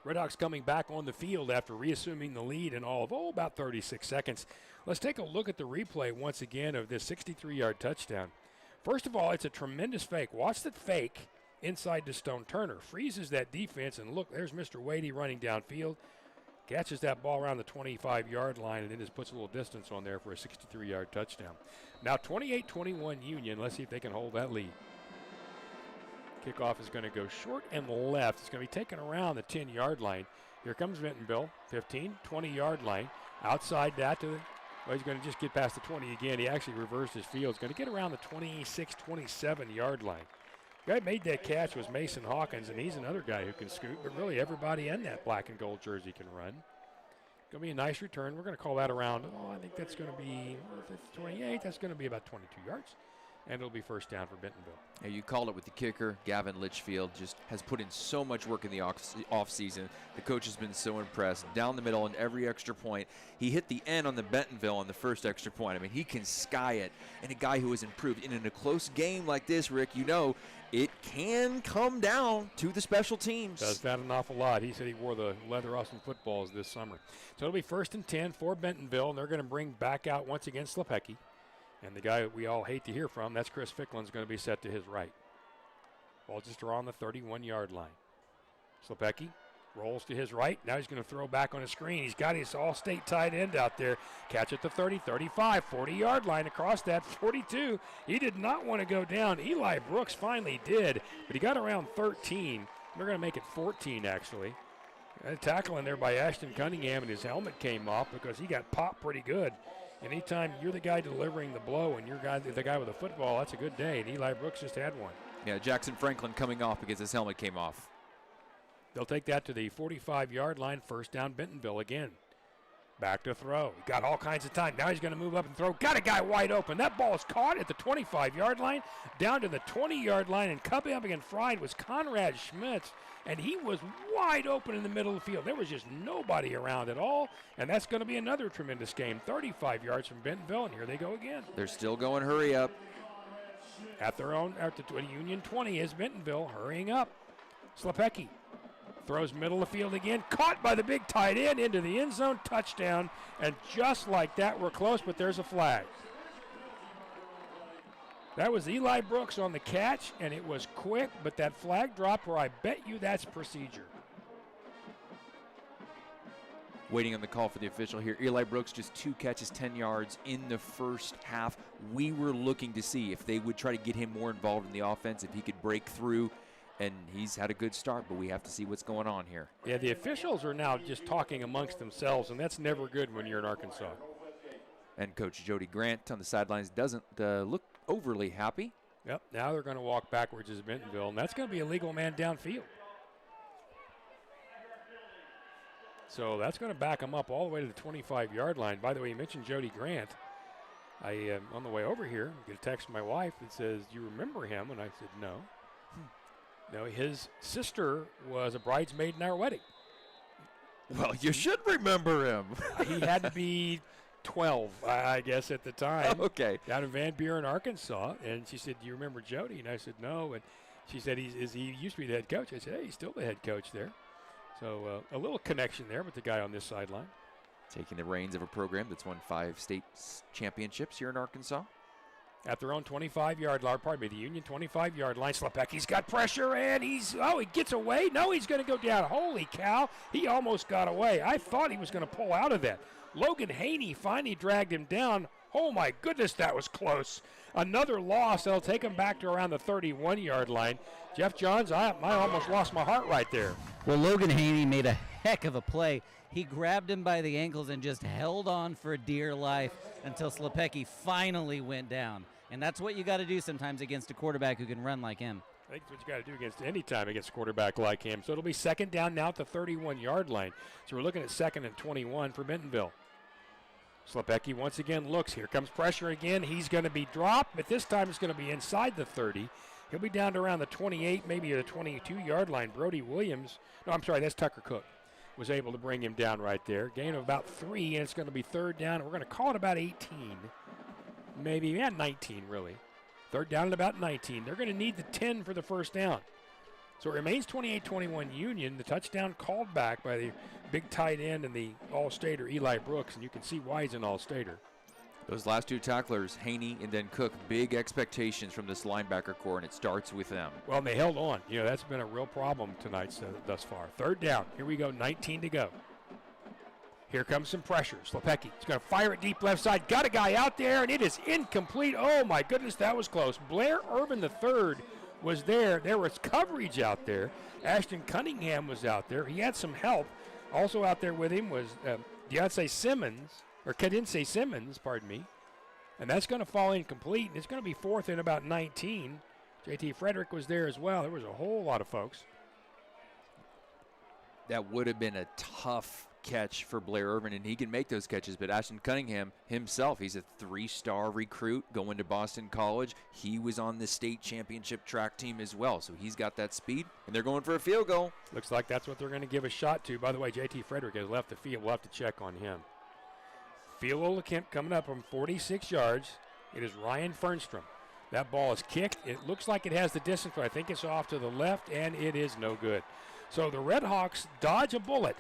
RedHawks coming back on the field after reassuming the lead in all of, about 36 seconds. Let's take a look at the replay once again of this 63-yard touchdown. First of all, it's a tremendous fake. Watch the fake inside to Stone Turner. Freezes that defense, and look, there's Mr. Wadey running downfield. Catches that ball around the 25-yard line and then just puts a little distance on there for a 63-yard touchdown. Now 28-21 Union. Let's see if they can hold that lead. Kickoff is going to go short and left. It's going to be taken around the 10-yard line. Here comes Bentonville, 15, 20-yard line. Outside that to the, well, he's going to just get past the 20 again. He actually reversed his field. He's going to get around the 26, 27-yard line. The guy who made that catch was Mason Hawkins, and he's another guy who can scoot, but really everybody in that black and gold jersey can run. Going to be a nice return. We're going to call that around, I think that's going to be 28. That's going to be about 22 yards. And it'll be first down for Bentonville. Yeah, you called it with the kicker. Gavin Litchfield just has put in so much work in the off season. The coach has been so impressed. Down the middle on every extra point. He hit the end on the Bentonville on the first extra point. I mean, he can sky it. And a guy who has improved. And in a close game like this, Rick, you know, it can come down to the special teams. Does that an awful lot. He said he wore the leather Austin footballs this summer. So it'll be first and 10 for Bentonville. And they're going to bring back out once again Slepecki. And the guy that we all hate to hear from, that's Chris Ficklin's going to be set to his right. Ball just around the 31-yard line. Slepecki rolls to his right. Now he's going to throw back on the screen. He's got his all-state tight end out there. Catch at the 30, 35, 40-yard line across that 42. He did not want to go down. Eli Brooks finally did, but he got around 13. They're going to make it 14, actually. A tackle in there by Ashton Cunningham, and his helmet came off because he got popped pretty good. Anytime you're the guy delivering the blow and you're the guy with the football, that's a good day. And Eli Brooks just had one. Yeah, Jackson Franklin coming off because his helmet came off. They'll take that to the 45-yard line, first down Bentonville again. Back to throw. He got all kinds of time. Now he's going to move up and throw. Got a guy wide open. That ball is caught at the 25-yard line, down to the 20-yard line, and coming up against fried was Conrad Schmitz, and he was wide open in the middle of the field. There was just nobody around at all, and that's going to be another tremendous game. 35 yards from Bentonville, and here they go again. They're still going hurry up. At their own, at the Union 20 is Bentonville hurrying up. Slepecki throws middle of the field again, caught by the big tight end into the end zone, touchdown, and just like that, we're close, but there's a flag. That was Eli Brooks on the catch, and it was quick, but that flag dropped where I bet you that's procedure. Waiting on the call for the official here. Eli Brooks just 2 catches, 10 yards in the first half. We were looking to see if they would try to get him more involved in the offense, if he could break through and he's had a good start, but we have to see what's going on here. Yeah, the officials are now just talking amongst themselves, and that's never good when you're in Arkansas. And Coach Jody Grant on the sidelines doesn't look overly happy. Yep, now they're going to walk backwards as Bentonville, and that's going to be a legal man downfield. So that's going to back them up all the way to the 25-yard line. By the way, you mentioned Jody Grant. I on the way over here, I get a text from my wife that says, "Do you remember him?" And I said, "No." No, his sister was a bridesmaid in our wedding. Well, you should remember him. He had to be 12, I guess, at the time. Okay. Down in Van Buren, Arkansas. And she said, "Do you remember Jody?" And I said, "No." And she said, he used to be the head coach. I said, "Hey, he's still the head coach there." So a little connection there with the guy on this sideline. Taking the reins of a program that's won 5 state championships here in Arkansas. At their own 25-yard line, the Union 25-yard line. Slepecki's got pressure, and he gets away. No, he's going to go down. Holy cow, he almost got away. I thought he was going to pull out of that. Logan Haney finally dragged him down. Oh, my goodness, that was close. Another loss. That'll take him back to around the 31-yard line. Jeff Johns, I almost lost my heart right there. Well, Logan Haney made a heck of a play. He grabbed him by the ankles and just held on for dear life until Slepecki finally went down. And that's what you got to do sometimes against a quarterback who can run like him. I think that's what you got to do against any time against a quarterback like him. So it'll be second down now at the 31-yard line. So we're looking at 2nd and 21 for Bentonville. Slepecki once again looks. Here comes pressure again. He's going to be dropped, but this time it's going to be inside the 30. He'll be down to around the 28, maybe the 22-yard line. Brody Williams, no, I'm sorry, that's Tucker Cook, was able to bring him down right there. Gain of about 3, and it's going to be third down. And we're going to call it about 18. Maybe, 19 really. Third down at about 19. They're going to need the 10 for the first down. So it remains 28-21 Union. The touchdown called back by the big tight end and the All-Stater Eli Brooks, and you can see why he's an All-Stater. Those last 2 tacklers, Haney and then Cook, big expectations from this linebacker core, and it starts with them. Well, and they held on. That's been a real problem tonight thus far. Third down. Here we go, 19 to go. Here comes some pressure. Slepecki is going to fire it deep left side. Got a guy out there, and it is incomplete. Oh, my goodness, that was close. Blair Irvin III was there. There was coverage out there. Ashton Cunningham was out there. He had some help. Also out there with him was Cadence Simmons, pardon me. And that's going to fall incomplete, and it's going to be 4th and about 19. J.T. Frederick was there as well. There was a whole lot of folks. That would have been a tough catch for Blair Irvin, and he can make those catches, but Ashton Cunningham himself, he's a 3-star recruit going to Boston College. He was on the state championship track team as well, so he's got that speed, and they're going for a field goal. Looks like that's what they're going to give a shot to. By the way, J.T. Frederick has left the field. We'll have to check on him. Field goal attempt coming up from 46 yards. It is Ryan Fernstrom. That ball is kicked. It looks like it has the distance, but I think it's off to the left, and it is no good. So the RedHawks dodge a bullet.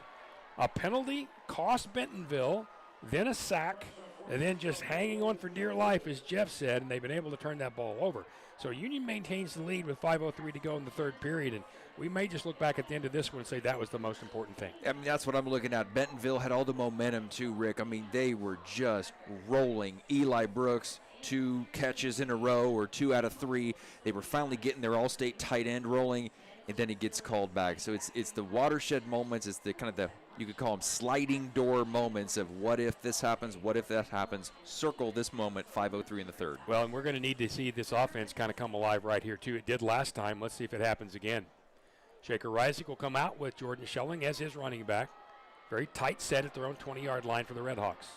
A penalty cost Bentonville, then a sack, and then just hanging on for dear life, as Jeff said, and they've been able to turn that ball over. So Union maintains the lead with 5:03 to go in the third period, and we may just look back at the end of this one and say that was the most important thing. I mean, that's what I'm looking at. Bentonville had all the momentum too, Rick. I mean, they were just rolling. Eli Brooks, 2 catches in a row, or 2 out of 3. They were finally getting their all-state tight end rolling, and then it gets called back. So it's the watershed moments. It's the kind of the, you could call them sliding door moments of what if this happens, what if that happens. Circle this moment, 5:03 in the third. Well, and we're going to need to see this offense kind of come alive right here, too. It did last time. Let's see if it happens again. Shaker Reisig will come out with Jordan Schelling as his running back. Very tight set at their own 20-yard line for the RedHawks.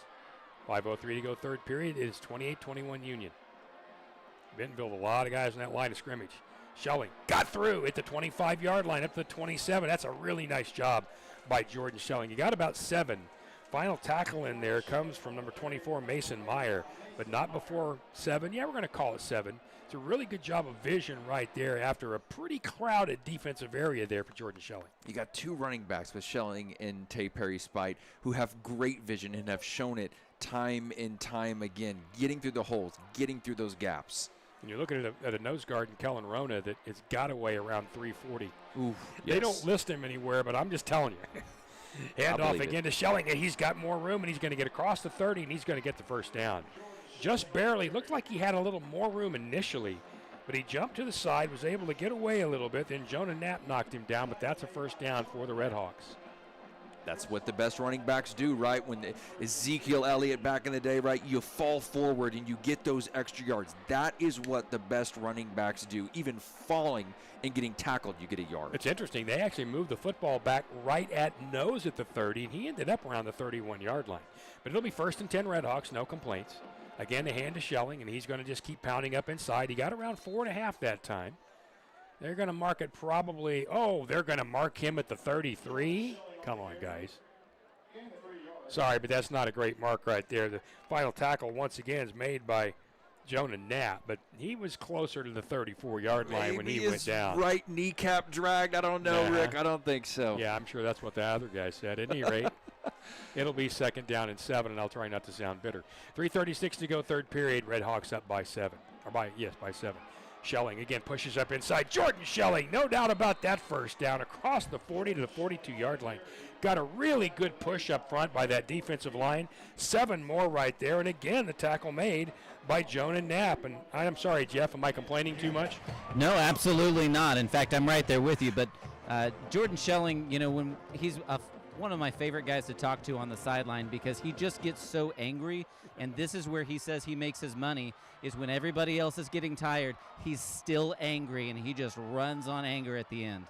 5:03 to go third period. It is 28-21 Union. Bentonville, a lot of guys in that line of scrimmage. Schelling got through at the 25-yard line up to the 27. That's a really nice job by Jordan Schelling. You got about 7. Final tackle in there comes from number 24, Mason Meyer, but not before 7. Yeah, we're going to call it 7. It's a really good job of vision right there after a pretty crowded defensive area there for Jordan Schelling. You got 2 running backs with Schelling and Tay Perry-Spite who have great vision and have shown it time and time again, getting through the holes, getting through those gaps. And you're looking at a nose guard in Kellen Rona that has got to weigh around 340. Ooh, they yes. don't list him anywhere, but I'm just telling you. Hand off again to Schelling, and he's got more room, and he's going to get across the 30, and he's going to get the first down. Just barely. Looked like he had a little more room initially, But he jumped to the side, was able to get away a little bit. Then Jonah Knapp knocked him down, but that's a first down for the RedHawks. That's what the best running backs do, right? When Ezekiel Elliott back in the day, right, you fall forward and you get those extra yards. That is what the best running backs do. Even falling and getting tackled, you get a yard. It's interesting. They actually moved the football back right at nose at the 30, and he ended up around the 31-yard line. But it'll be 1st and 10 RedHawks, no complaints. Again, the hand to Schelling, and he's going to just keep pounding up inside. He got around 4.5 that time. They're going to mark it probably, they're going to mark him at the 33. Come on, guys. Sorry, but that's not a great mark right there. The final tackle, once again, is made by Jonah Knapp, but he was closer to the 34-yard line when he went down. Right kneecap dragged. I don't know, Rick. I don't think so. Yeah, I'm sure that's what the other guy said. At any rate, it'll be 2nd down and 7, and I'll try not to sound bitter. 3:36 to go, third period. RedHawks up by 7. By 7. Schelling again pushes up inside. Jordan Schelling, no doubt about that first down across the 40 to the 42-yard line. Got a really good push up front by that defensive line. 7 more right there, and again the tackle made by Jonah Knapp. And I'm sorry, Jeff, am I complaining too much? No, absolutely not. In fact, I'm right there with you. But Jordan Schelling, when he's one of my favorite guys to talk to on the sideline because he just gets so angry, and this is where he says he makes his money, is when everybody else is getting tired, he's still angry, and he just runs on anger at the end.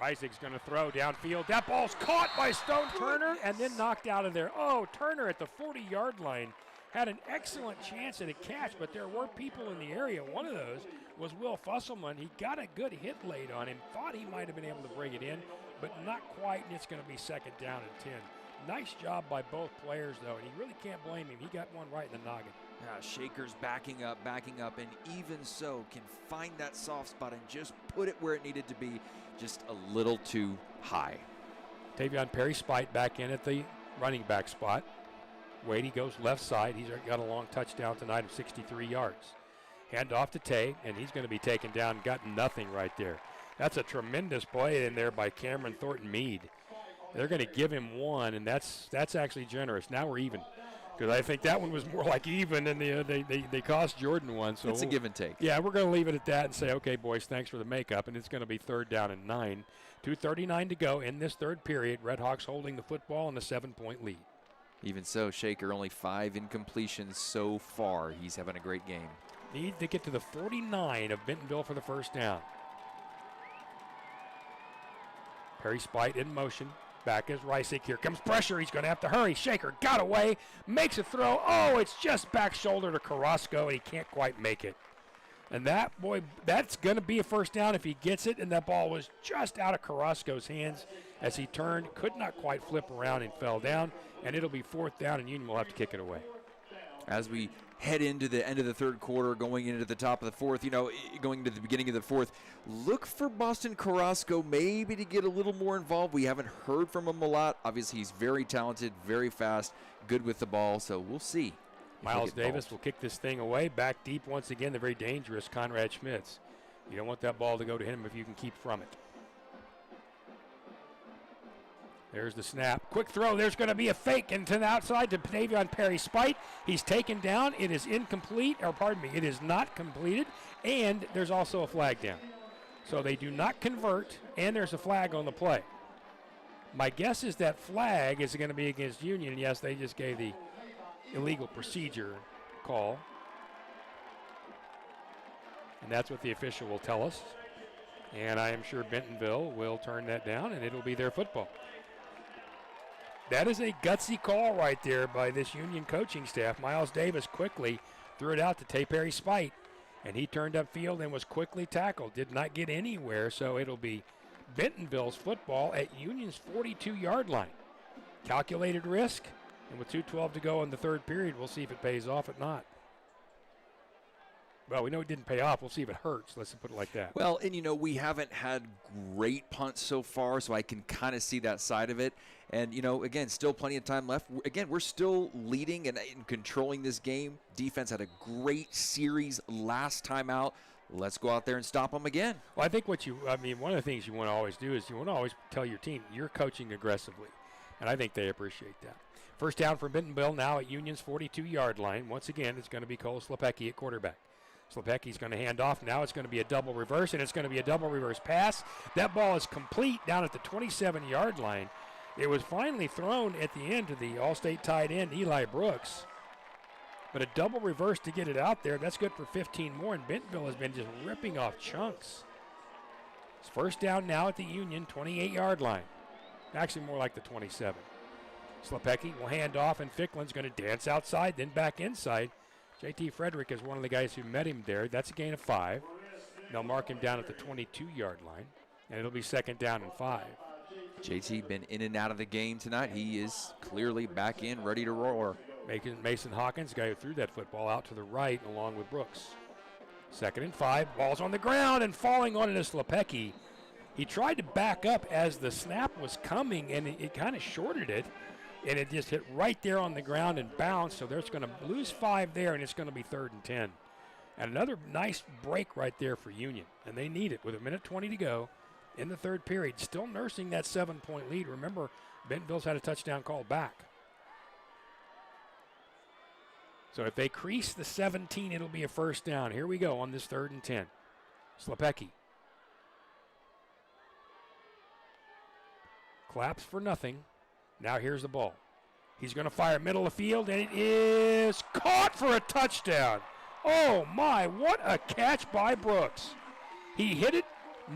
Reisig's going to throw downfield. That ball's caught by Stone Turner and then knocked out of there. Turner at the 40-yard line had an excellent chance at a catch, but there were people in the area. One of those was Will Fusselman. He got a good hit laid on him, thought he might have been able to bring it in, but not quite, and it's going to be 2nd down and 10. Nice job by both players, though, and you really can't blame him. He got one right in the noggin. Shaker's backing up, and even so can find that soft spot and just put it where it needed to be, just a little too high. Tavion Perry-Spite back in at the running back spot. Wadey goes left side. He's got a long touchdown tonight of 63 yards. Hand off to Tay, and he's going to be taken down. Got nothing right there. That's a tremendous play in there by Cameron Thornton-Meade. They're going to give him 1, and that's actually generous. Now we're even, because I think that one was more like even, and they cost Jordan 1. So it's a give and take. Yeah, we're going to leave it at that and say, okay, boys, thanks for the makeup, and it's going to be 3rd down and 9. 2:39 to go in this third period. RedHawks holding the football in a 7-point lead. Even so, Shaker only 5 incompletions so far. He's having a great game. Need to get to the 49 of Bentonville for the first down. Perry-Spite in motion. Back is Reisig. Here comes pressure. He's going to have to hurry. Shaker got away. Makes a throw. It's just back shoulder to Carrasco, and he can't quite make it. And that's going to be a first down if he gets it, and that ball was just out of Carrasco's hands as he turned, could not quite flip around and fell down, and it'll be 4th down, and Union will have to kick it away. As we head into the end of the third quarter, going into the top of the fourth, going into the beginning of the fourth, look for Boston Carrasco maybe to get a little more involved. We haven't heard from him a lot. Obviously, he's very talented, very fast, good with the ball, so we'll see. Miles Davis will kick this thing away. Back deep once again, the very dangerous Conrad Schmitz. You don't want that ball to go to him if you can keep from it. There's the snap. Quick throw. There's going to be a fake into the outside to Tavion Perry-Spite. He's taken down. It is incomplete, it is not completed, and there's also a flag down. So they do not convert, and there's a flag on the play. My guess is that flag is going to be against Union. Yes, they just gave the illegal procedure call. And that's what the official will tell us. And I am sure Bentonville will turn that down, and it'll be their football. That is a gutsy call right there by this Union coaching staff. Miles Davis quickly threw it out to Tay Perry-Spite, and he turned upfield and was quickly tackled. Did not get anywhere, so it'll be Bentonville's football at Union's 42-yard line. Calculated risk, and with 2:12 to go in the third period, we'll see if it pays off or not. Well, we know it didn't pay off. We'll see if it hurts. Let's put it like that. Well, and we haven't had great punts so far, so I can kind of see that side of it. And, again, still plenty of time left. Again, we're still leading and controlling this game. Defense had a great series last time out. Let's go out there and stop them again. Well, I think one of the things you want to always do is you want to always tell your team you're coaching aggressively. And I think they appreciate that. First down for Bentonville now at Union's 42-yard line. Once again, it's going to be Cole Slepecki at quarterback. Slepecki's going to hand off. Now it's going to be a double reverse, and it's going to be a double reverse pass. That ball is complete down at the 27-yard line. It was finally thrown at the end to the All-State tight end, Eli Brooks. But a double reverse to get it out there, that's good for 15 more, and Bentonville has been just ripping off chunks. It's first down now at the Union 28-yard line. Actually more like the 27. Slepecki will hand off, and Ficklen's going to dance outside, then back inside. J.T. Frederick is one of the guys who met him there. That's a gain of 5. They'll mark him down at the 22-yard line, and it'll be second down and 5. JT been in and out of the game tonight. He is clearly back in, ready to roar. Mason Hawkins, guy who threw that football out to the right along with Brooks. Second and 5, ball's on the ground and falling on it is Slepecki. He tried to back up as the snap was coming, and it kind of shorted it, and it just hit right there on the ground and bounced, so there's going to lose 5 there, and it's going to be 3rd and 10. And another nice break right there for Union, and they need it with 1:20 to go in the third period, still nursing that 7-point lead. Remember, Bentonville's had a touchdown called back. So if they crease the 17, it'll be a first down. Here we go on this 3rd and 10. Slepecki. Claps for nothing. Now here's the ball. He's going to fire middle of the field, and it is caught for a touchdown. Oh, my, what a catch by Brooks. He hit it,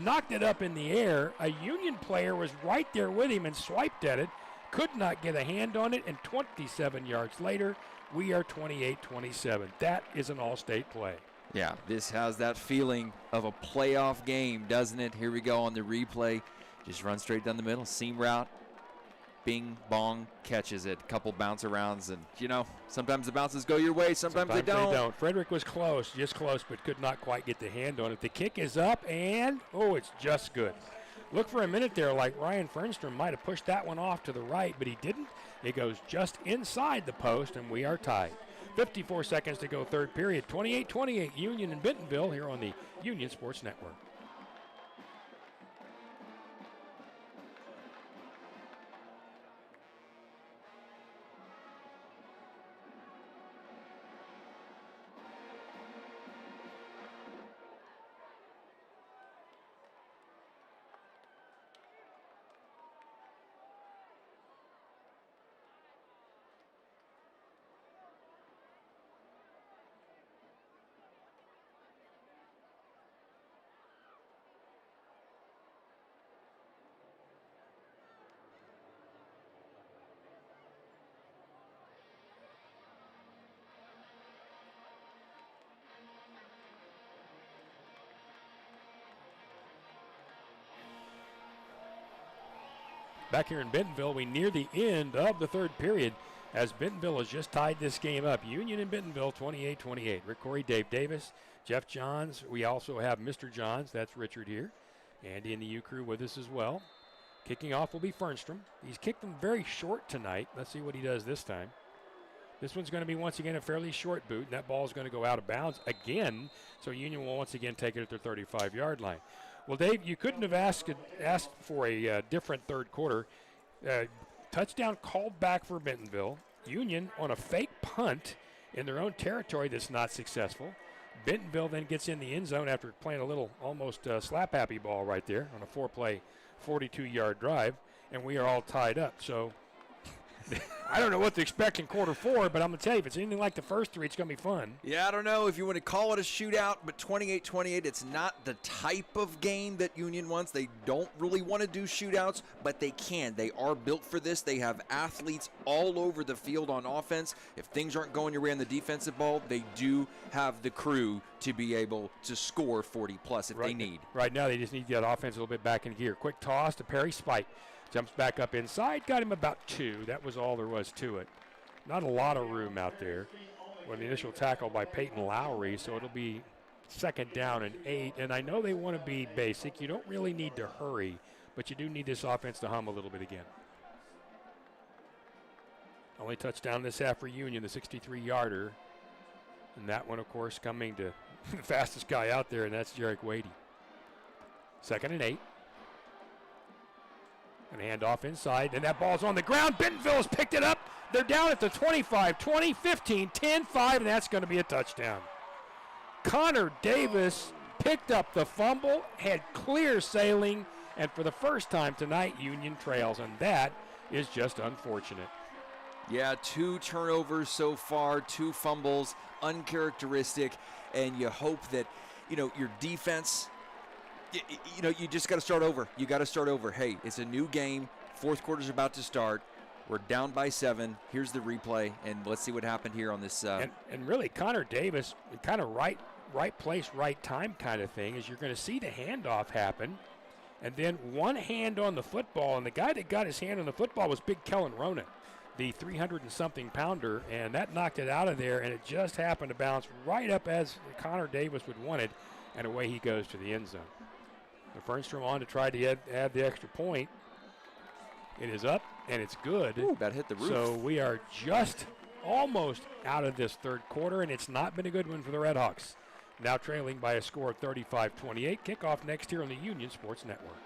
knocked it up in the air. A Union player was right there with him and swiped at it, could not get a hand on it, and 27 yards later, we are 28-27. That is an all-state play. Yeah, this has that feeling of a playoff game, doesn't it? Here we go on the replay. Just run straight down the middle, seam route. Bing, bong, catches it. Couple bounce arounds, and, you know, sometimes the bounces go your way, sometimes they don't. Frederick was close, just close, but could not quite get the hand on it. The kick is up, and, oh, it's just good. Look for a minute there like Ryan Fernstrom might have pushed that one off to the right, but he didn't. It goes just inside the post, and we are tied. 54 seconds to go, third period. 28-28, Union and Bentonville here on the Union Sports Network. Back here in Bentonville, we near the end of the third period as Bentonville has just tied this game up. Union and Bentonville, 28-28. Rick Corey, Dave Davis, Jeff Johns. We also have Mr. Johns. That's Richard here. Andy and the U crew with us as well. Kicking off will be Fernstrom. He's kicked them very short tonight. Let's see what he does this time. This one's going to be, once again, a fairly short boot, and that ball is going to go out of bounds again, so Union will once again take it at their 35-yard line. Well, Dave, you couldn't have asked for a different third quarter. Touchdown called back for Bentonville. Union on a fake punt in their own territory that's not successful. Bentonville then gets in the end zone after playing a little almost slap-happy ball right there on a 4-play, 42-yard drive, and we are all tied up. So I don't know what to expect in quarter 4, but I'm going to tell you, if it's anything like the first 3, it's going to be fun. Yeah, I don't know if you want to call it a shootout, but 28-28, it's not the type of game that Union wants. They don't really want to do shootouts, but they can. They are built for this. They have athletes all over the field on offense. If things aren't going your way on the defensive ball, they do have the crew to be able to score 40-plus if they need. Right now, they just need to get offense a little bit back in gear. Quick toss to Perry Spike. Jumps back up inside, got him about 2. That was all there was to it. Not a lot of room out there. Well, the initial tackle by Peyton Lowry, so it'll be second down and 8. And I know they want to be basic. You don't really need to hurry, but you do need this offense to hum a little bit again. Only touchdown this half for Union, the 63-yarder. And that one, of course, coming to the fastest guy out there, and that's Jarek Wadey. Second and 8. And hand off inside, and that ball's on the ground. Bentonville has picked it up. They're down at the 25, 20, 15, 10, 5, and that's going to be a touchdown. Connor Davis picked up the fumble, had clear sailing, and for the first time tonight, Union trails, and that is just unfortunate. Yeah, 2 turnovers so far, 2 fumbles, uncharacteristic, and you hope that, your defense, you just got to start over. You got to start over. Hey, it's a new game. Fourth quarter's about to start. We're down by 7. Here's the replay, and let's see what happened here on this. And really, Connor Davis, kind of right place, right time kind of thing, is you're going to see the handoff happen, and then one hand on the football, and the guy that got his hand on the football was Big Kellen Ronan, the 300-and-something pounder, and that knocked it out of there, and it just happened to bounce right up as Connor Davis would want it, and away he goes to the end zone. The Fernstrom on to try to add the extra point. It is up, and it's good. Ooh, that hit the roof. So we are just almost out of this third quarter, and it's not been a good one for the RedHawks. Now trailing by a score of 35-28. Kickoff next here on the Union Sports Network.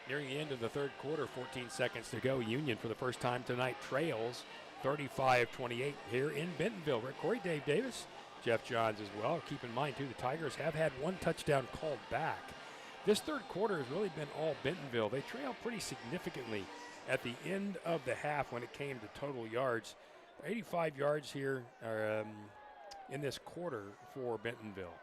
Nearing the end of the third quarter, 14 seconds to go. Union, for the first time tonight, trails 35-28 here in Bentonville. Rick Corey, Dave Davis, Jeff Johns as well. Keep in mind, too, the Tigers have had one touchdown called back. This third quarter has really been all Bentonville. They trailed pretty significantly at the end of the half when it came to total yards. 85 yards here in this quarter for Bentonville.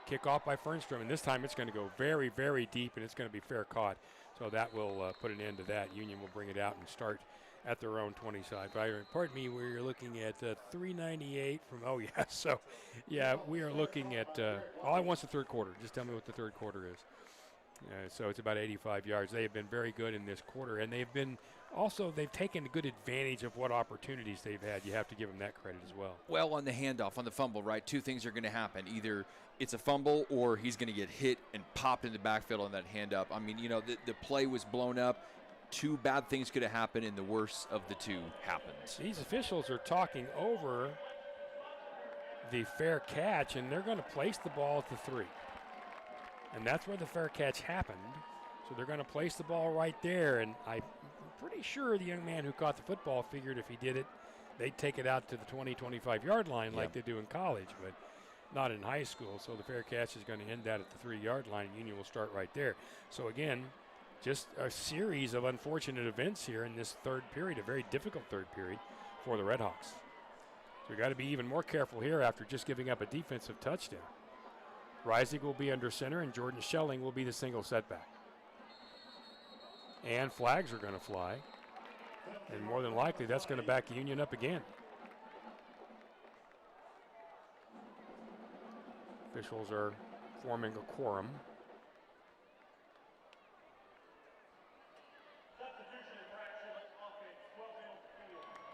Kickoff by Fernstrom, and this time it's going to go very, very deep, and it's going to be fair caught. So that will put an end to that. Union will bring it out and start at their own 20-side. Pardon me, we're looking at 398 from, oh, yeah. So, yeah, we are looking at, all I want's the third quarter. Just tell me what the third quarter is. So it's about 85 yards. They have been very good in this quarter, and they've been also, they've taken good advantage of what opportunities they've had. You have to give them that credit as well. Well, on the handoff, on the fumble, right, 2 things are going to happen. Either it's a fumble or he's going to get hit and popped in the backfield on that hand up. I mean, the play was blown up. 2 bad things could have happened, and the worst of the 2 happened. These officials are talking over the fair catch, and they're going to place the ball at the 3. And that's where the fair catch happened. So they're going to place the ball right there, and I'm pretty sure the young man who caught the football figured if he did it, they'd take it out to the 20, 25-yard line like they do in college, but not in high school. So the fair catch is going to end that at the 3-yard line. Union will start right there. So again, just a series of unfortunate events here in this third period, a very difficult third period for the RedHawks. So we got to be even more careful here after just giving up a defensive touchdown. Reisig will be under center, and Jordan Schelling will be the single setback. And flags are going to fly. And more than likely, that's going to back Union up again. Officials are forming a quorum.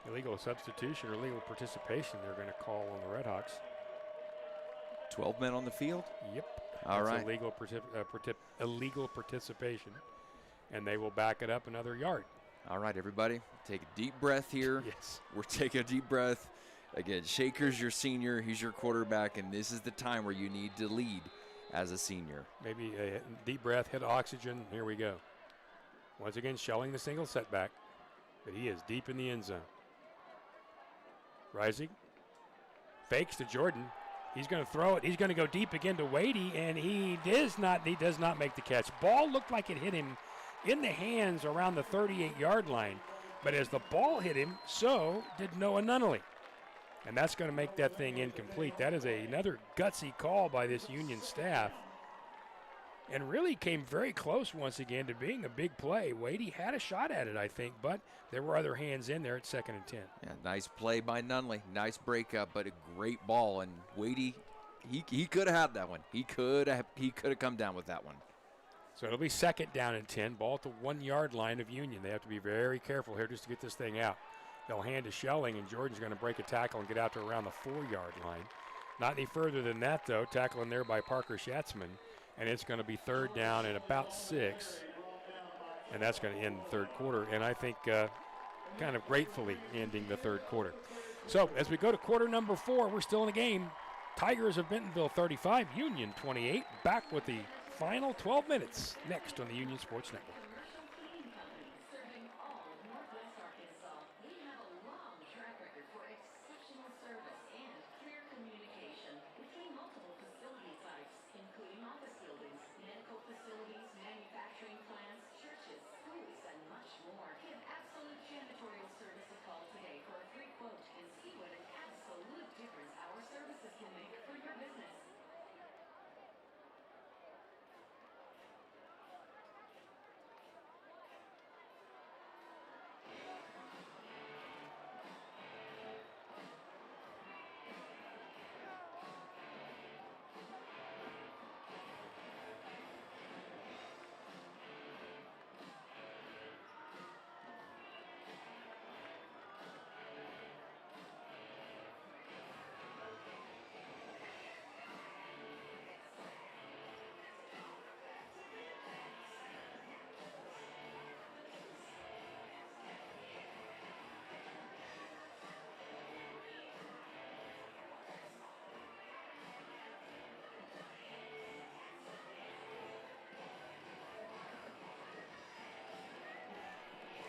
Illegal substitution or illegal participation they're going to call on the RedHawks. 12 men on the field? Yep. All That's right. Illegal participation. And they will back it up another yard. All right, everybody, take a deep breath here. Yes. We're taking a deep breath. Again, Shaker's your senior. He's your quarterback, and this is the time where you need to lead as a senior. Maybe a deep breath, hit oxygen. Here we go. Once again, Schelling the single setback. But he is deep in the end zone. Reisig fakes to Jordan. He's going to throw it. He's going to go deep again to Wadey, and he does not make the catch. Ball looked like it hit him in the hands around the 38-yard line. But as the ball hit him, so did Noah Nunnally. And that's going to make that thing incomplete. That is another gutsy call by this Union staff. and really came very close once again to being a big play. Wadey had a shot at it, I think, but there were other hands in there at 2nd and 10. Yeah, nice play by Nunley. Nice breakup, but a great ball. And Wadey, he could have had that one. He could have come down with that one. So it'll be 2nd down and 10. Ball at the 1-yard line of Union. They have to be very careful here just to get this thing out. They'll hand to Schelling, and Jordan's going to break a tackle and get out to around the 4-yard line. Not any further than that, though. Tackling there by Parker Schatzman. And it's going to be 3rd down and about 6. And that's going to end the 3rd quarter. And I think kind of gratefully ending the 3rd quarter. So as we go to quarter number 4, we're still in the game. Tigers of Bentonville 35, Union 28. Back with the final 12 minutes next on the Union Sports Network.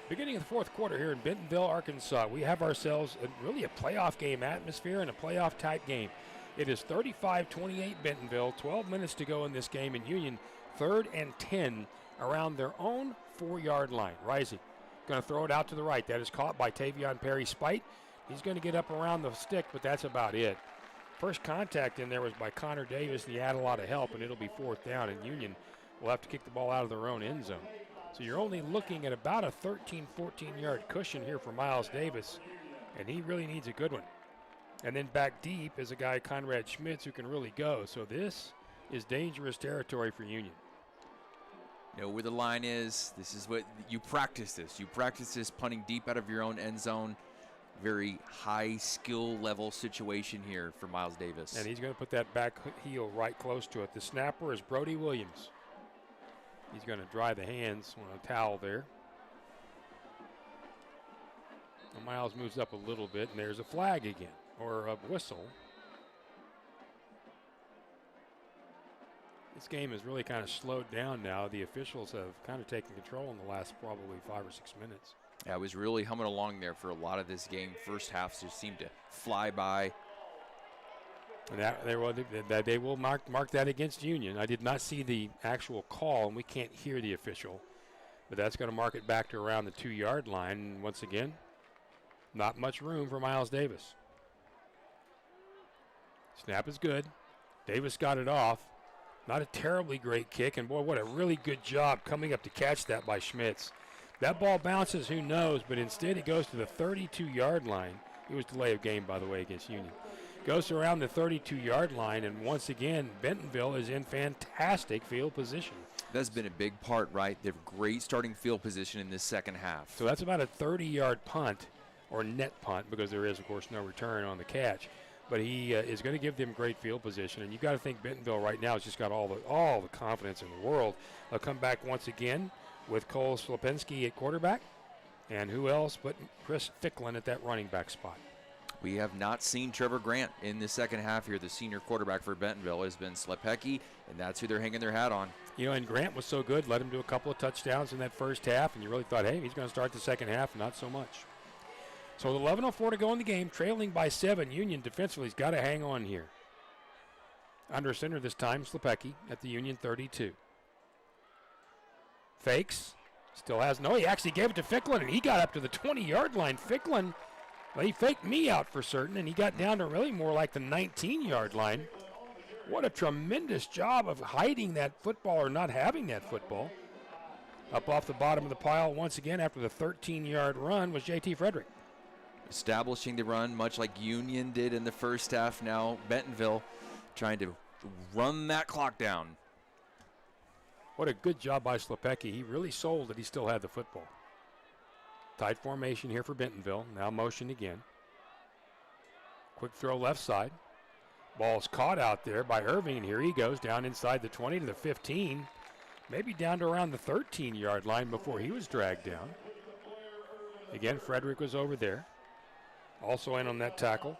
Beginning of the 4th quarter here in Bentonville, Arkansas, we have ourselves really a playoff game atmosphere and a playoff type game. It is 35-28 Bentonville, 12 minutes to go in this game, in Union 3rd and 10 around their own 4-yard line. Rising, going to throw it out to the right. That is caught by Tavion Perry-Spite. He's going to get up around the stick, but that's about it. First contact in there was by Connor Davis, and he had a lot of help, and it'll be 4th down, and Union will have to kick the ball out of their own end zone. So you're only looking at about a 13, 14-yard cushion here for Miles Davis, and he really needs a good one. And then back deep is a guy, Conrad Schmitz, who can really go. So this is dangerous territory for Union. You know where the line is. This is what you practice this. You practice this punting deep out of your own end zone. Very high skill level situation here for Miles Davis. And he's going to put that back heel right close to it. The snapper is Brody Williams. He's going to dry the hands on a towel there. And Miles moves up a little bit, and there's a flag again, or a whistle. This game has really kind of slowed down now. The officials have kind of taken control in the last probably 5 or 6 minutes. Yeah, it was really humming along there for a lot of this game. First half just seemed to fly by. And they will mark that against Union. I did not see the actual call, and we can't hear the official. But that's going to mark it back to around the 2-yard line. And once again, not much room for Miles Davis. Snap is good. Davis got it off. Not a terribly great kick. And, boy, what a really good job coming up to catch that by Schmitz. That ball bounces, who knows, but instead it goes to the 32-yard line. It was delay of game, by the way, against Union. Goes around the 32-yard line, and once again, Bentonville is in fantastic field position. That's been a big part, right? They have great starting field position in this second half. So that's about a 30-yard punt, or net punt, because there is, of course, no return on the catch. But he is going to give them great field position, and you got to think Bentonville right now has just got all the confidence in the world. They'll come back once again with Cole Slapinski at quarterback, and who else but Chris Ficklin at that running back spot. We have not seen Trevor Grant in the second half here. The senior quarterback for Bentonville has been Slepecki, and that's who they're hanging their hat on. You know, and Grant was so good, let him do a couple of touchdowns in that first half, and you really thought, hey, he's going to start the second half, not so much. So with 11:04 to go in the game, trailing by 7, Union defensively has got to hang on here. Under center this time, Slepecki at the Union 32. Fakes, still has no, he actually gave it to Ficklin, and he got up to the 20-yard line. Ficklin, well, he faked me out for certain, and he got down to really more like the 19-yard line. What a tremendous job of hiding that football or not having that football. Up off the bottom of the pile once again after the 13-yard run was J.T. Frederick. Establishing the run much like Union did in the first half. Now Bentonville trying to run that clock down. What a good job by Slepecki. He really sold that he still had the football. Tight formation here for Bentonville. Now motion again. Quick throw left side. Ball's caught out there by Irving, and here he goes down inside the 20 to the 15. Maybe down to around the 13-yard line before he was dragged down. Again, Frederick was over there. Also in on that tackle.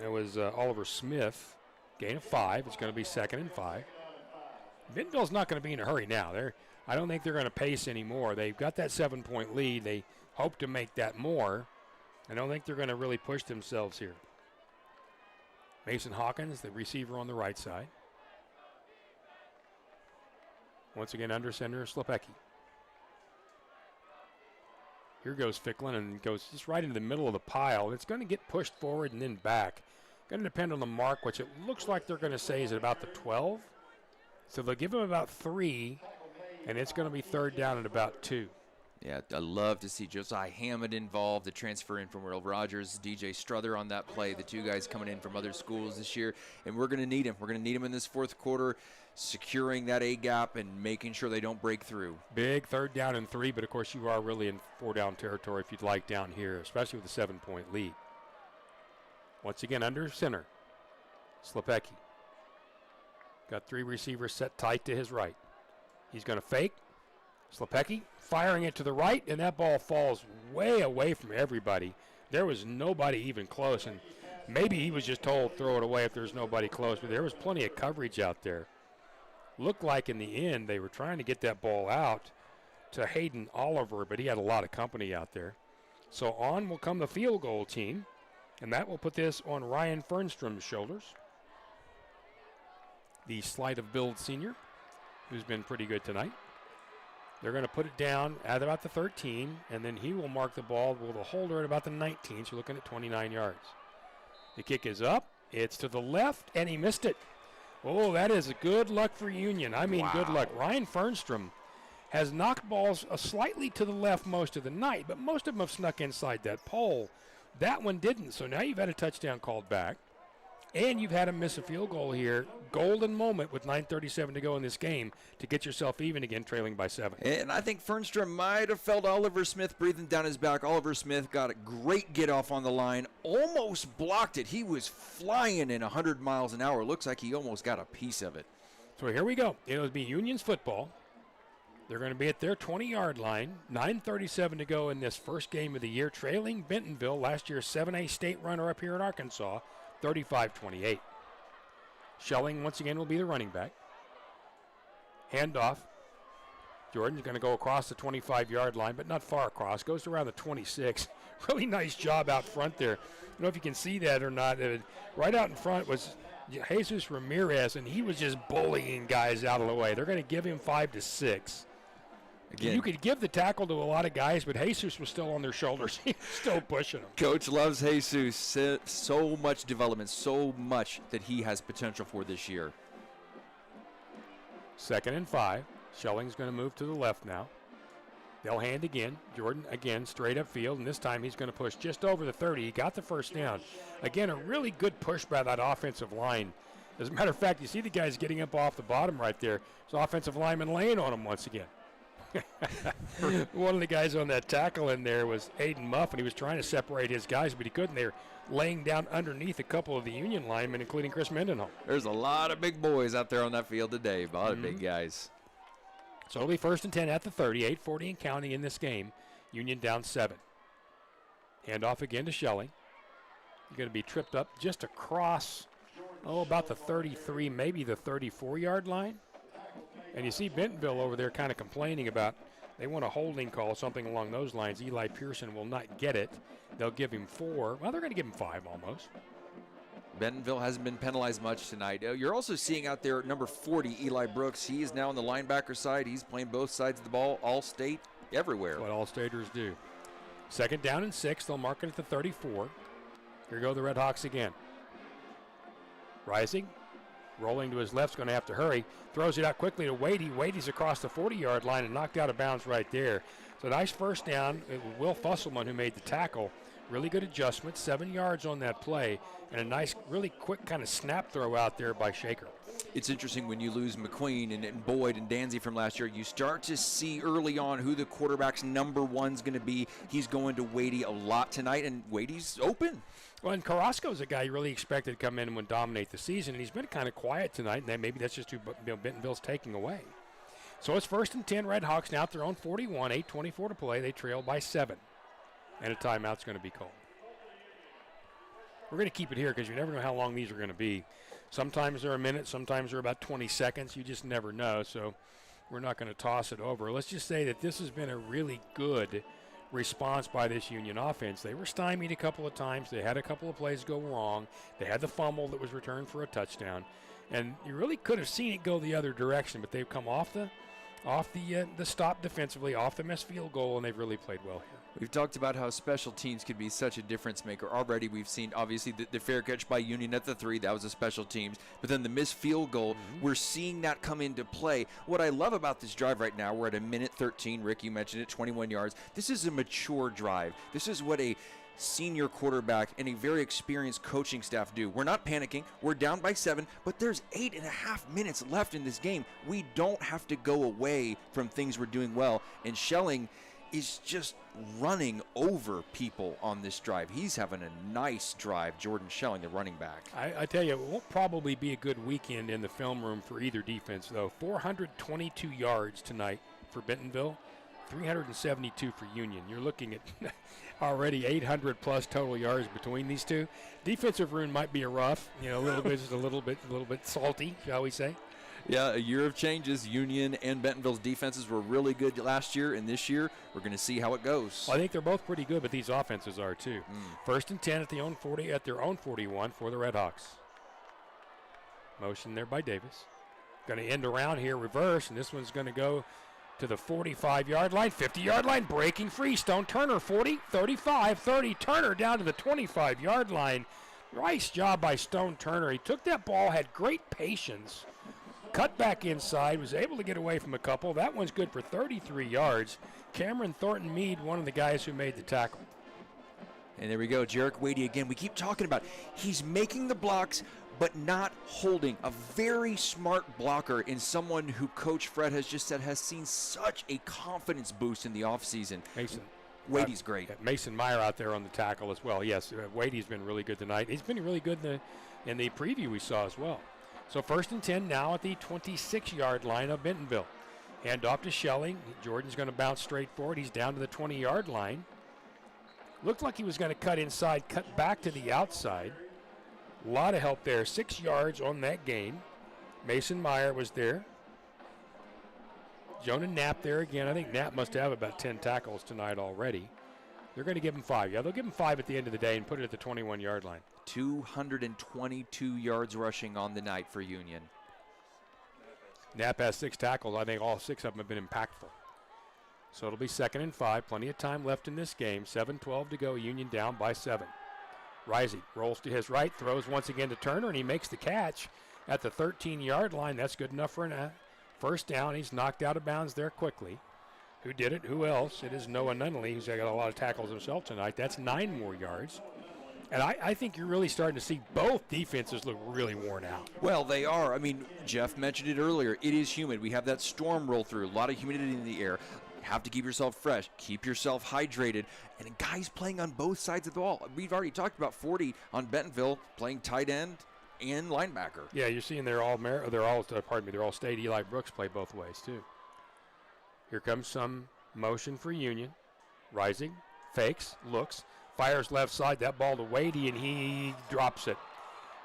It was Oliver Smith. Gain of 5. It's going to be 2nd and 5. Bentonville's not going to be in a hurry now. I don't think they're going to pace anymore. They've got that 7-point lead. They hope to make that more. I don't think they're going to really push themselves here. Mason Hawkins, the receiver on the right side. Once again, under center, Slepecki. Here goes Ficklin and goes just right into the middle of the pile. It's going to get pushed forward and then back. Going to depend on the mark, which it looks like they're going to say is at about the 12. So they'll give him about 3, and it's going to be 3rd down at about 2. Yeah, I love to see Josiah Hammond involved, the transfer in from Will Rogers, DJ Struther on that play, the 2 guys coming in from other schools this year, and we're going to need him. We're going to need him in this 4th quarter, securing that A gap and making sure they don't break through. Big 3rd down and 3, but of course you are really in 4-down territory if you'd like down here, especially with a 7-point lead. Once again, under center, Slepecki. Got 3 receivers set tight to his right. He's going to fake. Slepecki firing it to the right, and that ball falls way away from everybody. There was nobody even close, and maybe he was just told throw it away if there's nobody close, but there was plenty of coverage out there. Looked like in the end they were trying to get that ball out to Hayden Oliver, but he had a lot of company out there. So on will come the field goal team, and that will put this on Ryan Fernstrom's shoulders. The sleight of build senior, who's been pretty good tonight. They're going to put it down at about the 13, and then he will mark the ball with a holder at about the 19, so you're looking at 29 yards. The kick is up. It's to the left, and he missed it. Oh, that is good luck for Union. I mean, good luck. Ryan Fernstrom has knocked balls slightly to the left most of the night, but most of them have snuck inside that pole. That one didn't, so now you've had a touchdown called back. And you've had him miss a field goal here. Golden moment with 9:37 to go in this game to get yourself even again, trailing by 7. And I think Fernstrom might have felt Oliver Smith breathing down his back. Oliver Smith got a great get off on the line, almost blocked it. He was flying in 100 miles an hour. Looks like he almost got a piece of it. So here we go. It'll be Union's football. They're going to be at their 20-yard line. 9:37 to go in this first game of the year, trailing Bentonville, last year's 7A state runner up here in Arkansas, 35-28. Schelling once again will be the running back. Handoff. Jordan's going to go across the 25-yard line, but not far across. Goes around the 26. Really nice job out front there. I don't know if you can see that or not. Right out in front was Jesus Ramirez, and he was just bullying guys out of the way. They're going to give him 5 to 6. Again, you could give the tackle to a lot of guys, but Jesus was still on their shoulders. He was still pushing them. Coach loves Jesus. So much development, so much that he has potential for this year. 2nd and 5. Schelling's going to move to the left now. They'll hand again. Jordan again straight up field, and this time he's going to push just over the 30. He got the first down. Again, a really good push by that offensive line. As a matter of fact, you see the guys getting up off the bottom right there. There's offensive lineman laying on him once again. One of the guys on that tackle in there was Aiden Muff, and he was trying to separate his guys, but he couldn't. They were laying down underneath a couple of the Union linemen, including Chris Mendenhall. There's a lot of big boys out there on that field today, a lot of big guys. So it'll be 1st and 10 at the 30, 8:40 and counting in this game. Union down 7. Handoff again to Schelling. You're going to be tripped up just across, about the 33, maybe the 34-yard line. And you see Bentonville over there kind of complaining about they want a holding call, something along those lines. Eli Pearson will not get it. They'll give him 4. Well, they're going to give him 5 almost. Bentonville hasn't been penalized much tonight. You're also seeing out there number 40, Eli Brooks. He is now on the linebacker side. He's playing both sides of the ball, all state, everywhere. What all staters do. 2nd down and 6. They'll mark it at the 34. Here go the RedHawks again. Rising. Rolling to his left's going to have to hurry. Throws it out quickly to Wadey. Wadey's across the 40-yard line and knocked out of bounds right there. So nice first down. It was Will Fusselman who made the tackle. Really good adjustment, 7 yards on that play, and a nice, really quick kind of snap throw out there by Shaker. It's interesting when you lose McQueen and Boyd and Danzy from last year, you start to see early on who the quarterback's number one's going to be. He's going to Wadey a lot tonight, and Wadey's open. Well, and Carrasco's a guy you really expected to come in and would dominate the season, and he's been kind of quiet tonight, and maybe that's just who Bentonville's taking away. So it's 1st and 10, RedHawks now at their own 41, 8:24 to play. They trail by 7. And a timeout's going to be called. We're going to keep it here because you never know how long these are going to be. Sometimes they're a minute, sometimes they're about 20 seconds. You just never know, so we're not going to toss it over. Let's just say that this has been a really good response by this Union offense. They were stymied a couple of times. They had a couple of plays go wrong. They had the fumble that was returned for a touchdown. And you really could have seen it go the other direction, but they've come off the stop defensively, off the missed field goal, and they've really played well here. We've talked about how special teams could be such a difference maker. Already we've seen, obviously, the fair catch by Union at the 3. That was a special teams. But then the missed field goal, we're seeing that come into play. What I love about this drive right now, we're at a minute 13. Rick, you mentioned it, 21 yards. This is a mature drive. This is what a senior quarterback and a very experienced coaching staff do. We're not panicking. We're down by 7, but there's 8.5 minutes left in this game. We don't have to go away from things we're doing well. And Schelling is just running over people on this drive. He's having a nice drive, Jordan Schelling, the running back. I tell you, it won't probably be a good weekend in the film room for either defense, though. 422 yards tonight for Bentonville, 372 for Union. You're looking at already 800-plus total yards between these two. Defensive room might be a rough, a little bit salty, shall we say. Yeah, a year of changes. Union and Bentonville's defenses were really good last year, and this year we're going to see how it goes. Well, I think they're both pretty good, but these offenses are too. 1st and 10 at their own 41 for the RedHawks. Motion there by Davis. Going to end around here, reverse, and this one's going to go to the 45-yard line, 50-yard line, breaking free. Stone Turner, 40, 35, 30. Turner down to the 25-yard line. Nice job by Stone Turner. He took that ball, had great patience. Cut back inside, was able to get away from a couple. That one's good for 33 yards. Cameron Thornton Mead, one of the guys who made the tackle. And there we go, Jarek Wadey again. We keep talking about he's making the blocks, but not holding. A very smart blocker in someone who Coach Fred has just said has seen such a confidence boost in the offseason. Mason. Wadey's great. Mason Meyer out there on the tackle as well. Yes, Wadey's been really good tonight. He's been really good in the preview we saw as well. So 1st and 10 now at the 26-yard line of Bentonville. Hand off to Schelling. Jordan's going to bounce straight forward. He's down to the 20-yard line. Looked like he was going to cut inside, cut back to the outside. A lot of help there. 6 yards on that gain. Mason Meyer was there. Jonah Knapp there again. I think Knapp must have about 10 tackles tonight already. They're going to give him 5. Yeah, they'll give him 5 at the end of the day and put it at the 21-yard line. 222 yards rushing on the night for Union. Knapp has 6 tackles. I think all 6 of them have been impactful. So it'll be 2nd and 5. Plenty of time left in this game. 7:12 to go. Union down by 7. Rising rolls to his right, throws once again to Turner, and he makes the catch at the 13-yard line. That's good enough for a first down. He's knocked out of bounds there quickly. Who did it? Who else? It is Noah Nunnally, who's got a lot of tackles himself tonight. That's 9 more yards. And I think you're really starting to see both defenses look really worn out. Well, they are. I mean, Jeff mentioned it earlier. It is humid. We have that storm roll through, a lot of humidity in the air. You have to keep yourself fresh, keep yourself hydrated, and guys playing on both sides of the ball. We've already talked about 40 on Bentonville playing tight end and linebacker. Yeah, you're seeing they're all state. Eli Brooks play both ways too. Here comes some motion for Union. Rising, fakes, looks, fires left side. That ball to Wadey, and he drops it.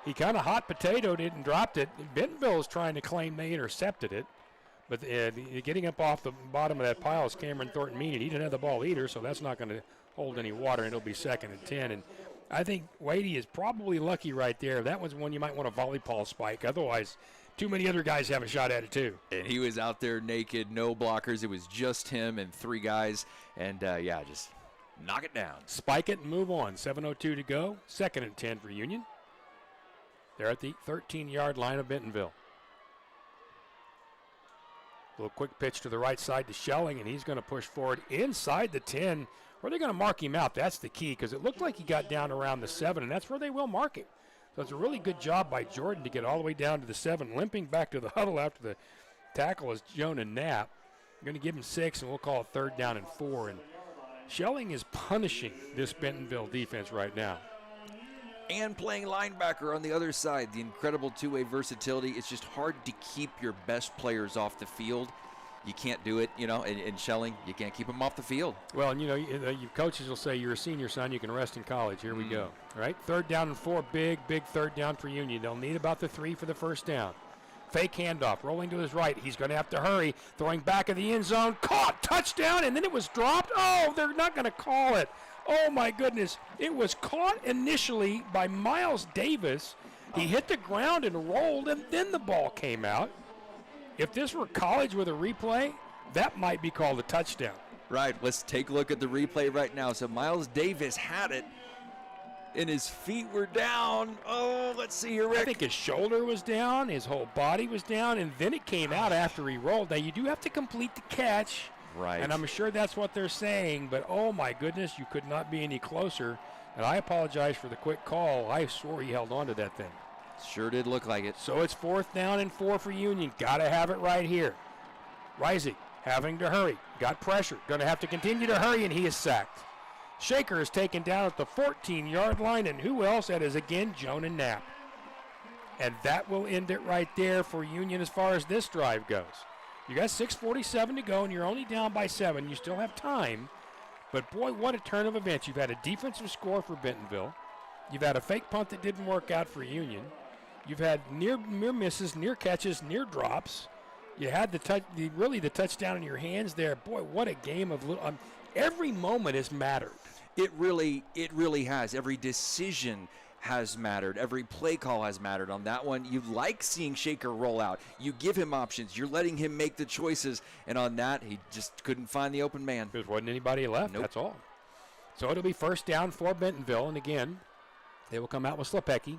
He kind of hot potatoed it and dropped it. Bentonville is trying to claim they intercepted it. But getting up off the bottom of that pile is Cameron Thornton Mead. He didn't have the ball either, so that's not going to hold any water, and it'll be 2nd and 10. And I think Wadey is probably lucky right there. That was one you might want a volleyball spike. Otherwise, too many other guys have a shot at it too. And he was out there naked, no blockers. It was just him and 3 guys. And, just knock it down. Spike it and move on. 7:02 to go. 2nd and 10 for Union. They're at the 13-yard line of Bentonville. Little quick pitch to the right side to Schelling, and he's going to push forward inside the 10. Where they're going to mark him out, that's the key, because it looked like he got down around the 7, and that's where they will mark him. So it's a really good job by Jordan to get all the way down to the 7, limping back to the huddle after the tackle is Jonah Knapp. We're going to give him 6, and we'll call it 3rd down and 4. And Schelling is punishing this Bentonville defense right now. And playing linebacker on the other side, the incredible two-way versatility. It's just hard to keep your best players off the field. You can't do it, in Schelling. You can't keep them off the field. Well, and you coaches will say you're a senior, son. You can rest in college. Here we go. All right, 3rd down and 4. Big 3rd down for Union. They'll need about the 3 for the first down. Fake handoff, rolling to his right. He's going to have to hurry. Throwing back of the end zone. Caught, touchdown, and then it was dropped. Oh, they're not going to call it. Oh, my goodness. It was caught initially by Miles Davis. He hit the ground and rolled, and then the ball came out. If this were college with a replay, that might be called a touchdown. Right, let's take a look at the replay right now. So Miles Davis had it, and his feet were down. Oh, let's see here, Rick. I think his shoulder was down, his whole body was down, and then it came out after he rolled. Now, you do have to complete the catch. Right. And I'm sure that's what they're saying, but oh my goodness, you could not be any closer. And I apologize for the quick call. I swore he held on to that thing. Sure did look like it. So it's 4th down and 4 for Union. Got to have it right here. Rising, having to hurry. Got pressure. Going to have to continue to hurry, and he is sacked. Shaker is taken down at the 14-yard line, and who else? That is, again, Jonah Knapp. And that will end it right there for Union as far as this drive goes. You got 6:47 to go, and you're only down by 7. You still have time. But, boy, what a turn of events. You've had a defensive score for Bentonville. You've had a fake punt that didn't work out for Union. You've had near misses, near catches, near drops. You had the touchdown in your hands there. Boy, what a game of every moment has mattered. It really has. Every decision has mattered. Every play call has mattered on that one. You like seeing Shaker roll out. You give him options. You're letting him make the choices. And on that, he just couldn't find the open man. There wasn't anybody left. Nope. That's all. So it'll be 1st down for Bentonville. And again, they will come out with Slepecki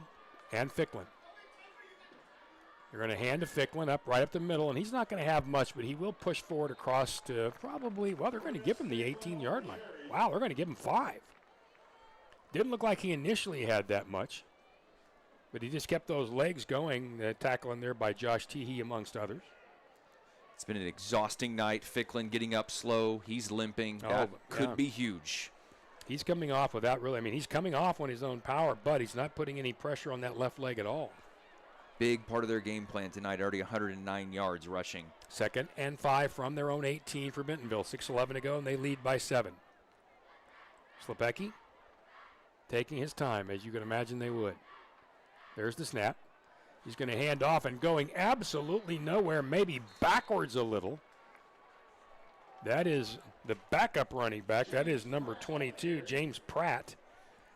and Ficklin. They're going to hand to Ficklin right up the middle, and he's not going to have much, but he will push forward across to probably, well, they're going to give him the 18-yard line. Wow, they're going to give him 5. Didn't look like he initially had that much, but he just kept those legs going, tackling there by Josh Teehee amongst others. It's been an exhausting night. Ficklin getting up slow. He's limping. That could be huge. He's coming off without he's coming off on his own power, but he's not putting any pressure on that left leg at all. Big part of their game plan tonight, already 109 yards rushing. 2nd and 5 from their own 18 for Bentonville. 6:11 to go, and they lead by 7. Slepecki taking his time, as you can imagine they would. There's the snap. He's going to hand off and going absolutely nowhere, maybe backwards a little. That is the backup running back. That is number 22, James Pratt.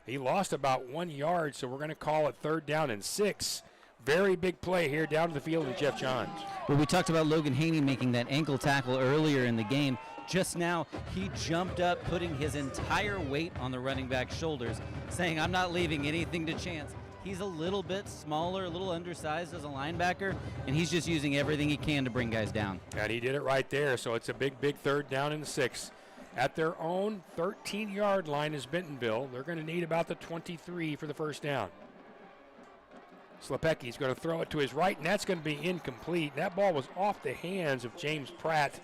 He lost about 1 yard, so we're going to call it 3rd down and 6. Very big play here down to the field of Jeff Johns. Well, we talked about Logan Haney making that ankle tackle earlier in the game. Just now, he jumped up, putting his entire weight on the running back's shoulders, saying, I'm not leaving anything to chance. He's a little bit smaller, a little undersized as a linebacker, and he's just using everything he can to bring guys down. And he did it right there, so it's a big 3rd down and 6. At their own 13-yard line is Bentonville. They're going to need about the 23 for the first down. Slepecki's going to throw it to his right, and that's going to be incomplete. That ball was off the hands of James Pratt.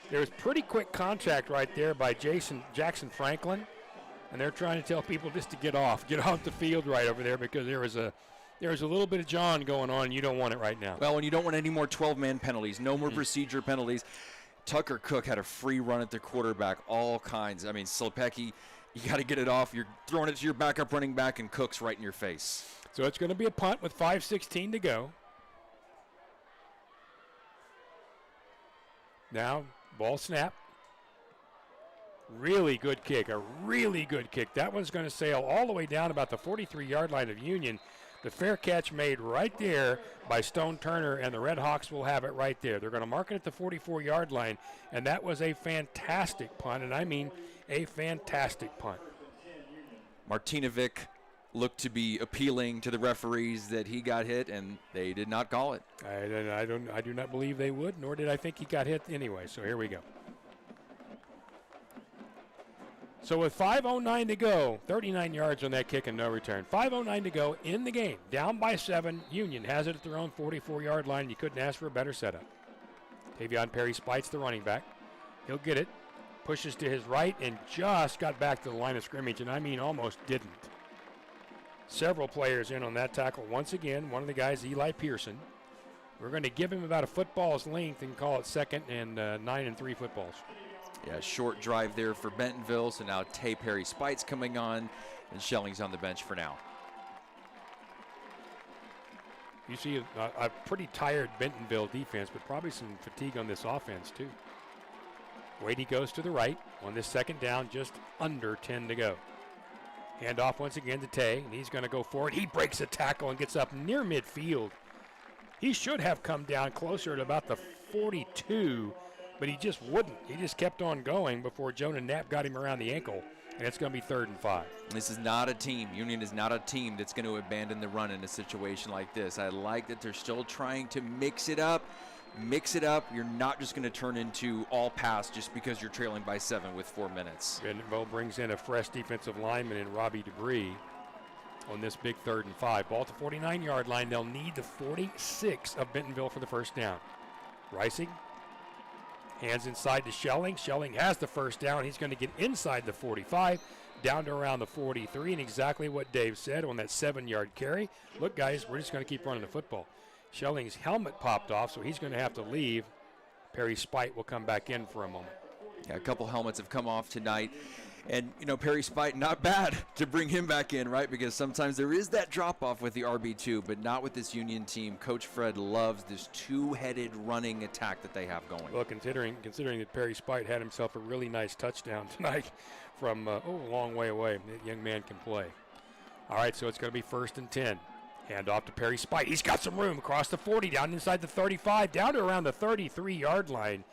There was pretty quick contact right there by Jackson Franklin, and they're trying to tell people just to get off the field right over there, because there was a little bit of John going on. You don't want it right now. Well, and you don't want any more 12-man penalties, no more procedure penalties. Tucker Cook had a free run at the quarterback, all kinds. I mean, Slepecki, you got to get it off. You're throwing it to your backup running back, and Cook's right in your face. So it's going to be a punt with 5:16 to go. Now, ball snap. Really good kick, a really good kick. That one's going to sail all the way down about the 43-yard line of Union. The fair catch made right there by Stone Turner, and the RedHawks will have it right there. They're going to mark it at the 44-yard line, and that was a fantastic punt, and I mean a fantastic punt. Martinovic looked to be appealing to the referees that he got hit, and they did not call it. I do not believe they would, nor did I think he got hit anyway. So here we go. So with 5:09 to go, 39 yards on that kick and no return. 5:09 to go in the game. Down by 7. Union has it at their own 44-yard line. You couldn't ask for a better setup. Tavion Perry Spite's the running back. He'll get it. Pushes to his right and just got back to the line of scrimmage, and I mean almost didn't. Several players in on that tackle. Once again, one of the guys, Eli Pearson. We're going to give him about a football's length and call it 2nd and 9 3 footballs. Yeah, short drive there for Bentonville. So now Tay Perry Spite's coming on, and Schelling's on the bench for now. You see a pretty tired Bentonville defense, but probably some fatigue on this offense too. Wadey goes to the right on this 2nd down, just under 10 to go. Hand off once again to Tay, and he's going to go forward. He breaks a tackle and gets up near midfield. He should have come down closer to about the 42, but he just wouldn't. He just kept on going before Jonah Knapp got him around the ankle, and it's going to be 3rd and 5. This is not a team. Union is not a team that's going to abandon the run in a situation like this. I like that they're still trying to mix it up. You're not just going to turn into all pass just because you're trailing by 7 with 4 minutes. Bentonville brings in a fresh defensive lineman in Robbie Debris on this big 3rd and 5. Ball to 49-yard line. They'll need the 46 of Bentonville for the first down. Reising hands inside to Schelling. Schelling has the first down. He's going to get inside the 45, down to around the 43, and exactly what Dave said on that 7-yard carry. Look, guys, we're just going to keep running the football. Schelling's helmet popped off, so he's going to have to leave. Perry Spite will come back in for a moment. Yeah, a couple helmets have come off tonight. And, Perry Spite, not bad to bring him back in, right? Because sometimes there is that drop-off with the RB2, but not with this Union team. Coach Fred loves this two-headed running attack that they have going. Well, considering that Perry Spite had himself a really nice touchdown tonight from a long way away. That young man can play. All right, so it's going to be 1st and 10. Hand off to Perry Spite. He's got some room across the 40, down inside the 35, down to around the 33-yard line.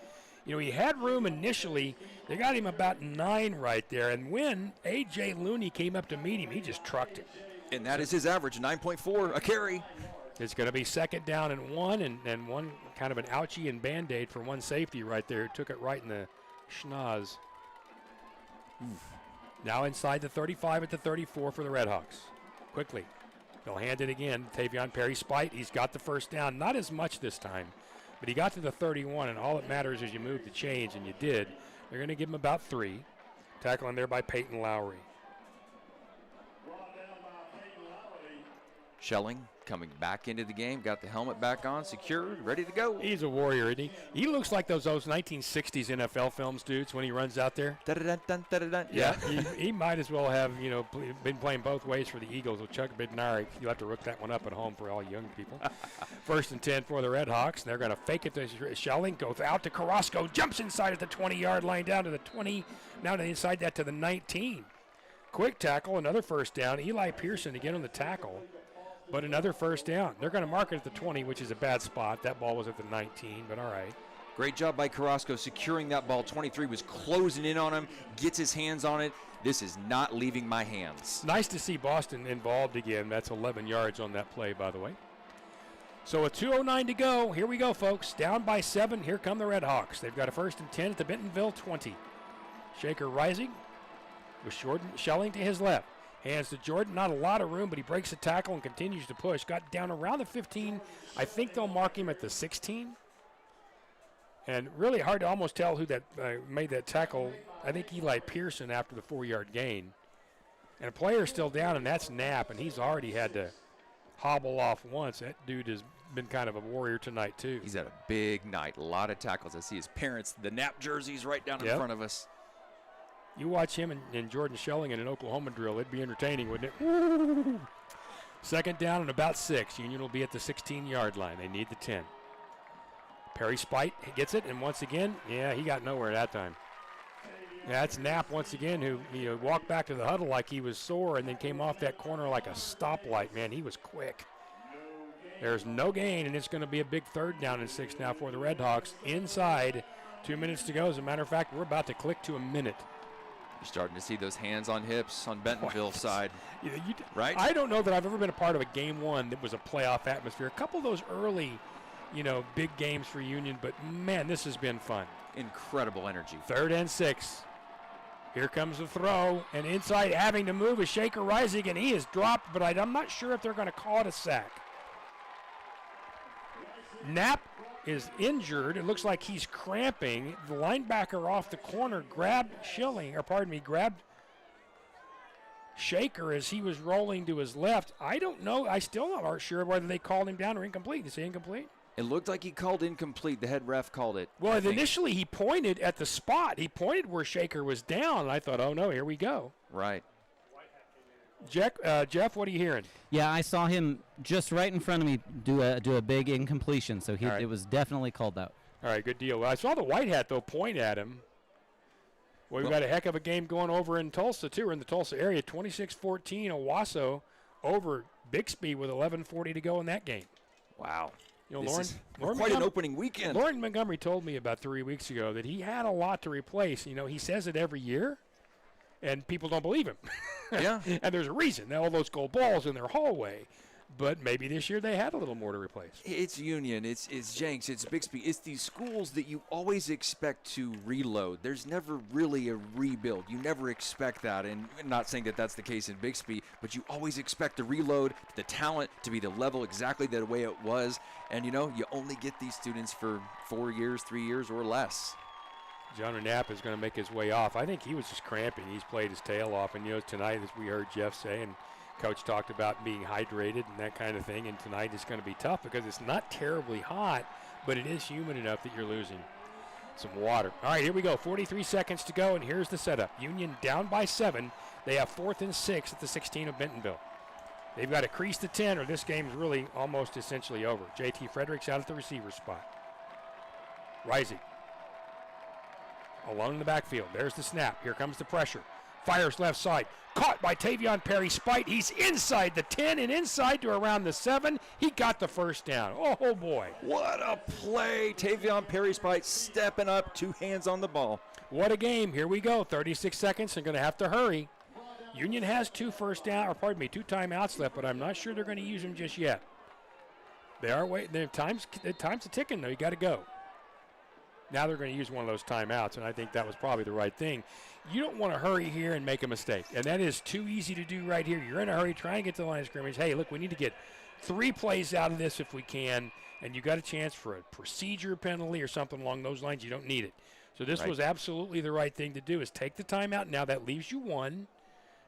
He had room initially. They got him about 9 right there. And when A.J. Looney came up to meet him, he just trucked it. And that is his average, 9.4 a carry. It's going to be 2nd down and 1, and one kind of an ouchie and Band-Aid for one safety right there. Took it right in the schnoz. Now inside the 35 at the 34 for the RedHawks. Quickly. They'll hand it again. Tavion Perry Spite. He's got the first down. Not as much this time, but he got to the 31, and all that matters is you move the chains, and you did. They're going to give him about 3. Tackling there by Peyton Lowry. Schelling coming back into the game, got the helmet back on, secured, ready to go. He's a warrior, isn't he? He looks like those 1960s NFL films, dudes, when he runs out there. Yeah, he might as well have, been playing both ways for the Eagles with Chuck Bednarik. You'll have to look that one up at home for all young people. 1st and 10 for the RedHawks. They're going to fake it to Schelling, goes out to Carrasco, jumps inside at the 20-yard line, down to the 20, now to inside that to the 19. Quick tackle, another first down. Eli Pearson again on the tackle. But another first down. They're going to mark it at the 20, which is a bad spot. That ball was at the 19, but all right. Great job by Carrasco securing that ball. 23 was closing in on him, gets his hands on it. This is not leaving my hands. Nice to see Boston involved again. That's 11 yards on that play, by the way. So a 2:09 to go. Here we go, folks. Down by 7. Here come the RedHawks. They've got a 1st and 10 at the Bentonville 20. Shaker rising with Schelling to his left. Hands to Jordan, not a lot of room, but he breaks the tackle and continues to push. Got down around the 15. I think they'll mark him at the 16. And really hard to almost tell who that made that tackle. I think Eli Pearson after the 4-yard gain. And a player's still down, and that's Knapp, and he's already had to hobble off once. That dude has been kind of a warrior tonight, too. He's had a big night, a lot of tackles. I see his parents, the Knapp jerseys right down in front of us. You watch him and Jordan Schelling in an Oklahoma drill, it'd be entertaining, wouldn't it? Woo! 2nd down and about 6. Union will be at the 16-yard line. They need the 10. Perry Spite gets it, and once again, he got nowhere that time. That's Knapp once again, who walked back to the huddle like he was sore and then came off that corner like a stoplight. Man, he was quick. There's no gain, and it's going to be a big 3rd down and 6 now for the RedHawks. Inside, 2 minutes to go. As a matter of fact, we're about to click to a minute. You're starting to see those hands on hips on Bentonville side, right? I don't know that I've ever been a part of a game one that was a playoff atmosphere. A couple of those early, big games for Union, but man, this has been fun. Incredible energy. 3rd and 6. Here comes the throw, and inside having to move is Shaker Rising, and he is dropped, but I'm not sure if they're going to call it a sack. Knapp is injured. It looks like he's cramping. The linebacker off the corner grabbed Shaker as he was rolling to his left. I don't know. I still aren't sure whether they called him down or incomplete. Is he incomplete? It looked like he called incomplete. The head ref called it. Well, initially he pointed at the spot. He pointed where Shaker was down, and I thought, oh, no, here we go. Right. Jeff, what are you hearing? Yeah, I saw him just right in front of me do a big incompletion, so it was definitely called out. All right, good deal. Well, I saw the white hat, though, point at him. Well, we've got a heck of a game going over in Tulsa, too. We're in the Tulsa area. 26-14, Owasso over Bixby with 11:40 to go in that game. Wow. Lauren quite an opening weekend. Lauren Montgomery told me about 3 weeks ago that he had a lot to replace. He says it every year, and people don't believe him. Yeah. And there's a reason. All those gold balls in their hallway. But maybe this year they had a little more to replace. It's Union, it's Jenks, it's Bixby. It's these schools that you always expect to reload. There's never really a rebuild. You never expect that. And I'm not saying that that's the case in Bixby, but you always expect to reload, the talent to be the level exactly the way it was. And, you only get these students for 4 years, 3 years, or less. John Knapp is going to make his way off. I think he was just cramping. He's played his tail off. And, tonight, as we heard Jeff say, and Coach talked about being hydrated and that kind of thing, and tonight it's going to be tough because it's not terribly hot, but it is humid enough that you're losing some water. All right, here we go. 43 seconds to go, and here's the setup. Union down by 7. They have 4th and 6 at the 16 of Bentonville. They've got to crease the 10, or this game's really almost essentially over. J.T. Fredericks out at the receiver spot. Rising. Alone in the backfield. There's the snap. Here comes the pressure. Fires left side. Caught by Tavion Perry-Spite. He's inside the 10 and inside to around the 7. He got the first down. Oh, boy. What a play. Tavion Perry-Spite stepping up, 2 hands on the ball. What a game. Here we go. 36 seconds. They're going to have to hurry. Union has 2 timeouts left, but I'm not sure they're going to use them just yet. They are waiting. Time's a ticking, though. You got to go. Now they're going to use one of those timeouts, and I think that was probably the right thing. You don't want to hurry here and make a mistake, and that is too easy to do right here. You're in a hurry, try and get to the line of scrimmage. Hey, look, we need to get 3 plays out of this if we can, and you got a chance for a procedure penalty or something along those lines. You don't need it. So this was absolutely the right thing to do, is take the timeout. Now that leaves you 1.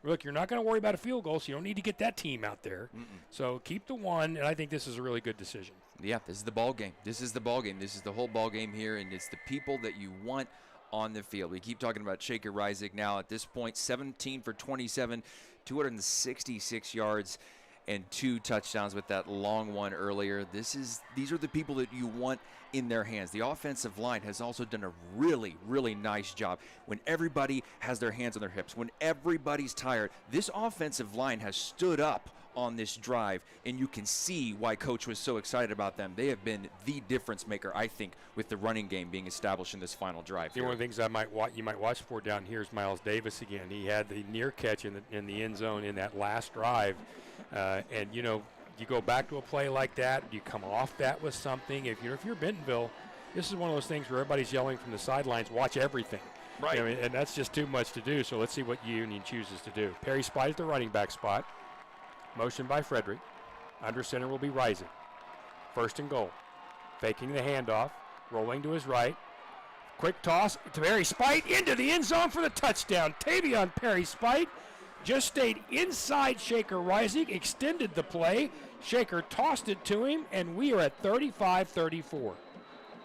Look, you're not going to worry about a field goal, so you don't need to get that team out there. So keep the 1, and I think this is a really good decision. Yeah, this is the ball game. This is the ball game. This is the whole ball game here, and it's the people that you want on the field. We keep talking about Shaker Rising now. At this point, 17 for 27, 266 yards, and 2 touchdowns with that long one earlier. These are the people that you want in their hands. The offensive line has also done a really, really nice job. When everybody has their hands on their hips, when everybody's tired, this offensive line has stood up on this drive, and you can see why Coach was so excited about them. They have been the difference maker, I think, with the running game being established in this final drive. One of the things you might watch for down here is Miles Davis again. He had the near catch in the end zone in that last drive, and you go back to a play like that, you come off that with something. If you're Bentonville, this is one of those things where everybody's yelling from the sidelines, watch everything. Right. And that's just too much to do. So let's see what Union chooses to do. Perry-Spite at the running back spot. Motion by Frederick. Under center will be Rising. 1st and goal. Faking the handoff. Rolling to his right. Quick toss to Perry-Spite into the end zone for the touchdown. Tavion Perry-Spite just stayed inside Shaker Rising, extended the play. Shaker tossed it to him, and we are at 35-34.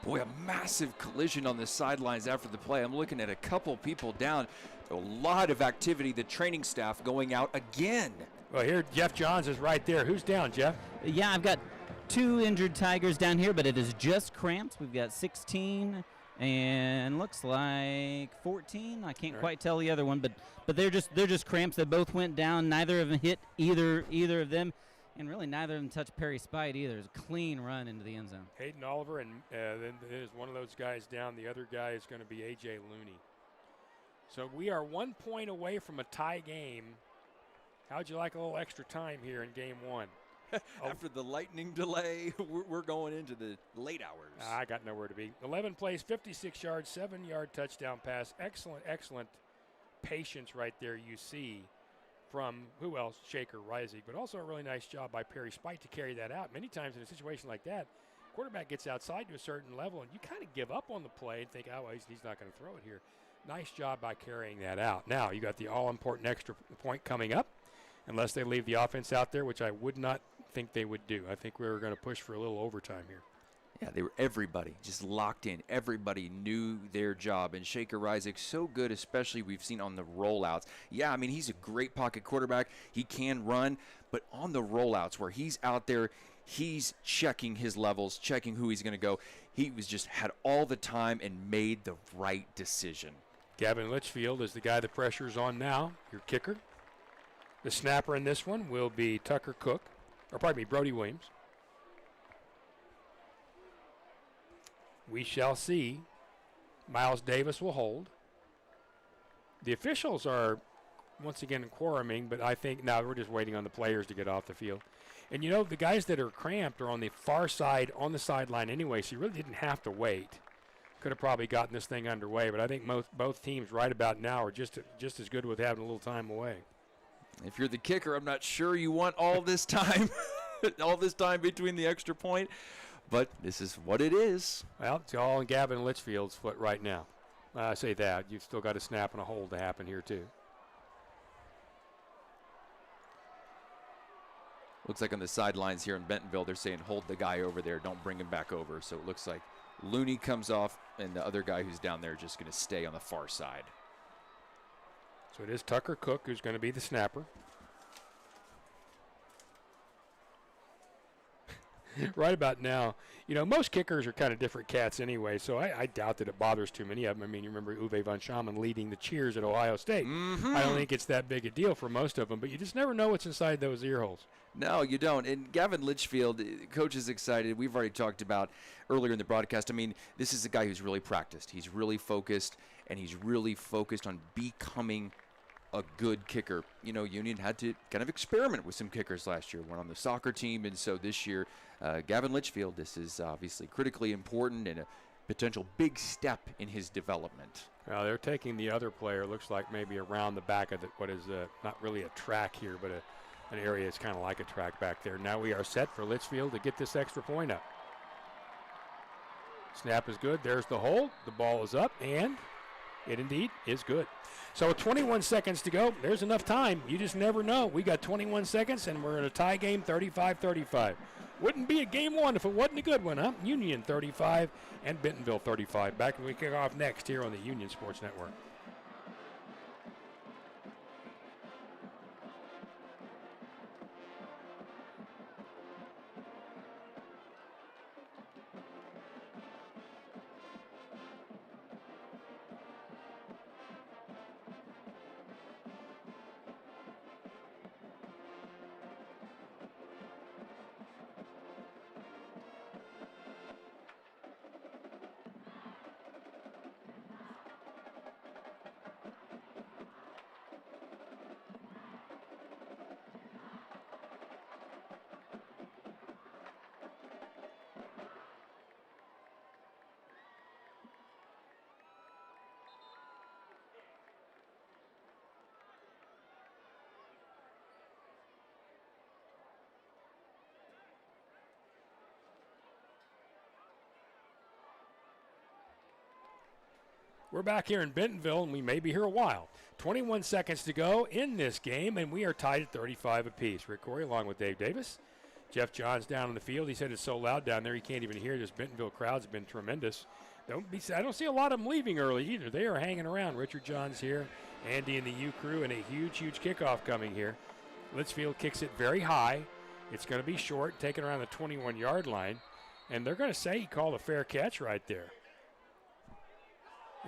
Boy, a massive collision on the sidelines after the play. I'm looking at a couple people down. A lot of activity, the training staff going out again. Well, here Jeff Johns is right there. Who's down, Jeff? Yeah, I've got 2 injured Tigers down here, but it is just cramps. We've got 16 and looks like 14. I can't quite tell the other one, but they're just cramps. They both went down. Neither of them hit either of them, and really neither of them touched Perry-Spite either. It's a clean run into the end zone. Hayden Oliver, and then there's one of those guys down. The other guy is going to be A.J. Looney. So we are 1 point away from a tie game. How'd you like a little extra time here in game one? After the lightning delay, we're going into the late hours. I got nowhere to be. 11 plays, 56 yards, 7-yard touchdown pass. Excellent, excellent patience right there you see from, who else? Shaker Rising, but also a really nice job by Perry Spite to carry that out. Many times in a situation like that, quarterback gets outside to a certain level, and you kind of give up on the play and think, oh, well, he's not going to throw it here. Nice job by carrying that out. Now, you got the all-important extra point coming up, unless they leave the offense out there, which I would not think they would do. I think we were going to push for a little overtime here. Yeah, everybody just locked in. Everybody knew their job. And Shaker Rising, so good, especially we've seen on the rollouts. Yeah, I mean, he's a great pocket quarterback. He can run. But on the rollouts where he's out there, he's checking his levels, checking who he's going to go. He had all the time and made the right decision. Gavin Litchfield is the guy the pressure's on now, your kicker. The snapper in this one will be Brody Williams. We shall see. Miles Davis will hold. The officials are, once again, quoruming, but I think now we're just waiting on the players to get off the field. And, you know, the guys that are cramped are on the far side, on the sideline anyway, so you really didn't have to wait. Could have probably gotten this thing underway, but I think both teams right about now are just as good with having a little time away. If you're the kicker, I'm not sure you want all this time, all this time between the extra point, but this is what it is. Well, it's all in Gavin Litchfield's foot right now. I say that. You've still got a snap and a hold to happen here, too. Looks like on the sidelines here in Bentonville, they're saying hold the guy over there, don't bring him back over. So it looks like Looney comes off, and the other guy who's down there is just going to stay on the far side. So it is Tucker Cook who's going to be the snapper. Right about now, you know, most kickers are kind of different cats anyway, so I doubt that it bothers too many of them. I mean, you remember Uwe von Schamann leading the cheers at Ohio State. Mm-hmm. I don't think it's that big a deal for most of them, but you just never know what's inside those ear holes. No, you don't. And Gavin Litchfield, coach is excited. We've already talked about earlier in the broadcast. I mean, this is a guy who's really practiced. He's really focused, and he's really focused on becoming a good kicker. You know, Union had to kind of experiment with some kickers last year, went on the soccer team, and so this year, Gavin Litchfield, this is obviously critically important and a potential big step in his development. Well, they're taking the other player, looks like maybe around the back of what is not really a track here, but an area that's kind of like a track back there. Now we are set for Litchfield to get this extra point up. Snap is good. There's the hold. The ball is up, and it indeed is good. So with 21 seconds to go, there's enough time. You just never know. We got 21 seconds, and we're in a tie game, 35-35. Wouldn't be a game one if it wasn't a good one, huh? Union 35 and Bentonville 35. Back when we kick off next here on the Union Sports Network. We're back here in Bentonville, and we may be here a while. 21 seconds to go in this game, and we are tied at 35 apiece. Rick Corey along with Dave Davis. Jeff Johns down on the field. He said it's so loud down there he can't even hear. This Bentonville crowd's been tremendous. I don't see a lot of them leaving early either. They are hanging around. Richard Johns here, Andy and the U crew, and a huge, huge kickoff coming here. Litchfield kicks it very high. It's going to be short, taken around the 21-yard line, and they're going to say he called a fair catch right there.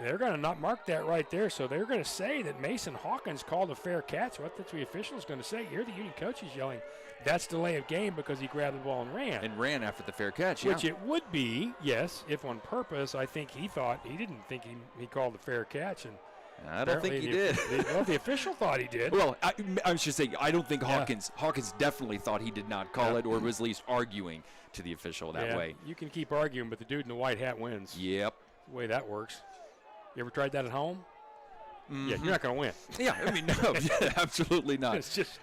They're going to not mark that right there, so they're going to say that Mason Hawkins called a fair catch. What that's the official's going to say. Here the Union coach is yelling, that's delay of game because he grabbed the ball and ran. And ran after the fair catch, yeah. Which it would be, yes, if on purpose. I think he didn't think he called a fair catch. And I don't think he did. Well, the official thought he did. Well, I should say, I don't think Hawkins definitely thought he did not call it, or was at least arguing to the official that way. You can keep arguing, but the dude in the white hat wins. Yep. The way that works. You ever tried that at home? Yeah, you're not going to win. Yeah, I mean, no, absolutely not. It's just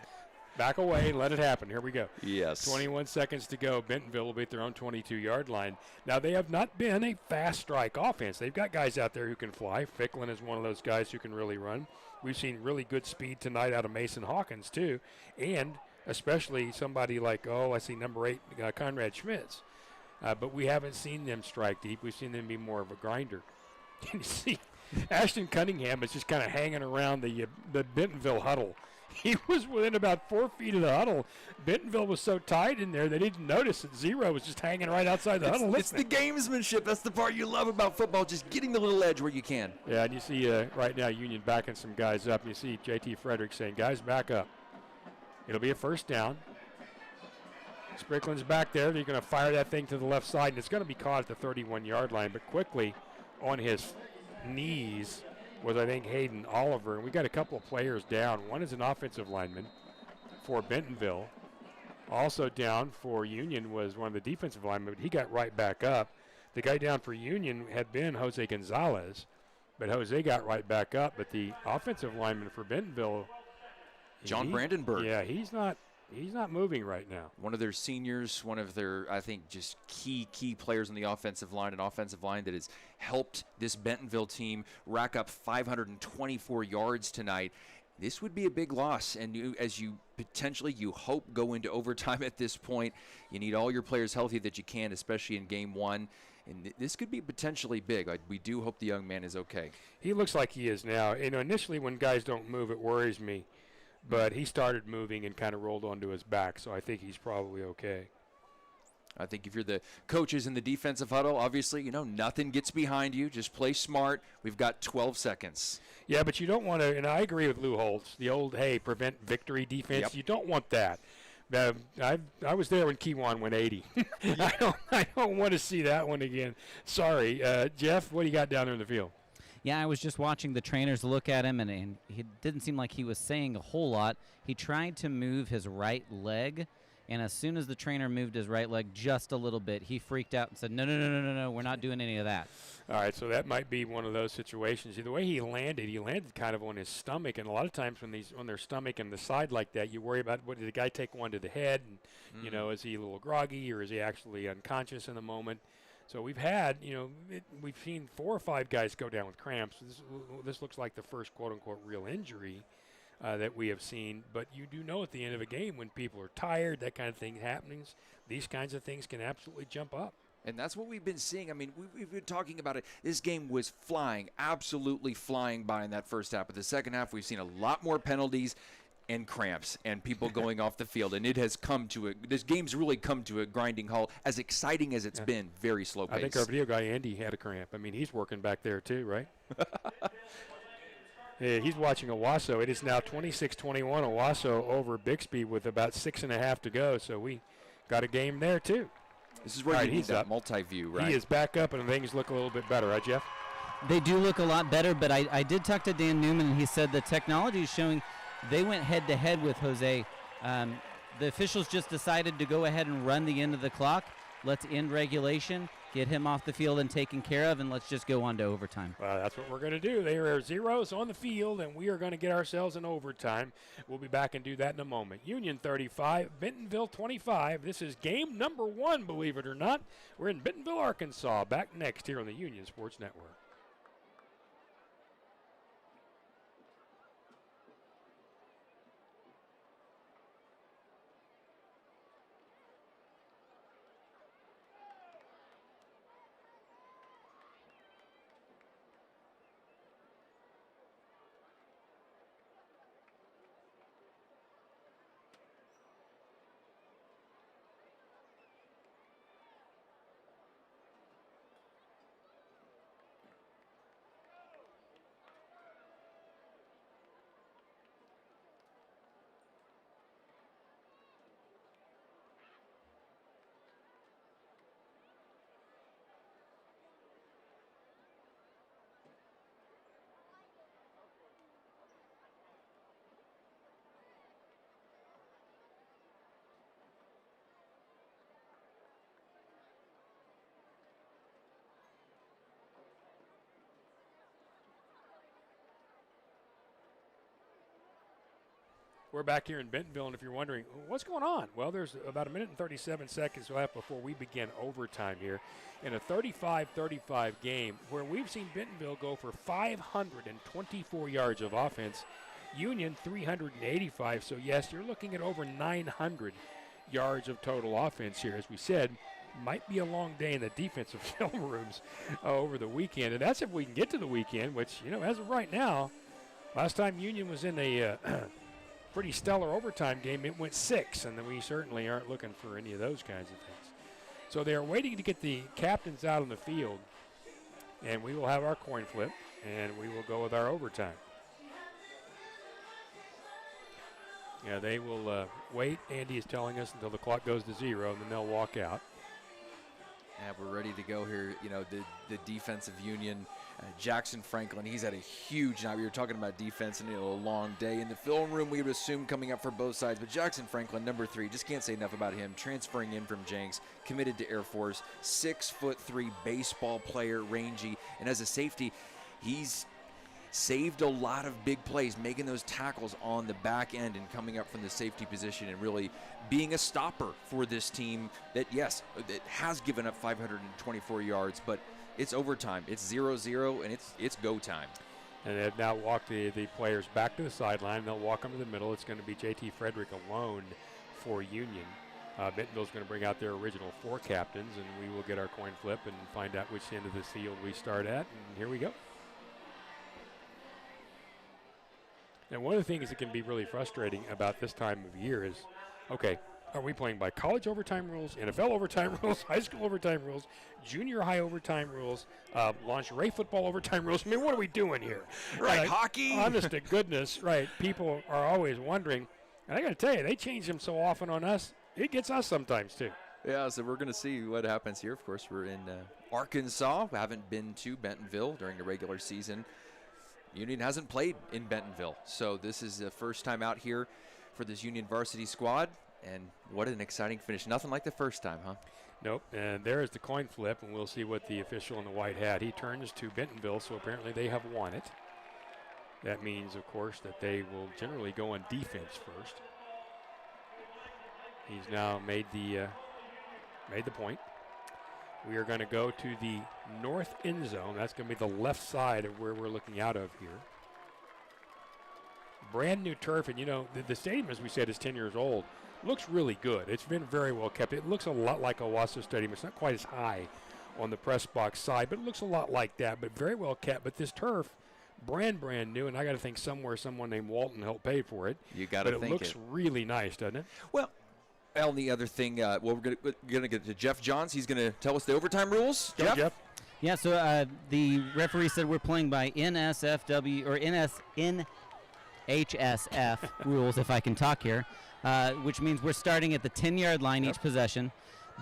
back away and let it happen. Here we go. Yes. 21 seconds to go. Bentonville will be at their own 22-yard line. Now, they have not been a fast strike offense. They've got guys out there who can fly. Ficklin is one of those guys who can really run. We've seen really good speed tonight out of Mason Hawkins, too, and especially somebody like, I see number 8, Conrad Schmitz. But we haven't seen them strike deep. We've seen them be more of a grinder. Can you see? Ashton Cunningham is just kind of hanging around the Bentonville huddle. He was within about 4 feet of the huddle. Bentonville was so tight in there they didn't notice that Zero was just hanging right outside the huddle. It's the gamesmanship. That's the part you love about football, just getting the little edge where you can. Yeah, and you see right now Union backing some guys up. You see J.T. Frederick saying, guys, back up. It'll be a first down. Sprickland's back there. They're going to fire that thing to the left side, and it's going to be caught at the 31-yard line, but quickly on his knees was, I think, Hayden Oliver. And we got a couple of players down. One is an offensive lineman for Bentonville. Also down for Union was one of the defensive linemen, but he got right back up. The guy down for Union had been Jose Gonzalez, but Jose got right back up. But the offensive lineman for Bentonville, John Brandenburg. Yeah, he's not moving right now. One of their seniors, one of their, I think, just key players on the offensive line, an offensive line that has helped this Bentonville team rack up 524 yards tonight. This would be a big loss, and as you potentially, you hope, go into overtime at this point. You need all your players healthy that you can, especially in game one. And this could be potentially big. We do hope the young man is okay. He looks like he is now. Initially when guys don't move, it worries me. But he started moving and kind of rolled onto his back, so I think he's probably okay. I think if you're the coaches in the defensive huddle, obviously, nothing gets behind you. Just play smart. We've got 12 seconds. Yeah, but you don't want to, and I agree with Lou Holtz, the old, prevent victory defense. Yep. You don't want that. I was there when Kiwan went 80. I don't want to see that one again. Sorry. Jeff, what do you got down there in the field? Yeah, I was just watching the trainers look at him, and he didn't seem like he was saying a whole lot. He tried to move his right leg, and as soon as the trainer moved his right leg just a little bit, he freaked out and said, no, we're not doing any of that. All right, so that might be one of those situations. The way he landed kind of on his stomach, and a lot of times when on their stomach and the side like that, you worry about, did the guy take one to the head? And, is he a little groggy, or is he actually unconscious in the moment? So we've had, we've seen 4 or 5 guys go down with cramps. This looks like the first quote-unquote real injury that we have seen. But you do know at the end of a game when people are tired, that kind of thing happens, these kinds of things can absolutely jump up. And that's what we've been seeing. I mean, we've been talking about it. This game was absolutely flying by in that first half. But the second half, we've seen a lot more penalties and cramps and people going off the field, and it has this game's really come to a grinding halt. As exciting as it's been, very slow pace. I think our video guy Andy had a cramp. I mean, he's working back there too, right? Yeah, he's watching Owasso. It is now 26-21 Owasso over Bixby with about 6.5 to go, so we got a game there too. This is where you need that multi-view, right? He is back up, and things look a little bit better, right, Jeff? They do look a lot better, but I did talk to Dan Newman, and he said the technology is showing they went head-to-head with Jose. The officials just decided to go ahead and run the end of the clock. Let's end regulation, get him off the field and taken care of, and let's just go on to overtime. That's what we're going to do. There are zeros on the field, and we are going to get ourselves in overtime. We'll be back and do that in a moment. Union 35, Bentonville 25. This is game number 1, believe it or not. We're in Bentonville, Arkansas. Back next here on the Union Sports Network. We're back here in Bentonville, and if you're wondering, what's going on? Well, there's about a minute and 37 seconds left before we begin overtime here in a 35-35 game where we've seen Bentonville go for 524 yards of offense, Union 385. So, yes, you're looking at over 900 yards of total offense here. As we said, might be a long day in the defensive film rooms over the weekend, and that's if we can get to the weekend, which, as of right now, last time Union was in a pretty stellar overtime game, it went 6, and then we certainly aren't looking for any of those kinds of things. So they are waiting to get the captains out on the field, and we will have our coin flip, and we will go with our overtime. Yeah, they will wait, Andy is telling us, until the clock goes to 0, and then they'll walk out. Yeah, we're ready to go here. The defensive Union, Jackson Franklin, he's had a huge night. We were talking about defense and a long day. In the film room, we would assume coming up for both sides. But Jackson Franklin, number 3, just can't say enough about him. Transferring in from Jenks, committed to Air Force, 6'3" baseball player, rangy. And as a safety, he's saved a lot of big plays, making those tackles on the back end and coming up from the safety position and really being a stopper for this team that, yes, it has given up 524 yards, but it's overtime. It's 0-0, and it's go time. And they've now walked the players back to the sideline. They'll walk them to the middle. It's going to be J.T. Frederick alone for Union. Bentonville's going to bring out their original 4 captains, and we will get our coin flip and find out which end of the field we start at. And here we go. And one of the things that can be really frustrating about this time of year is, okay, are we playing by college overtime rules, NFL overtime rules, high school overtime rules, junior high overtime rules, lingerie football overtime rules? I mean, what are we doing here? Right, hockey? Honest to goodness, right. People are always wondering. And I got to tell you, they change them so often on us, it gets us sometimes too. Yeah, so we're going to see what happens here. Of course, we're in Arkansas. We haven't been to Bentonville during the regular season. Union hasn't played in Bentonville, so this is the first time out here for this Union varsity squad, and what an exciting finish. Nothing like the first time, huh? Nope, and there is the coin flip, and we'll see what the official in the white hat, he turns to Bentonville, so apparently they have won it. That means, of course, that they will generally go on defense first. He's now made the point. We are going to go to the north end zone. That's going to be the left side of where we're looking out of here. Brand new turf, and the stadium, as we said, is 10 years old. Looks really good. It's been very well kept. It looks a lot like Owasso Stadium. It's not quite as high on the press box side, but it looks a lot like that, but very well kept. But this turf, brand new, and I got to think somewhere someone named Walton helped pay for it. You got to think it looks really nice, doesn't it? Well, the other thing, we're going to get to Jeff Johns. He's going to tell us the overtime rules. Go, Jeff. Yeah, so the referee said we're playing by NSFW or NHSF rules, if I can talk here, which means we're starting at the 10-yard line each possession.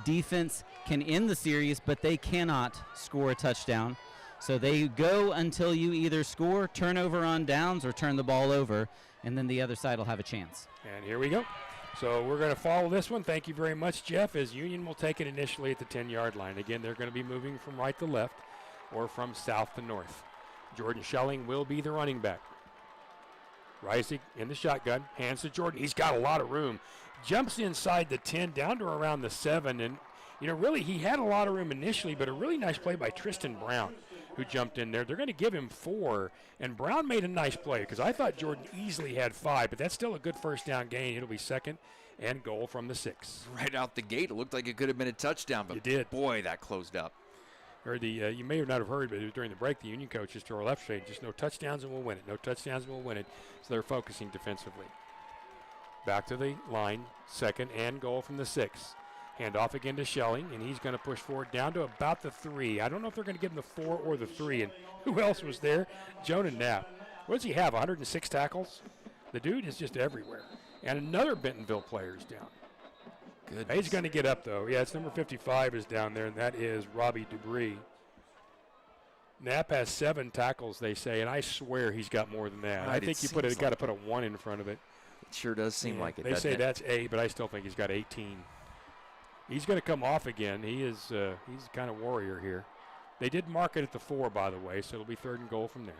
Defense can end the series, but they cannot score a touchdown. So they go until you either score, turnover on downs, or turn the ball over, and then the other side will have a chance. And here we go. So we're going to follow this one. Thank you very much, Jeff, as Union will take it initially at the 10-yard line. Again, they're going to be moving from right to left or from south to north. Jordan Schelling will be the running back. Reisig in the shotgun, hands to Jordan. He's got a lot of room. Jumps inside the 10 down to around the 7. And, really he had a lot of room initially, but a really nice play by Tristan Brown, who jumped in there. They're going to give him 4, and Brown made a nice play because I thought Jordan easily had 5, but that's still a good first down gain. It'll be 2nd and goal from the 6. Right out the gate, it looked like it could have been a touchdown, but it did. Boy, that closed up. Or you may not have heard, but it was during the break, the Union coaches to our left saying, just no touchdowns and we'll win it. No touchdowns and we'll win it. So they're focusing defensively. Back to the line, 2nd and goal from the 6. Hand off again to Schelling, and he's going to push forward down to about the 3. I don't know if they're going to give him the 4 or the 3. And who else was there? Jonah Knapp. What does he have, 106 tackles? The dude is just everywhere. And another Bentonville player is down. Goodness. He's going to get up, though. Yeah, it's number 55 is down there, and that is Robbie Dubree. Knapp has 7 tackles, they say, and I swear he's got more than that. I think you got to put a 1 in front of it. It sure does seem like it. They say that's 8, but I still think he's got 18. He's going to come off again. He's kind of warrior here. They did mark it at the 4, by the way, so it'll be 3rd and goal from there.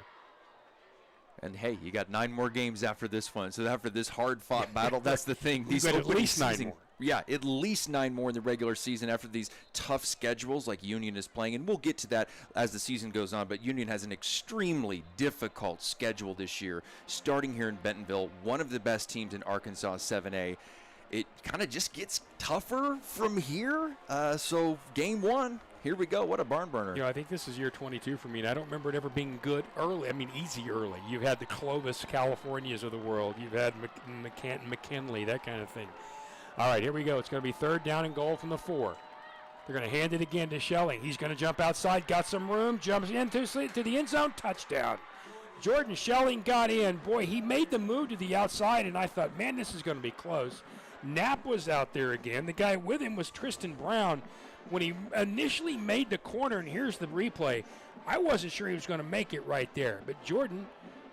And, hey, you got 9 more games after this one. So after this hard-fought battle, that's the thing. These at least 9 more. Yeah, at least 9 more in the regular season after these tough schedules like Union is playing. And we'll get to that as the season goes on. But Union has an extremely difficult schedule this year, starting here in Bentonville, one of the best teams in Arkansas 7A. It kind of just gets tougher from here. So game 1, here we go. What a barn burner. I think this is year 22 for me, and I don't remember it ever being good early. I mean, easy early. You've had the Clovis, Californias of the world. You've had McKinley, that kind of thing. All right, here we go. It's going to be 3rd down and goal from the 4. They're going to hand it again to Schelling. He's going to jump outside, got some room, jumps into the end zone, touchdown. Jordan Schelling got in. Boy, he made the move to the outside, and I thought, man, this is going to be close. Knapp was out there again. The guy with him was Tristan Brown. When he initially made the corner, and here's the replay, I wasn't sure he was going to make it right there. But Jordan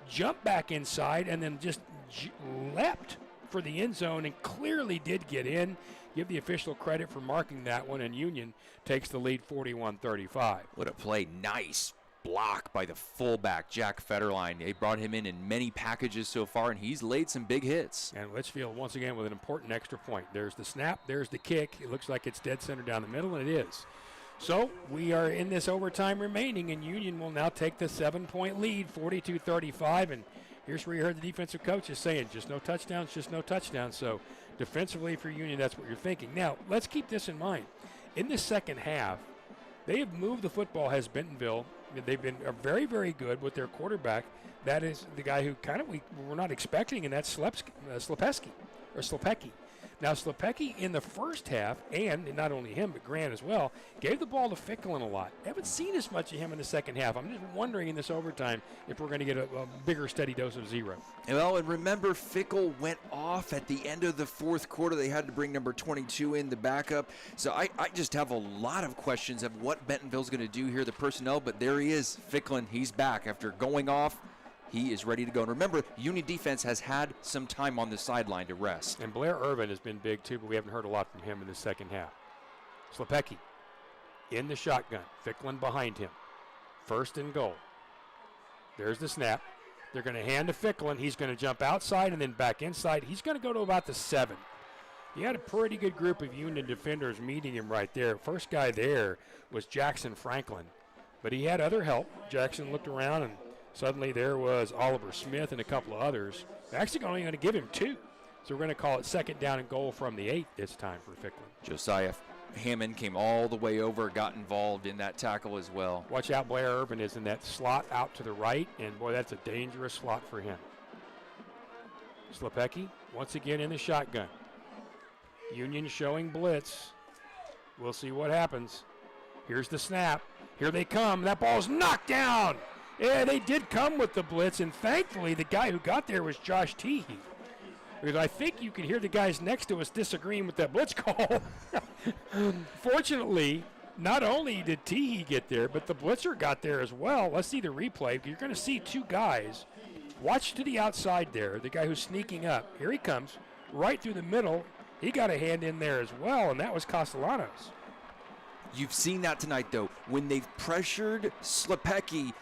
jumped back inside and then just leapt for the end zone and clearly did get in. Give the official credit for marking that one, and Union takes the lead 41-35. What a play. Nice block by the fullback, Jack Federline. They brought him in many packages so far, and he's laid some big hits. And Litchfield once again with an important extra point. There's the snap, there's the kick. It looks like it's dead center down the middle, and it is. So we are in this overtime remaining, and Union will now take the 7-point lead, 42-35. And here's where you heard the defensive coaches saying, just no touchdowns, just no touchdowns. So defensively for Union, that's what you're thinking. Now, let's keep this in mind. In the second half, they have moved the football, has Bentonville. They've been very, very good with their quarterback. That is the guy who kind of we were not expecting, and that's Slepecki. Now, Slepecki in the first half, and not only him, but Grant as well, gave the ball to Ficklin a lot. Haven't seen as much of him in the second half. I'm just wondering in this overtime if we're going to get a bigger steady dose of 0. Well, and remember, Fickle went off at the end of the 4th quarter. They had to bring number 22 in, the backup. So I just have a lot of questions of what Bentonville's going to do here, the personnel. But there he is, Ficklin. He's back after going off. He is ready to go. And remember, Union defense has had some time on the sideline to rest. And Blair Irvin has been big, too, but we haven't heard a lot from him in the second half. Slepecki in the shotgun. Ficklin behind him. 1st and goal. There's the snap. They're going to hand to Ficklin. He's going to jump outside and then back inside. He's going to go to about the 7. He had a pretty good group of Union defenders meeting him right there. First guy there was Jackson Franklin, but he had other help. Jackson looked around, and suddenly there was Oliver Smith and a couple of others. They're actually only going to give him 2. So we're going to call it 2nd down and goal from the 8 this time for Ficklin. Josiah Hammond came all the way over, got involved in that tackle as well. Watch out, Blair Irvin is in that slot out to the right, and boy, that's a dangerous slot for him. Slepecki once again in the shotgun. Union showing blitz. We'll see what happens. Here's the snap. Here they come. That ball's knocked down. Yeah, they did come with the blitz, and thankfully the guy who got there was Josh Teehee. Because I think you could hear the guys next to us disagreeing with that blitz call. Fortunately, not only did Teehee get there, but the blitzer got there as well. Let's see the replay. You're going to see 2 guys. Watch to the outside there, the guy who's sneaking up. Here he comes, right through the middle. He got a hand in there as well, and that was Castellanos. You've seen that tonight, though. When they've pressured Slepecki,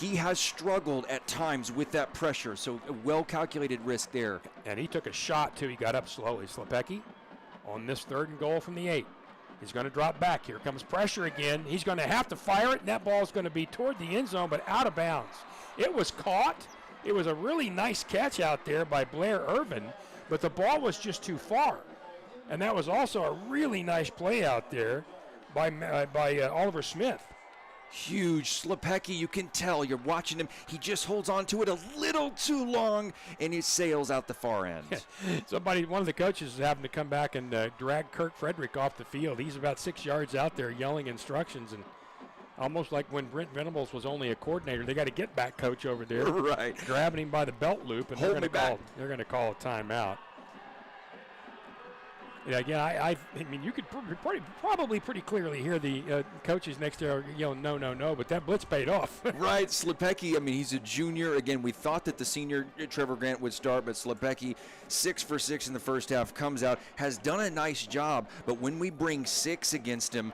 he has struggled at times with that pressure, so a well-calculated risk there. And he took a shot, too. He got up slowly. Slepecki on this 3rd and goal from the 8. He's going to drop back. Here comes pressure again. He's going to have to fire it, and that ball is going to be toward the end zone, but out of bounds. It was caught. It was a really nice catch out there by Blair Irvin, but the ball was just too far. And that was also a really nice play out there by Oliver Smith. Huge. Slepecki, you can tell. You're watching him. He just holds on to it a little too long, and he sails out the far end. One of the coaches is having to come back and drag Kirk Frederick off the field. He's about 6 yards out there yelling instructions, and almost like when Brent Venables was only a coordinator, they got a get-back coach over there. Right. Grabbing him by the belt loop, and they're going to call a timeout. Yeah, again, I mean, you could probably pretty clearly hear the coaches next to yelling, no, no, no, but that blitz paid off. Right, Slepecki, I mean, he's a junior. Again, we thought that the senior Trevor Grant would start, but Slepecki, 6 for 6 in the first half, comes out, has done a nice job, but when we bring 6 against him,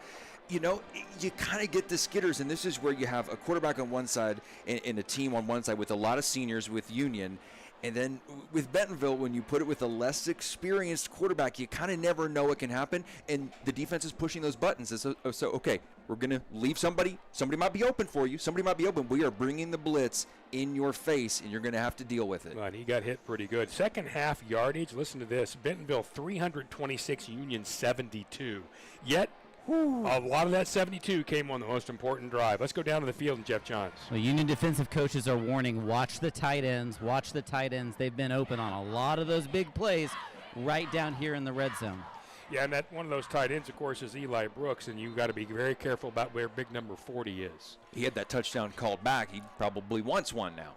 you kind of get the skitters, and this is where you have a quarterback on one side and a team on one side with a lot of seniors with Union. And then with Bentonville, when you put it with a less experienced quarterback, you kind of never know what can happen. And the defense is pushing those buttons. So okay, we're going to leave somebody. Somebody might be open for you. Somebody might be open. We are bringing the blitz in your face, and you're going to have to deal with it. Well, he got hit pretty good. Second half yardage, listen to this. Bentonville 326, Union 72. Yet, a lot of that 72 came on the most important drive. Let's go down to the field and Jeff Johns. Well, Union defensive coaches are warning, watch the tight ends, watch the tight ends. They've been open on a lot of those big plays right down here in the red zone. Yeah, and that one of those tight ends, of course, is Eli Brooks, and you've got to be very careful about where big number 40 is. He had that touchdown called back. He probably wants one now.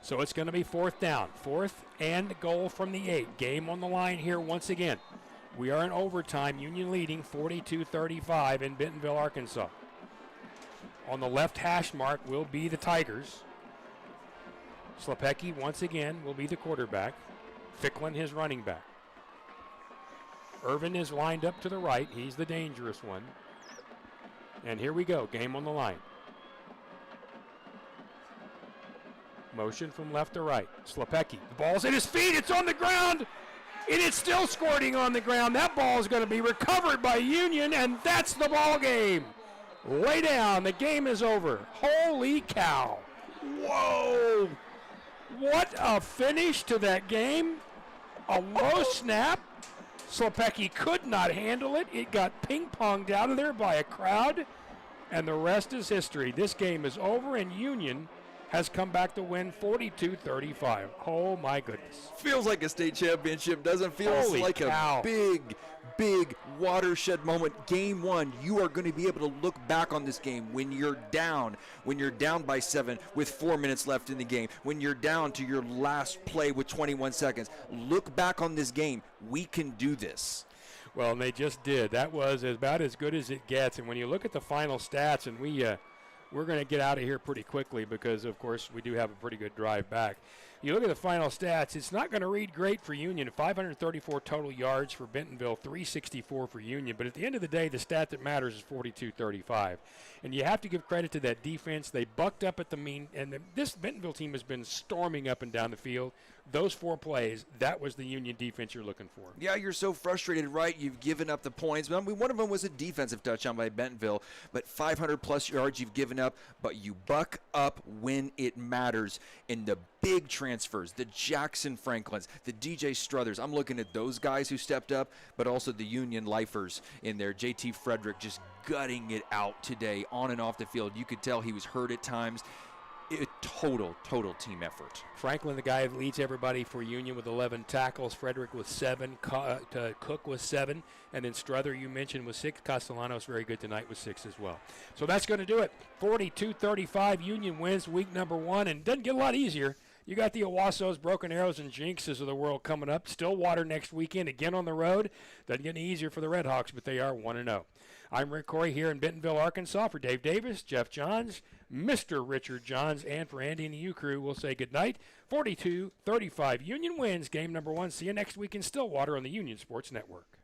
So it's going to be fourth down. 4th and goal from the 8. Game on the line here once again. We are in overtime. Union leading 42-35 in Bentonville, Arkansas. On the left hash mark will be the Tigers. Slepecki once again will be the quarterback. Ficklin his running back. Irvin is lined up to the right. He's the dangerous one. And here we go. Game on the line. Motion from left to right. Slepecki. The ball's at his feet. It's on the ground. And it's still squirting on the ground. That ball is going to be recovered by Union, and that's the ball game. Way down. The game is over. Holy cow. Whoa. What a finish to that game. A low snap. Slepecki could not handle it. It got ping-ponged out of there by a crowd, and the rest is history. This game is over, and Union has come back to win 42-35. Oh, my goodness. Feels like a state championship, doesn't feel like cow. A big watershed moment. Game 1, you are going to be able to look back on this game when you're down by 7 with 4 minutes left in the game, when you're down to your last play with 21 seconds. Look back on this game. We can do this. Well, and they just did. That was about as good as it gets. And when you look at the final stats, and we're going to get out of here pretty quickly because, of course, we do have a pretty good drive back. You look at the final stats, it's not going to read great for Union. 534 total yards for Bentonville, 364 for Union. But at the end of the day, the stat that matters is 42-35. And you have to give credit to that defense. They bucked up at the mean. And this Bentonville team has been storming up and down the field. Those 4 plays, that was the Union defense you're looking for. Yeah, you're so frustrated, right? You've given up the points. I mean, one of them was a defensive touchdown by Bentonville, but 500-plus yards you've given up, but you buck up when it matters. In the big transfers, the Jackson Franklins, the DJ Struthers, I'm looking at those guys who stepped up, but also the Union lifers in there. JT Frederick just gutting it out today on and off the field. You could tell he was hurt at times. Total team effort. Franklin, the guy that leads everybody for Union with 11 tackles. Frederick with 7. Cook with 7. And then Struther, you mentioned, with 6. Castellanos, very good tonight, with 6 as well. So that's going to do it. 42-35. Union wins week number 1. And doesn't get a lot easier. You got the Owassos, Broken Arrows, and Jinxes of the world coming up. Stillwater next weekend, again on the road. Doesn't get any easier for the RedHawks, but they are 1-0. I'm Rick Corey here in Bentonville, Arkansas. For Dave Davis, Jeff Johns, Mr. Richard Johns, and for Andy and the U Crew, we'll say goodnight. 42-35. Union wins game number 1. See you next week in Stillwater on the Union Sports Network.